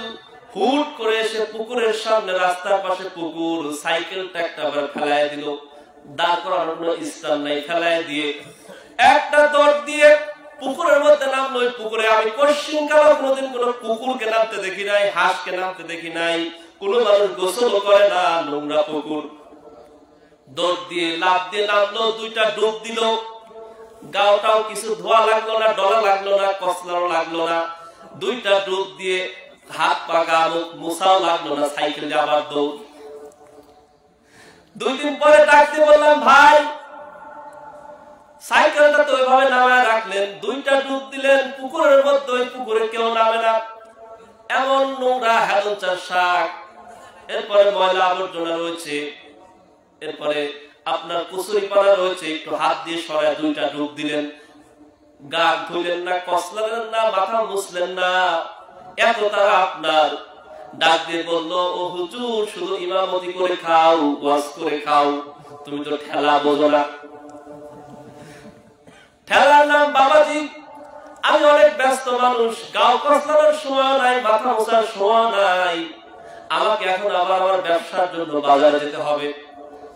হুট করে এসে পুকুরের সামনে রাস্তার পাশে পুকুর সাইকেলটা একটা আবার ফেলায় দিল দাঁড় করানোর কোনো স্থান নাই ফেলায় দিয়ে একটা দৌড় দিয়ে পুকুরের মধ্যে নামলো। ওই পুকুরে আমি কোশ্চিনকালে কোনোদিন কোনো কুকুরকে নামতে দেখি নাই, হাঁসকে নামতে দেখি নাই, কোনো মানুষ গোসল করে না, নোংরা পুকুর। দৌড় দিয়ে লাফ দিয়ে নামলো, দুইটা ডুব দিল। গাওটাও কিছু ধোয়া লাগলো না, ডলা লাগলো না, কসলাও লাগলো না। দুইটা ডুব দিয়ে হাত পা গা মোছাও লাগলো না, সাইকেল দিয়ে আবার দৌড়। 2 দিন পরে ডাকতে বললাম, ভাই সাইকেলটা তো ওইভাবে নামায় রাখলেন, দুইটা ডুব দিলেন পুকুরের মধ্যে, ওই পুকুরে কেউ নামে না, এমন নোংরা হেদনচার শাক, এরপরে ময়লা আবর্জনা রয়েছে, এরপরে আপনার কুচুরি পানা রয়েছে, একটু হাত দিয়ে সরায় দুইটা ডুব দিলেন, গা ধুইলেন না, কসলালেন না, মাথা মুছলেন না, এত তারা আপনার। ডাক দিয়ে বললো, ও হুজুর শুধু ইমামতি করে খাও, ওয়াজ করে খাও, তুমি তো ঠেলা বোঝো না। ঠেলার নাম বাবাজি, আমি অনেক ব্যস্ত মানুষ, গাও কসলানোর সময় নাই, মাথা মোছার সময় নাই, আমাকে এখন আবার আমার ব্যবসার জন্য বাজারে যেতে হবে।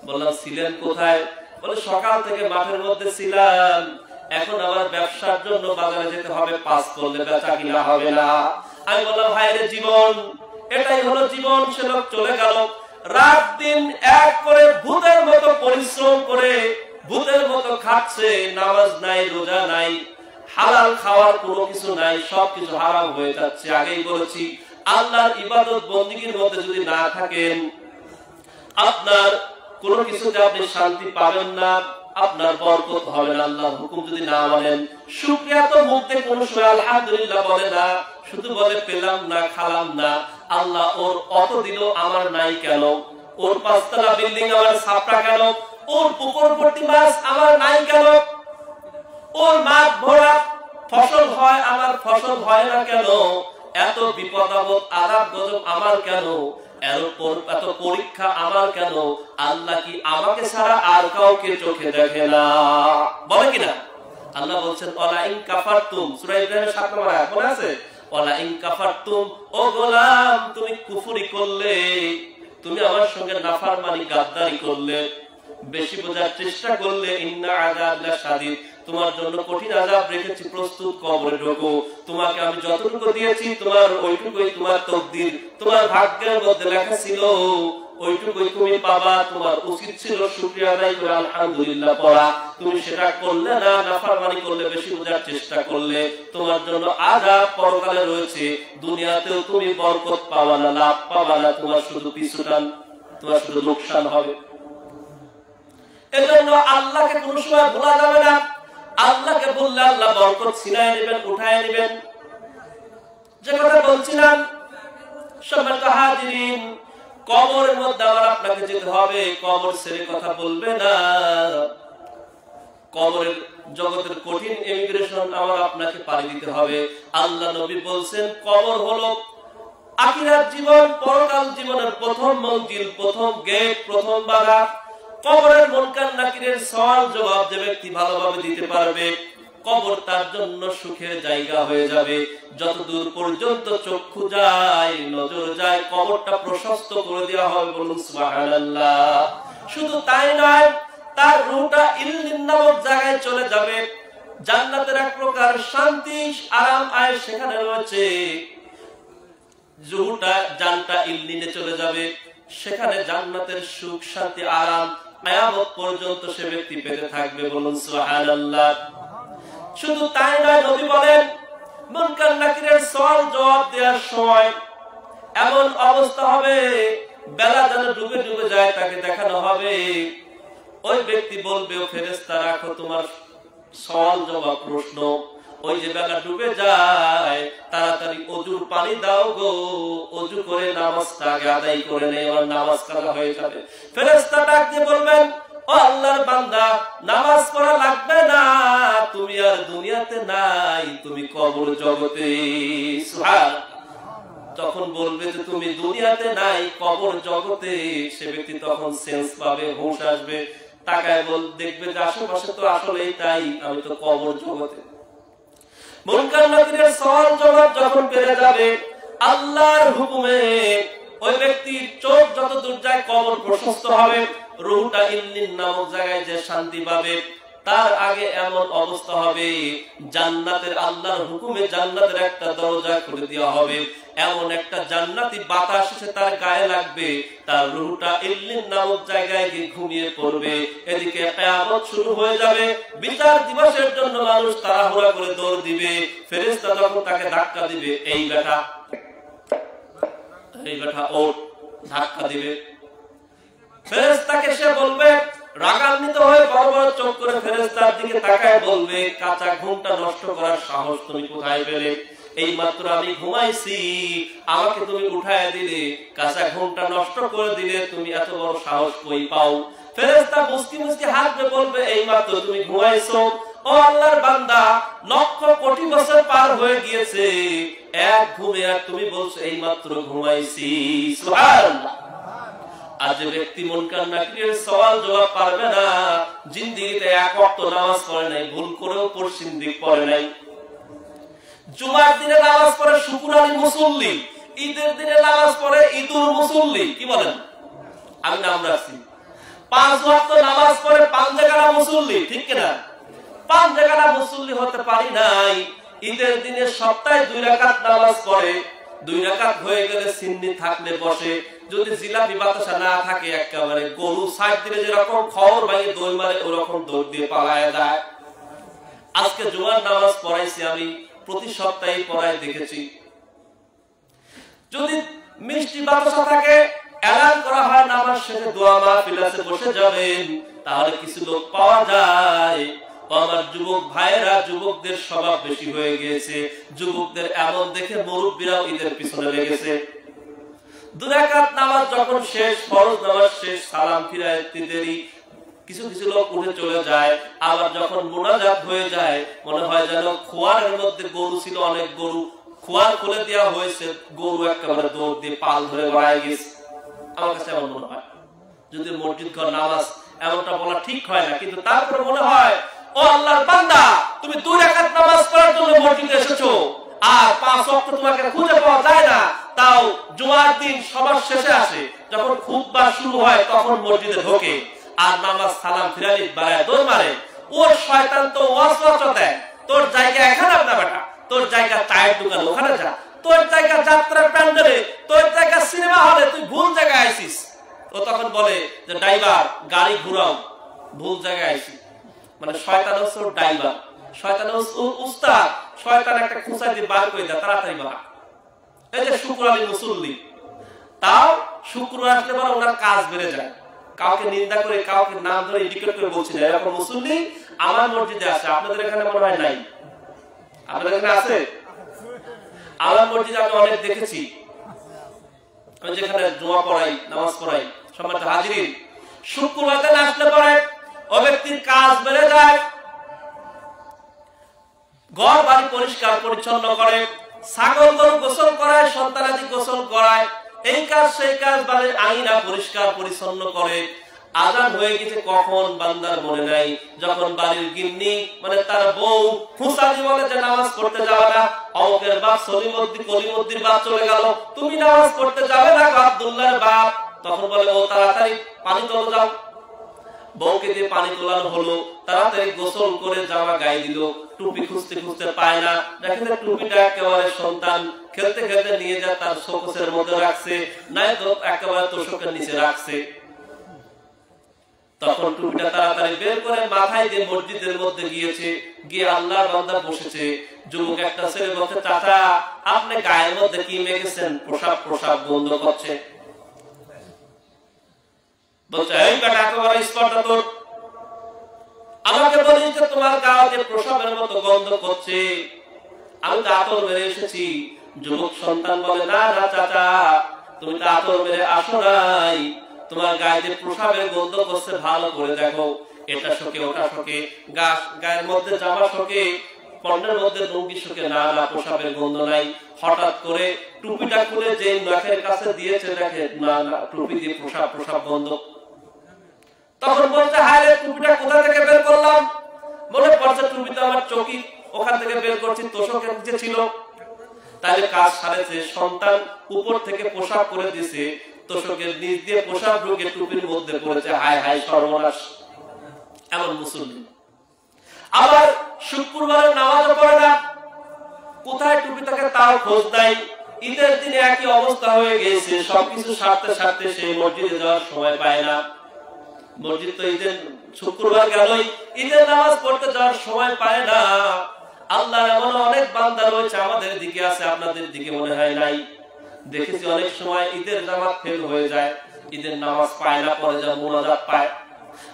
বললাম, ছিলেন কোথায়? বলে, সকাল থেকে মাঠের মধ্যে ছিলাম, এখন আবার ব্যবসার জন্য বাজারে যেতে হবে, পাস করলে বেচা কিনা হবে না। আমি বললাম, ভাই রে জীবন, এটাই হলো জীবন। সে লোক চলে গেল। রাত দিন এক করে ভূতের মতো পরিশ্রম করে ভূতের মতো খাচ্ছে, নামাজ নাই, রোজা নাই, হালাল খাওয়ার কোনো কিছু নাই, সবকিছু হারাম হয়ে যাচ্ছে। আগেই বলেছি, আল্লাহর ইবাদত বন্দেগীর মধ্যে যদি না থাকেন, আপনার কোনো কিছুতে আপনি শান্তি পাবেন না, আপনার বরকত হবে না। আল্লাহর হুকুম যদি না মানেন, শুকরিয়া তো মুখে কোনো সময় আলহামদুলিল্লাহ বলে না, শুধু বলে পেলাম না, খালাম না। আল্লাহ ওর অত দিল, আমার নাই কেন? ওর 5 তলা বিল্ডিং আমার ছাপটা কেন? ওর পুকুর ভর্তি মাছ আমার নাই কেন? ওর মাঠ ভরা ফসল হয়, আমার ফসল হয় না কেন? এত বিপদ আপদ আযাব গজব আমার কেন? এত পরীক্ষা আমার কেন? আল্লাহ কি আমাকে ছাড়া আর কাউকে চোখে দেখে না? বলে কিনা? আল্লাহ বলছেন, ওয়ালা ইন কাফারতুম, সূরা ইব্রাহিমের 7 নম্বর আয়াত মনে আছে? ওয়ালা ইন কাফারতুম, ও গোলাম তুমি কুফরি করলে, তুমি আমার সঙ্গে নাফরমানি গাদ্দারি করলে, বেশি বোঝার চেষ্টা করলে, ইন্না আযাব লাশাদীদ, তোমার জন্য কঠিন আযাব রেখেছি প্রস্তুত, কবরে ঢোকো। তোমাকে আমি যতটুকু দিয়েছি, তোমার ওইটুকুই তোমার তকদির, তোমার ভাগ্যের মধ্যে লেখা ছিল, ওইটুকুই তুমি পাবা। তোমার উচিত ছিল শুকরিয়া আদায় করে আলহামদুলিল্লাহ পড়া, তুমি সেটা করলে না, নাফরমানি করলে, বেশি বোঝার চেষ্টা করলে, তোমার জন্য আযাব পরকালে রয়েছে। দুনিয়াতেও তুমি বরকত পাবা না, লাভ পাবা না, তোমার শুধু পিছুটান, তোমার শুধু লোকসান হবে। এজন্য আল্লাহকে কোন সময় ভোলা যাবে না। আল্লাহকে বললে আল্লাহ বরকত ছিনায় নেবেন, উঠায় নেবেন। যে কথা বলছিলাম, সম্মানিত হাজিরিন, কবরের মধ্যে আবার আপনাকে যেতে হবে, কবর ছেড়ে কথা বলবে না। কবরের জগতের কঠিন ইমিগ্রেশন আমার আপনাকে পাড়ি দিতে হবে। আল্লাহ নবী বলছেন, কবর হলো আখিরাত জীবন, পরকাল জীবনের প্রথম মঞ্জিল, প্রথম গেট, প্রথম বাধা। কবরের মুনকার নাকিরের সওয়াল জবাব যে ব্যক্তি ভালোভাবে দিতে পারবে, কবর তার জন্য সুখের জায়গা হয়ে যাবে। যতদূর পর্যন্ত চক্ষু যায়, নজর যায়, কবরটা প্রশস্ত করে দেওয়া হবে। বলুন সুবহানাল্লাহ। শুধু তাই নয়, তার রূহটা ইল্লিন নামক জায়গায় চলে যাবে। জান্নাতের এক প্রকার শান্তি, আরাম, আয়েশ সেখানে রয়েছে। রূহটা, জানটা ইল্লিনে চলে যাবে, সেখানে জান্নাতের সুখ, শান্তি, আরাম কিয়ামত পর্যন্ত সে ব্যক্তি পেতে থাকবে। বলুন সুবহানাল্লাহ। শুধু তাই নয়, নবী বলেন, মুনকার নাকিরের সওয়াল জবাব দেওয়ার সময় এমন অবস্থা হবে, বেলা যেন ডুবে ডুবে যায়, তাকে দেখানো হবে। ওই ব্যক্তি বলবে, ও ফেরেশতা, রাখো তোমার সওয়াল জবাব, প্রশ্ন। ওই যে বেলা ডুবে যায়, তাড়াতাড়ি ওযুর পানি দাও গো, ওযু করে নামাজটা আগে আদায় করে নেই, আমার নামাজ কাজা হয়ে যাবে। ফেরেশতা ডাক দিয়ে বলবেন, ও আল্লাহর বান্দা, নামাজ পড়া লাগবে না, তুমি আর দুনিয়াতে নাই, তুমি কবর জগতে। সুবহানাল্লাহ। তখন বলবে যে তুমি দুনিয়াতে নাই, কবর জগতে, সে ব্যক্তি তখন সেন্স পাবে, হুঁশ আসবে, তাকায় দেখবে যে আশেপাশে তো আসলেই তাই, আমি তো কবর জগতে। মুনকার নাকিরের সওয়াল জবাব যখন পেয়ে যাবে, আল্লাহর হুকুমে ওই ব্যক্তির চোখ যত দূর যায়, কবর প্রশস্ত হবে, রূহটা ইল্লিন নামক জায়গায় যে শান্তি পাবে, তার আগে এমন অবস্থা হবে জান্নাতের আল্লাহর হুকুমে জান্নাতের একটা দরজা করে দেওয়া হবে, এমন একটা জান্নাতি বাতাস এসে তার গায়ে লাগবে, তার রূহটা ইল্লিন নামক জায়গায় গিয়ে ঘুমিয়ে পড়বে। এদিকে কিয়ামত শুরু হয়ে যাবে, বিচার দিবসের জন্য মানুষ তাড়াহুড়া করে দৌড় দিবে। ফেরেশতা যখন তাকে ধাক্কা দিবে, এই বেটা ওঠ, ধাক্কা দিবে। ফেরেশতাকে সে বলবে, রাগান্বিত হয়ে বড় বড় চোখ করে ফেরেশতার দিকে তাকায় বলবে, কাঁচা ঘুমটা নষ্ট করার সাহস তুমি কোথায় পেলে? এই মাত্র আমি ঘুমাইছি, আমাকে তুমি উঠায় দিলে, কাঁচা ঘুমটা নষ্ট করে দিলে, তুমি এত বড় সাহস কই পাও? ফেরেশতা মুস্কি মুস্কি হাসবে, বলবে, এই মাত্র তুমি ঘুমাইছো। ও আল্লাহর বান্দা, লক্ষ কোটি বছর পার হয়ে গিয়েছে, এক ঘুমে আর তুমি বলছো এই মাত্র ঘুমাইছি। সুবহানাল্লাহ। আজ ব্যক্তি মুনকার নাকিরের সওয়াল জবাব পারবে না, জিন্দেগিতে এক ওয়াক্ত নামাজ পড়ে নাই, ভুল করেও পশ্চিম দিক পড়ে নাই, জুমার দিনে নামাজ পড়ে শুকরানি মুসল্লি, ঈদের দিনে নামাজ পড়ে ঈদুল মুসল্লি। কি বলেন? আমি নাম রাখছি। 5 ওয়াক্ত নামাজ পড়ে পাঞ্জাগানা মুসল্লি, ঠিক কিনা? পাঞ্জাগানা মুসল্লি হতে পারি নাই। ঈদের দিনে সপ্তাহে 2 রাকাত নামাজ পড়ে, 2 রাকাত হয়ে গেলে সিন্নি থাকলে বসে, যদি জিলাপি বাতাসা না থাকে একেবারে গরু সাইড দিলে যেরকম খবর ভাঙে দৌড় মারে ওরকম দৌড় দিয়ে পালায় যায়। আজকে জুমার নামাজ পড়াইছি আমি, প্রতি সপ্তাহে পড়াই দেখেছি। যদি মিষ্টি বাতাসা থাকে, এলান করা হয় নামাজ শেষে দোয়া মাহফিল আছে, বসে যাবেন, তাহলে কিছু লোক পাওয়া যায়। আমার যুবক ভাইয়েরা, যুবকদের স্বভাব বেশি হয়ে গিয়েছে, যুবকদের এমন দেখে মুরব্বীরাও ঈদের পিছনে লেগেছে। 2 রাকাত নামাজ যখন শেষ, ফরজ নামাজ শেষ, সালাম ফিরাইতে দেরি, কিছু কিছু লোক উঠে চলে যায়। আবার যখন মুনাজাত হয়ে যায়, মনে হয় যেন খোয়ারের মধ্যে গরু ছিল, অনেক গরু, খোয়ার খুলে দেওয়া হয়েছে, গরু একেবারে দৌড় দিয়ে পাল ধরে বাড়ায় গেছে। আমার কাছে এমন মনে হয়। যদি মসজিদ ঘর নামাজ, এমনটা বলা ঠিক হয় না, কিন্তু তারপরে মনে হয়, ও আল্লাহর বান্দা, তুমি 2 রাকাত নামাজ পড়ার জন্য মসজিদে এসেছো, আর 5 ওয়াক্ত তোমাকে খুঁজে পাওয়া যায় না, তাও জুমার দিন সবার শেষে আসে, যখন খুতবা শুরু হয় তখন মসজিদে ঢোকে, আর নামাজ সালাম ফিরালি বাড়ায় দৌড় মারে। ওর শয়তান তো ওয়াসওয়াসা দেয়, তোর জায়গা এখানে না বেটা, তোর জায়গা চায়ের দোকান ওখানে যা, তোর জায়গা যাত্রার প্যান্ডেলে, তোর জায়গা সিনেমা হলে, তুই ভুল জায়গায় আইছিস। ও তখন বলে যে ড্রাইভার গাড়ি ঘুরাও, ভুল জায়গায় আইছি। মানে শয়তান হচ্ছে ওর ড্রাইভার, শয়তান হচ্ছে উস্তাদ, শয়তান একটা খুঁচা দিয়ে বার করে দেয়, তাড়াতাড়ি বার। এই যে শুক্রবারী মুসল্লি, তাও শুক্রবার আসলে পরে ওনার কাজ বেড়ে যায়। কাউকে নিন্দা করে, কাউকে নাম ধরে ইন্ডিকেট করে বলছি না, এরকম মুসল্লি আমার মসজিদে আছে, আপনাদের এখানে মনে হয় নাই। আপনাদের এখানে আছে? আমার মসজিদে আমি অনেক দেখেছি। আমি যেখানে জুমা পড়াই, নামাজ পড়াই, সম্মানিত হাজিরিন, শুক্রবার দিন আসলে পরে ও ব্যক্তির কাজ বেড়ে যায়, ঘর বাড়ি পরিষ্কার পরিচ্ছন্ন করে, ছাগল গরু গোসল করায়, সন্তানাদি গোসল করায়, এই কাজ সেই কাজ, বাড়ির আঙিনা পরিষ্কার পরিচ্ছন্ন করে। আজান হয়ে গেছে কখন বান্দার মনে নাই, যখন বাড়ির গিন্নি মানে তার বউ খুসাদি বলে যে নামাজ পড়তে যাবে না, অমকের বাপ সলিমুদ্দিন কলিমুদ্দির বাপ চলে গেল, তুমি নামাজ পড়তে যাবে না আব্দুল্লাহর বাপ, তখন বলে ও তাড়াতাড়ি পানি তোলো যাও। বউকে দিয়ে পানি তোলানো হলো, তাড়াতাড়ি গোসল করে জামা গায়ে দিল, টুপি খুঁজতে খুঁজতে পায় না, দেখেন টুপিটা একেবারে সন্তান খেলতে খেলতে নিয়ে যায় তার শোকেসের মধ্যে রাখছে, নাই তো একেবারে তোষকের নিচে রাখছে। তখন টুপিটা তাড়াতাড়ি বের করে মাথায় দিয়ে মসজিদের মধ্যে গিয়েছে, গিয়ে আল্লাহর বান্দা বসেছে। যুবক একটা ছেলে বলছে, চাচা আপনি গায়ের মধ্যে কি মেখেছেন, প্রসাব গন্ধ করছে। বলছে, এই বেটা একেবারে স্পর্ধা তোর, আমাকে বলিস যে তোমার গায়ে প্রসাবের মতো গন্ধ করছে, আমি তো আতর মেরে এসেছি। যুবক সন্তান বলে, না না চাচা, তুমি তো আতর মেরে আসো নাই, তোমার গায়ে যে প্রসাবের গন্ধ করছে, ভালো করে দেখো, এটা শোকে ওটা শোকে, গায়ের মধ্যে জামা শোকে, পণ্যের মধ্যে লুঙ্গি শোকে, না না প্রসাবের গন্ধ নাই। হঠাৎ করে টুপিটা খুলে যে নাকের কাছে দিয়েছে, দেখে না না টুপি দিয়ে প্রসাব গন্ধ। তখন বলছে, হায় রে, টুপিটা কোথা থেকে বের করলাম? মনে পড়ছে টুপি তো আমার চকি, ওখান থেকে বের করছি, তোষকের নিচে ছিল। তাহলে কাজ সারেছে, সন্তান উপর থেকে পোশাক করে দিয়েছে, তোষকের নিচ দিয়ে পোশাক ঢুকে টুপির মধ্যে পড়েছে, হায় হায় সর্বনাশ। এমন মুসল্লি আবার শুক্রবারের নামাজও পড়ে না, কোথায় টুপি থাকে তাও খোঁজ নাই। ঈদের দিনে একই অবস্থা হয়ে গেছে, সবকিছু সারতে সারতে সে মসজিদে যাওয়ার সময় পায় না। মসজিদ তো ঈদের শুক্রবার গেলই, ঈদের নামাজ পড়তে যাওয়ার সময় পায় না। আল্লাহ এমন অনেক বান্দা রয়েছে, আমাদের দিকে আছে, আপনাদের দিকে মনে হয় নাই। দেখেছি অনেক সময় ঈদের নামাজ ফেল হয়ে যায়, ঈদের নামাজ পায় না, পরে যা মোনাজাত পায়,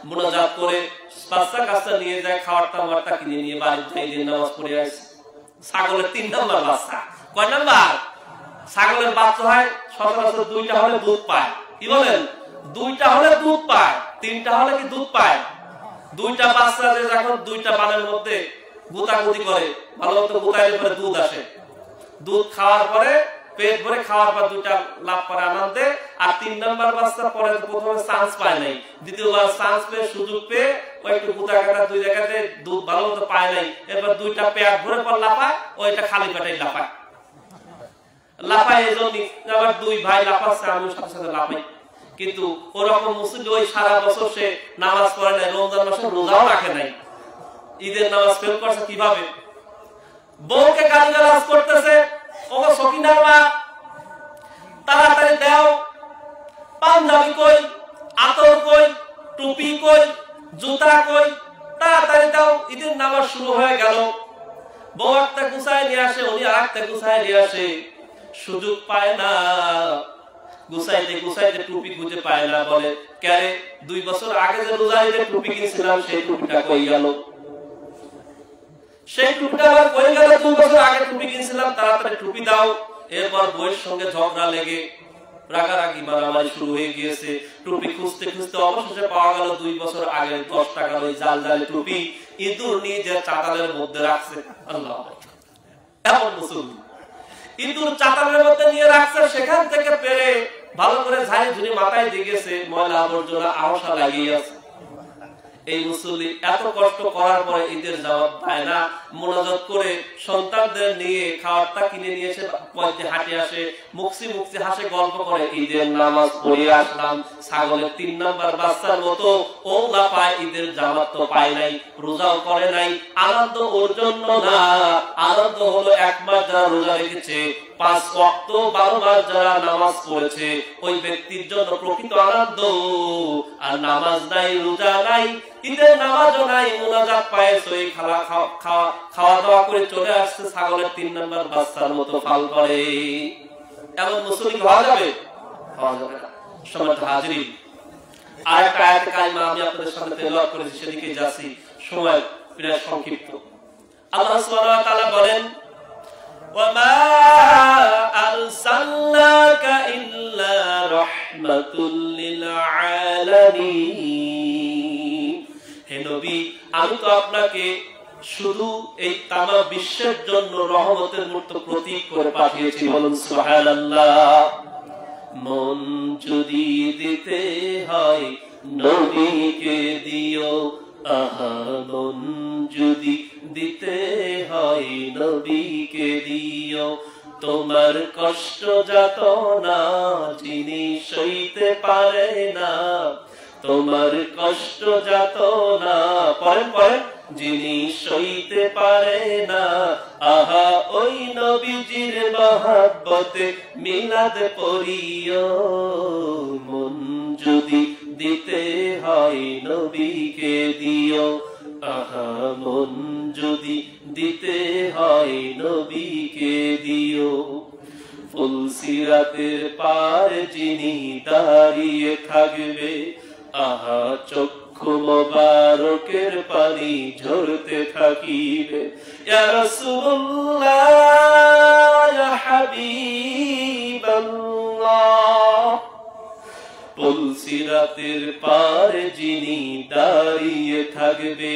মোনাজাত করে বাচ্চা কাচ্চা নিয়ে যায়, খাওয়ার টাওয়ারটা কিনে নিয়ে বাড়িতে ঈদের নামাজ পড়ে আসে। ছাগলের 3 নম্বর বাচ্চা, কয় নাম্বার? ছাগলের বাচ্চা হয় সচরাচর 2টা হলে দুধ পায়। কি বলেন? 2টা হলে দুধ পায়, 3টা হলে কি দুধ পায়? 2টা বাচ্চা যে যখন 2টা বানের মধ্যে গুতাগুতি করে, ভালো মতো গুতাইলে পরে দুধ আসে। দুধ খাওয়ার পরে পেট ভরে খাওয়ার পর 2টা লাভ করে আনন্দে। আর 3 নম্বর বাচ্চা পরে প্রথমে চান্স পায় নাই, দ্বিতীয়বার চান্স পেয়ে সুযোগ পেয়ে ওই একটু গুতা কাটা 2 জায়গাতে দুধ ভালো মতো পায় নাই, এবার 2টা পেট ভরে পর লাফায়, ওইটা খালি পেটেই লাফায়। লাফায় এই জন্য আবার 2 ভাই লাফাচ্ছে, আমি সাথে সাথে লাফাই। কিন্তু ওরকম মুসলিম ওই সারা বছর সে নামাজ পড়ে নাই, রমজান মাসে রোজাও রাখে নাই, ঈদের নামাজ ফেল করছে কিভাবে? বউকে গালিগালাজ করতেছে, ও সকিনারা তাড়াতাড়ি দাও, পাঞ্জাবি কই, আতর কই, টুপি কই, জুতা কই, তাড়াতাড়ি দাও, ঈদের নামাজ শুরু হয়ে গেল। বউ একটা গুছায় নিয়ে আসে, উনি আর একটা গুছায় নিয়ে আসে, সুযোগ পায় না, গুছাইতে গুছাইতে টুপি খুঁজে পায় না। বলে ক্যারে 2 বছর আগে যে রোজা ঈদে টুপি কিনেছিলাম সেই টুপিটা কই গেল? সেই টুপিটা আবার কই গেল? 2 বছর আগে টুপি কিনেছিলাম, তাড়াতাড়ি টুপি দাও। এরপর বউয়ের সঙ্গে ঝগড়া লেগে রাগারাগি মারামারি শুরু হয়ে গিয়েছে। টুপি খুঁজতে খুঁজতে অবশেষে পাওয়া গেল 2 বছর আগে 10 টাকার ওই জাল জালি টুপি, ইঁদুর নিয়ে যে চাতালের মধ্যে রাখছে। আল্লাহ, এমন মুসলমান ইঁদুর চাতালের মধ্যে নিয়ে রাখছে, সেখান থেকে পেরে ভালো করে ঝাড়ি ঝুড়ি মাথায় দিয়ে গেছে, ময়লা আবর্জনা আওসা লাগিয়ে আছে। এই মুসল্লি এত কষ্ট করার পরে ঈদের জবাব পায় না, মোনাজাত করে সন্তানদের নিয়ে খাবারটা কিনে নিয়ে এসে পথে হাঁটে আসে, মুক্সি মুক্সি হাসে, গল্প করে ঈদের নামাজ পড়ে আসলাম। ছাগলের 3 নম্বর বাচ্চার মতো ও না পায়, ঈদের জামাত তো পায় নাই, রোজাও করে নাই। আনন্দ ওর জন্য না, আনন্দ হলো 1 মাস যারা রোজা রেখেছে, 5 ওয়াক্ত 12 মাস যারা নামাজ পড়েছে, ওই ব্যক্তির জন্য প্রকৃত আনন্দ। আর নামাজ নাই, রোজা নাই, ঈদের নামাজও নাই, মোনাজাত পায়, সই খাওয়া দাওয়া করে চলে আসছে, ছাগলের 3 নম্বর বাচ্চার মতো ফাল করে। এমন মুসলিম হওয়া যাবে? হওয়া যাবে না। সম্মানিত হাজিরিন, আরেকটা আয়াত কারিমা আমি আপনাদের সামনে তেলাওয়াত করেছি, সেদিকে যাচ্ছি, সময় প্রায় সংক্ষিপ্ত। আল্লাহ সুবহানাহু ওয়া তাআলা বলেন, وَمَا أَرْسَلْنَاكَ إِلَّا رَحْمَةً لِلْعَالَمِينَ। হে নবী, আমি তো আপনাকে শুধু এই তামাম বিশ্বের জন্য রহমতের মূর্ত প্রতীক করে পাঠিয়েছি। বলুন সুবহানাল্লাহ। মন যদি দিতে হয় নবীকে দিও, আহা মন যদি দিতে হয় নবীকে দিও। তোমার কষ্ট যাতনা যিনি সইতে পারে না, তোমার কষ্ট যাতনা পরেন পরেন যিনি সইতে পারে না, আহা ওই নবীজির মহব্বতে মিলাদ পড়িও। মন যদি দিতে হয় নবীকে দিও, আহা মন যদি দিতে হয় নবীকে দিও। ফুলসিরাতের পার যিনি দাঁড়িয়ে থাকবে, আহা চক্ষু মোবারকের পানি ঝরতে থাকিবে। ইয়া রাসূলুল্লাহ, ইয়া হাবিবাল্লাহ। ফুলসিরাতের পার যিনি দাঁড়িয়ে থাকবে,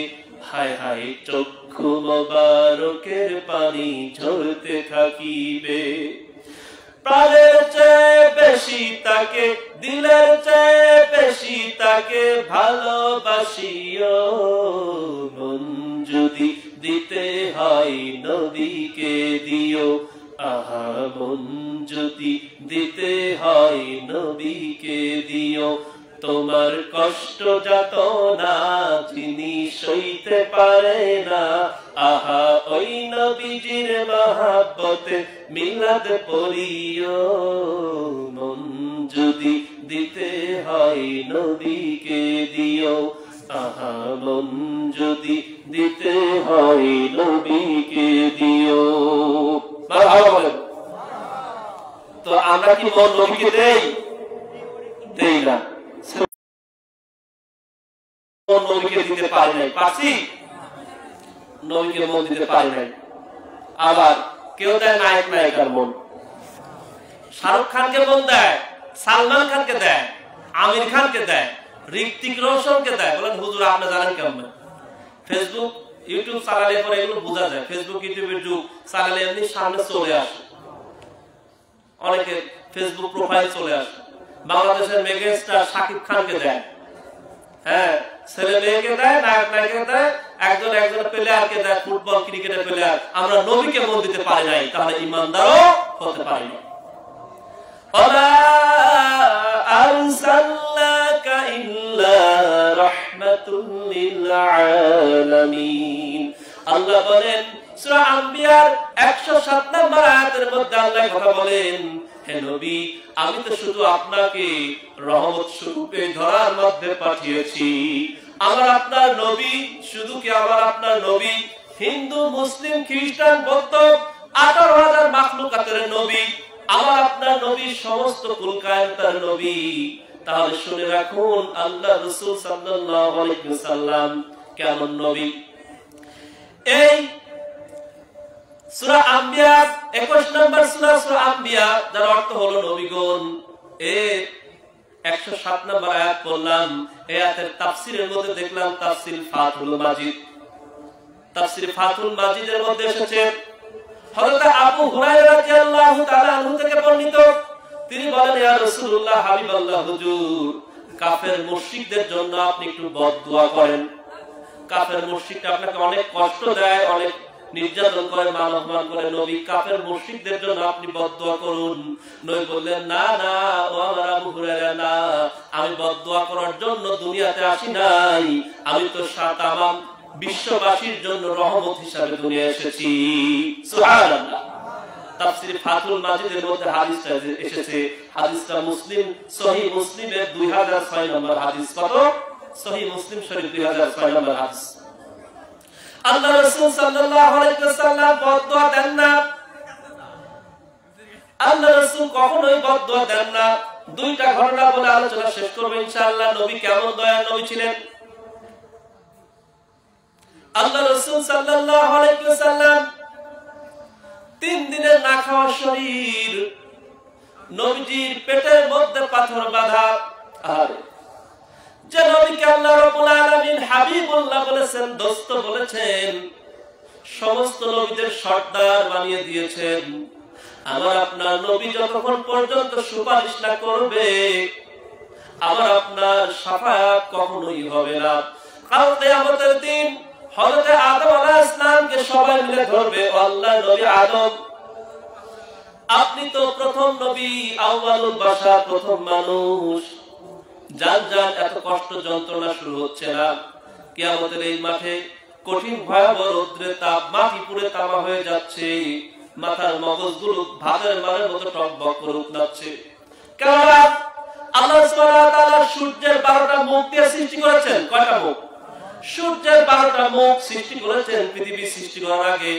হায় হায় চক্ষু মোবারকের পানি ঝরতে থাকিবে। প্রাণের চেয়ে বেশি তাকে, দিলের চেয়ে বেশি তাকে ভালোবাসিও। মন যদি দিতে হয় নবীকে দিও, আহা মন যদি দিতে হয় নবীকে দিও। তোমার কষ্ট যাতনা যিনি সইতে পারে না, আহা ওই নবীজির মহব্বতে মিলাদ পড়িও। মন যদি দিতে হয় নবীকে দিও, আহা মন যদি দিতে হয় নবীকে দিও। ভালো বলেন তো, আমরা কি মন নবীকে দেই? দেই না। নবীকে দিতে পারি নাই, পারছি? নবীকে মন দিতে পারি নাই। আবার কেউ দেয় নায়ক নায়িকার মন, শাহরুখ খানকে মন দেয়, সালমান খানকে দেয়, আমির খানকে দেয়, ঋত্বিক রোশনকে দেয়। বলেন হুজুর আপনি জানেন কেমন? ফেসবুক ইউটিউব চালালে পরে এগুলো বোঝা যায়। ফেসবুক ইউটিউবের যুগ, চালালে এমনি সামনে চলে আসে, অনেকে ফেসবুক প্রোফাইল চলে আসে। বাংলাদেশের মেগাস্টার শাকিব খানকে দেয়, হ্যাঁ ছেলে মেয়েকে দেয়, নায়ক নায়িকা দেয়, একজন প্লেয়ারকে দেয়, ফুটবল ক্রিকেটের প্লেয়ার। আমরা নবীকে মন দিতে পারি নাই, তাহলে ইমানদারও হতে পারি না। ওয়া আরসালনাকা ইল্লা রাহমাতুল লিল আলামিন। আল্লাহ বলেন সূরা আম্বিয়ার 107 নম্বর আয়াতের মধ্যে আল্লাহ কথা বলেন, হে নবী আমি তো শুধু আপনাকে রহমত স্বরূপে ধরার মধ্যে পাঠিয়েছি। আমার আপনার নবী শুধু কি আমার আপনার নবী হিন্দু মুসলিম খ্রিস্টান বৌদ্ধ 18,000 মাখলুকাতের নবী, আমার আপনার নবী সমস্ত কুল কায়নাতের নবী। তাহলে শুনে রাখুন আল্লাহ রাসূল সাল্লাল্লাহু আলাইহি ওয়াসাল্লাম কেমন নবী। এই সূরা আম্বিয়া 21 নম্বর সূরা আম্বিয়া, যার অর্থ হলো নবীগণ, এর 107 নম্বর আয়াত পড়লাম। এই আয়াতের তাফসীরের মধ্যে দেখলাম তাফসীর ফাতুল মাজিদ, তাফসীর ফাতুল মাজিদের মধ্যে এসেছে হযরত আবু হুরায়রা রাদিয়াল্লাহু তাআলা আনহু থেকে বর্ণিত, তিনি বলেন ইয়া রাসূলুল্লাহ হাবিবাল্লাহ হুজুর, কাফের মুশরিকদের জন্য আপনি একটু বদদুয়া করেন। কাফের মুশরিকরা আপনাকে অনেক কষ্ট দেয়, অনেক নির্যাতন করে, মান অপমান করে, নবী কাফের মুশরিকদের জন্য আপনি বদদুয়া করুন। নবী বললেন না না ও আমার আবু হুরায়রা, না, আমি বদদুয়া করার জন্য দুনিয়াতে আসি নাই, আমি তো তামাম বিশ্ববাসীর জন্য রহমত হিসাবে দুনিয়ায় এসেছি। সুবহানাল্লাহ। তাফসীর ফাতুল মাজিদের মধ্যে হাদিসটা এসেছে, হাদিসটা মুসলিম সহিহ মুসলিমের 2006 নম্বর হাদিস। কত? সহিহ মুসলিম শরীফ 2006 নম্বর হাদিস। আল্লাহ রাসূল সাল্লাল্লাহু আলাইহি ওয়াসাল্লাম বদদুয়া দেন না, আল্লাহ রাসূল কখনোই বদদুয়া দেন না। দুইটা ঘটনা বলে আলোচনা শেষ করব ইনশাআল্লাহ। নবী কেমন দয়ার নবী ছিলেন। আল্লাহ রাসূল সাল্লাল্লাহু আলাইহি ওয়াসাল্লাম 3 দিনের না খাওয়া শরীর, নবীজির পেটের মধ্যে পাথর বাঁধা। আর যে নবীকে আল্লাহ রাব্বুল আলামিন হাবিবুল্লাহ বলেছেন, দোস্ত বলেছেন, সমস্ত নবীদের সর্দার বানিয়ে দিয়েছেন, আমার আপনার নবী যতক্ষণ পর্যন্ত সুপারিশ না করবে আমার আপনার শাফায়াত কখনোই হবে না। কাল কিয়ামতের দিন হযরত আদম আলাইহিস সালামকে সবাই মিলে ধরবে, আল্লাহ নবী আদম আপনি তো প্রথম নবী, আউয়ালুল বাশার, প্রথম মানুষ, যার যার এত কষ্ট যন্ত্রণা শুরু হচ্ছে না। কিয়ামতের এই মাঠে কঠিন ভয়াবহ রৌদ্রের তাপ, মাটি পুড়ে তামা হয়ে যাচ্ছে, মাথার মগজগুলো ভাতের মারের মতো টকবক করে উঠছে। কেননা আল্লাহ সুবহানাহু ওয়া তাআলা সূর্যের 12টা মুখ দিয়ে সৃষ্টি করেছেন। কয়টা মুখ? সূর্যের 12টা মুখ সৃষ্টি করেছেন। পৃথিবী সৃষ্টি করার আগে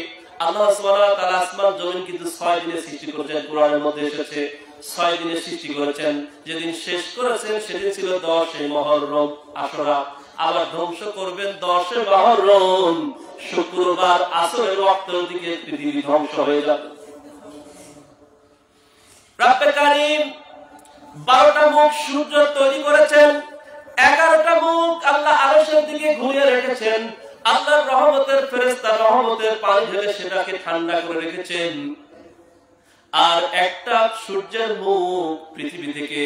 আল্লাহ সুবহানাহু ওয়া তাআলা আসমান জমিন কিন্তু 6 দিনে সৃষ্টি করেছেন। কুরআনের মধ্যে এসেছে 6 দিনে সৃষ্টি করেছেন। যেদিন শেষ করেছেন সেদিন ছিল 10 মুহররম, আশুরা। আবার ধ্বংস করবেন 10 মুহররম, শুক্রবার আসরের ওয়াক্তের দিকে পৃথিবী ধ্বংস হয়ে যাবে। রব্বে কারীম 12টা মুখ সূর্য তৈরি করেছেন, 11টা মুখ আল্লাহ আরশের দিকে ঘুরিয়ে রেখেছেন। আল্লাহর রহমতের ফেরেশতা রহমতের পানি ঢেলে সেটাকে ঠান্ডা করে রেখেছেন। আর একটা সূর্যের মুখ পৃথিবী থেকে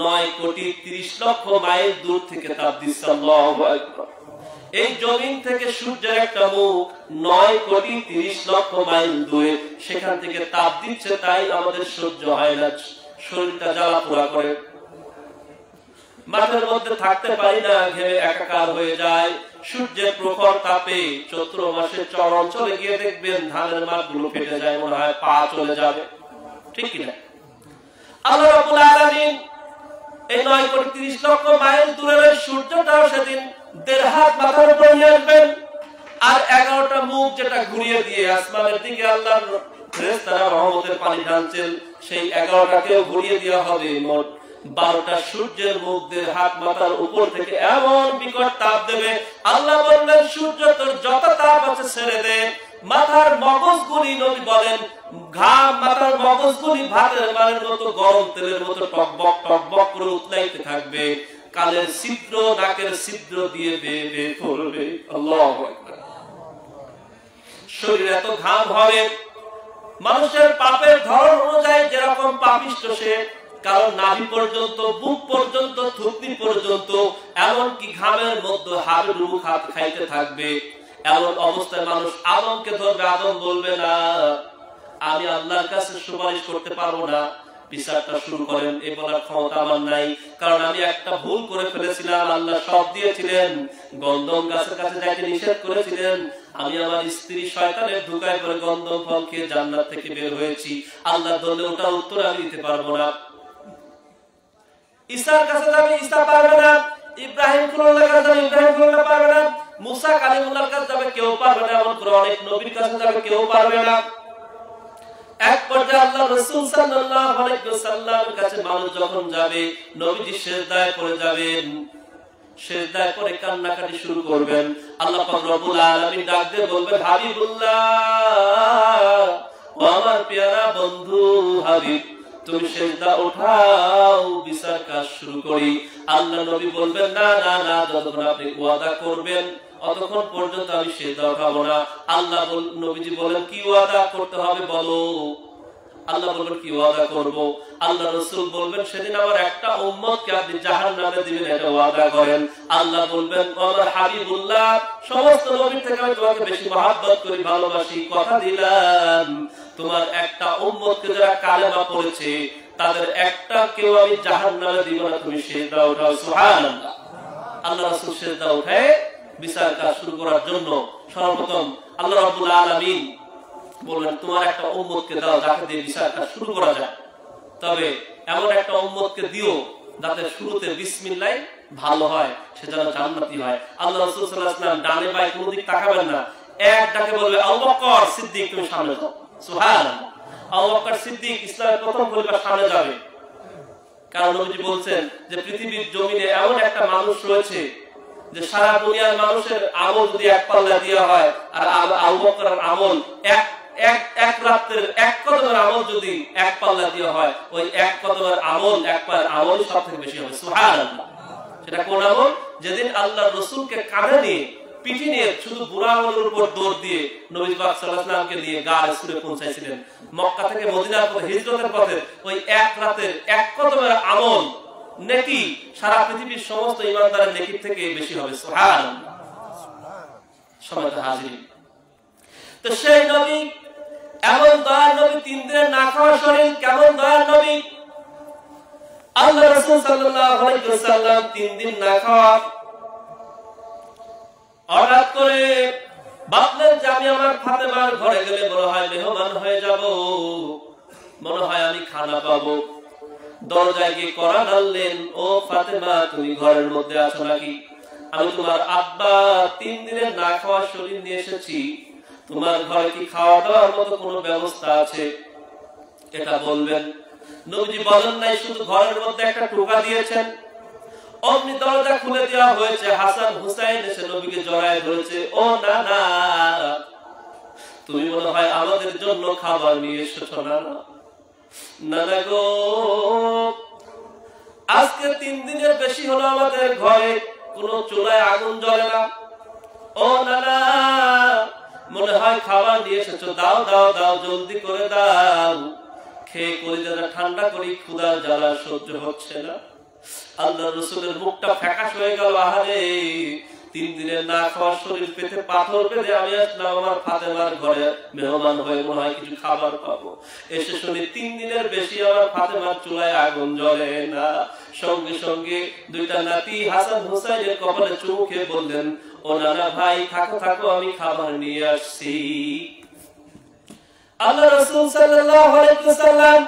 9,30,00,000 মাইল দূর থেকে তাপ দিচ্ছে। আল্লাহু আকবার। এই জমিন থেকে সূর্যের একটা মুখ 9,30,00,000 মাইল দূরে, সেখান থেকে তাপ দিচ্ছে, তাই আমাদের সহ্য হয় না, শরীরটা জ্বালা পোড়া করে। মাঠের মধ্যে থাকতে পারি না, ঘেমে একাকার হয়ে যায়। সূর্যের প্রখর তাপে চৈত্র মাসে চর অঞ্চলে গিয়ে দেখবেন ধানের মাঠগুলো ফেটে যায়, মনে হয় পা চলে যাবে, ঠিক কিনা? আল্লাহ রাব্বুল আলামিন এই 9,30,00,000 মাইল দূরের সূর্যটাও সেদিন 1.5 হাত মাথার উপর নিয়ে আসবেন, আর 11টা মুখ যেটা ঘুরিয়ে দিয়ে আসমানের দিকে আল্লাহর ফেরেশতারা রহমতের পানি ঢালছেন, সেই 11টাকেও ঘুরিয়ে দেওয়া হবে। মোট 12টা সূর্যের মুখ 1.5 হাত মাথার উপর থেকে এমন বিকট তাপ দেবে, আল্লাহ বললেন সূর্য তোর যত তাপ আছে ছেড়ে দে। মাথার মগজগুলি, নবী বলেন, ঘাম মাথার মগজগুলি ভাতের মারের মতো গরম তেলের মতো টকবক টকবক করে উতলাইতে থাকবে, কালের ছিদ্র নাকের ছিদ্র দিয়ে বেয়ে বেয়ে পড়বে। আল্লাহু আকবার। শরীরে এত ঘাম হবে, মানুষের পাপের ধরন অনুযায়ী যেরকম পাপিষ্ঠ সে, কারণ নাভি পর্যন্ত, বুক পর্যন্ত, থুতনি পর্যন্ত, এমনকি ঘামের মধ্যে হাড়ুডুবু হাত খাইতে থাকবে। এমন অবস্থায় মানুষ আদমকে ধরবে, আদম বলবে না আমি আল্লাহর কাছে সুপারিশ করতে পারবো না, বিচারটা শুরু করেন। এই বলার ক্ষমতা আমার নাই, কারণ আমি একটা ভুল করে ফেলেছিলাম। আল্লাহ সব দিয়েছিলেন, গন্ধম গাছের কাছে যাইতে নিষেধ করেছিলেন, আমি আমার স্ত্রী শয়তানের ধোঁকায় পড়ে গন্ধম ফল খেয়ে জান্নাত থেকে বের হয়েছি। আল্লাহ বললে ওটা উত্তর আমি দিতে পারবো না। ঈসার কাছে যাবে, ঈসা পারবে না। ইব্রাহিম খলিলুল্লাহর কাছে যাবে, ইব্রাহিম খলিলুল্লাহ পারবে না। মুসা কালিমুল্লাহর কাছে যাবে, কেউ পারবে না। এমন করে অনেক নবীর কাছে যাবে, কেউ পারবে না। এক পর্যায়ে আল্লাহ রাসূল সাল্লাল্লাহু আলাইহি ওয়াসাল্লামের কাছে মানুষ যখন যাবে, নবীজি সিজদায় পড়ে যাবেন, সিজদায় পড়ে কান্নাকাটি শুরু করবেন। আল্লাহ পাক রব্বুল আলামিন ডাক দিয়ে বলবেন, হাবিবুল্লাহ, ও আমার পেয়ারা বন্ধু হাবিব, তুমি সিজদা উঠাও, বিচার কাজ শুরু করি। আল্লাহ নবী বলবেন, না না না, যতক্ষণ আপনি ওয়াদা করবেন অতক্ষণ পর্যন্ত আমি সিজদা উঠাবো না। আল্লাহ নবীজি বলেন, কি ওয়াদা করতে হবে বলো। আল্লাহ বলবেন, কি ওয়াদা করব? আল্লাহ রাসূল বলবেন, সেদিন আমার একটা উম্মতকে আপনি জাহান্নামে দিবেন, এটা ওয়াদা করেন। আল্লাহ বলবেন, আমার হাবিবুল্লাহ, সমস্ত নবীর থেকে আমি তোমাকে বেশি মহব্বত করি, ভালোবাসি, কথা দিলাম তোমার একটা উম্মতকে যারা কালেমা পড়েছে তাদের একটা কেউ আমি জাহান্নামে দিব না, তুমি সিজদা উঠাও। সুবহানাল্লাহ। আল্লাহ রাসূল সিজদা উঠে বিচার কাজ শুরু করার জন্য সর্বপ্রথম আল্লাহ রাব্বুল আলামিন বললেন, তোমার একটা উম্মতকে দাও যাকে দিয়ে বিচার কাজ শুরু করা যায়, তবে এমন একটা উম্মতকে দিও যাতে শুরুতে বিসমিল্লাহ ভালো হয়, সে যেন জান্নাতি হয়। আল্লাহ রাসূল সাল্লাল্লাহু আলাইহি ওয়াসাল্লাম ডানে বাঁয়ে কোনো দিক তাকাবেন না, এক ডাকে বলবে, আবু বকর সিদ্দিক তুমি সামনে যাও। সুবহানাল্লাহ। আবু বকর সিদ্দিক ইসলামের প্রথম খলিফার সামনে যাবে, কারণ নবীজি বলছেন যে পৃথিবীর জমিনে এমন একটা মানুষ রয়েছে যে সারা দুনিয়ার মানুষের আমল যদি এক পাল্লা দেওয়া হয়, আর আবু বকরের আমল এক রাতের এক কদমের আমল যদি এক পাল্লা দেওয়া হয়, ওই এক কদমের আমল, এক পায়ের আমল সবথেকে বেশি হবে। সুবহানাল্লাহ। সেটা কোন আমল? যেদিন আল্লাহর রাসূলকে কাঁধে নিয়ে, পিঠে নিয়ে, শুধু বুড়া আমলের উপর দৌড় দিয়ে নবী পাক সাল্লাল্লাহু আলাইহি ওয়াসাল্লামকে নিয়ে গায়ে সুরে পৌঁছাইছিলেন। মক্কা থেকে মদিনার পথে, হিজরতের পথে ওই এক রাতের এক কদমের আমল নেকি সারা পৃথিবীর সমস্ত ঈমানদারের নেকির থেকে বেশি হবে। সুবহানাল্লাহ। সম্মানিত হাজিরিন, তো সেই নবী, এমন দয়ার নবী, 3 দিনের না খাওয়া শরীর, কেমন দয়ার নবী। আল্লাহ রাসূল সাল্লাল্লাহু আলাইহি ওয়াসাল্লাম 3 দিন না খাওয়া, হঠাৎ করে ভাবলেন যে আমি আমার ফাতেমার ঘরে গেলে মনে হয় মেহমান হয়ে যাব, মনে হয় আমি খানা পাবো। দরজায় গিয়ে কড়া নাড়লেন, ও ফাতেমা, তুমি ঘরের মধ্যে আছো নাকি? আমি তোমার আব্বা 3 দিনের না খাওয়া শরীর নিয়ে এসেছি, তোমার ঘরে কি খাওয়া দাওয়ার মতো কোনো ব্যবস্থা আছে? এটা বলবেন। নবীজি বলেন নাই, শুধু ঘরের মধ্যে একটা টোকা দিয়েছেন, অমনি দরজা খুলে দেওয়া হয়েছে। হাসান হুসাইন এসে নবীকে জড়ায় ধরেছে, ও না না, তুমি মনে হয় আমাদের জন্য খাবার নিয়ে এসেছো। না না না গো, আজকে 3 দিনের বেশি হলো আমাদের ঘরে কোনো চুলায় আগুন জ্বলে না। ও না না, মনে হয় খাবার নিয়ে এসেছো, দাও দাও দাও, জলদি করে দাও, খেয়ে কলিজাটা ঠান্ডা করি, ক্ষুধার জ্বালা সহ্য হচ্ছে না। আল্লাহ রাসূলের মুখটা ফ্যাকাশ হয়ে গেল। আহারে, 3 দিনের না খাওয়া শরীর পেতে পাথর পেতে আমি আসলাম আমার ফাতেমার ঘরে মেহমান হয়ে, মনে হয় কিছু খাবার পাবো। এসে শুনি 3 দিনের বেশি আমার ফাতেমার চুলায় আগুন জ্বলে না। সঙ্গে সঙ্গে 2টা নাতি হাসান হুসাইনের কপালে চুমু খেয়ে বললেন, ও নানা ভাই থাকো থাকো, আমি খাবার নিয়ে আসছি। আল্লাহ রাসূল সাল্লাল্লাহু আলাইহি ওয়াসাল্লাম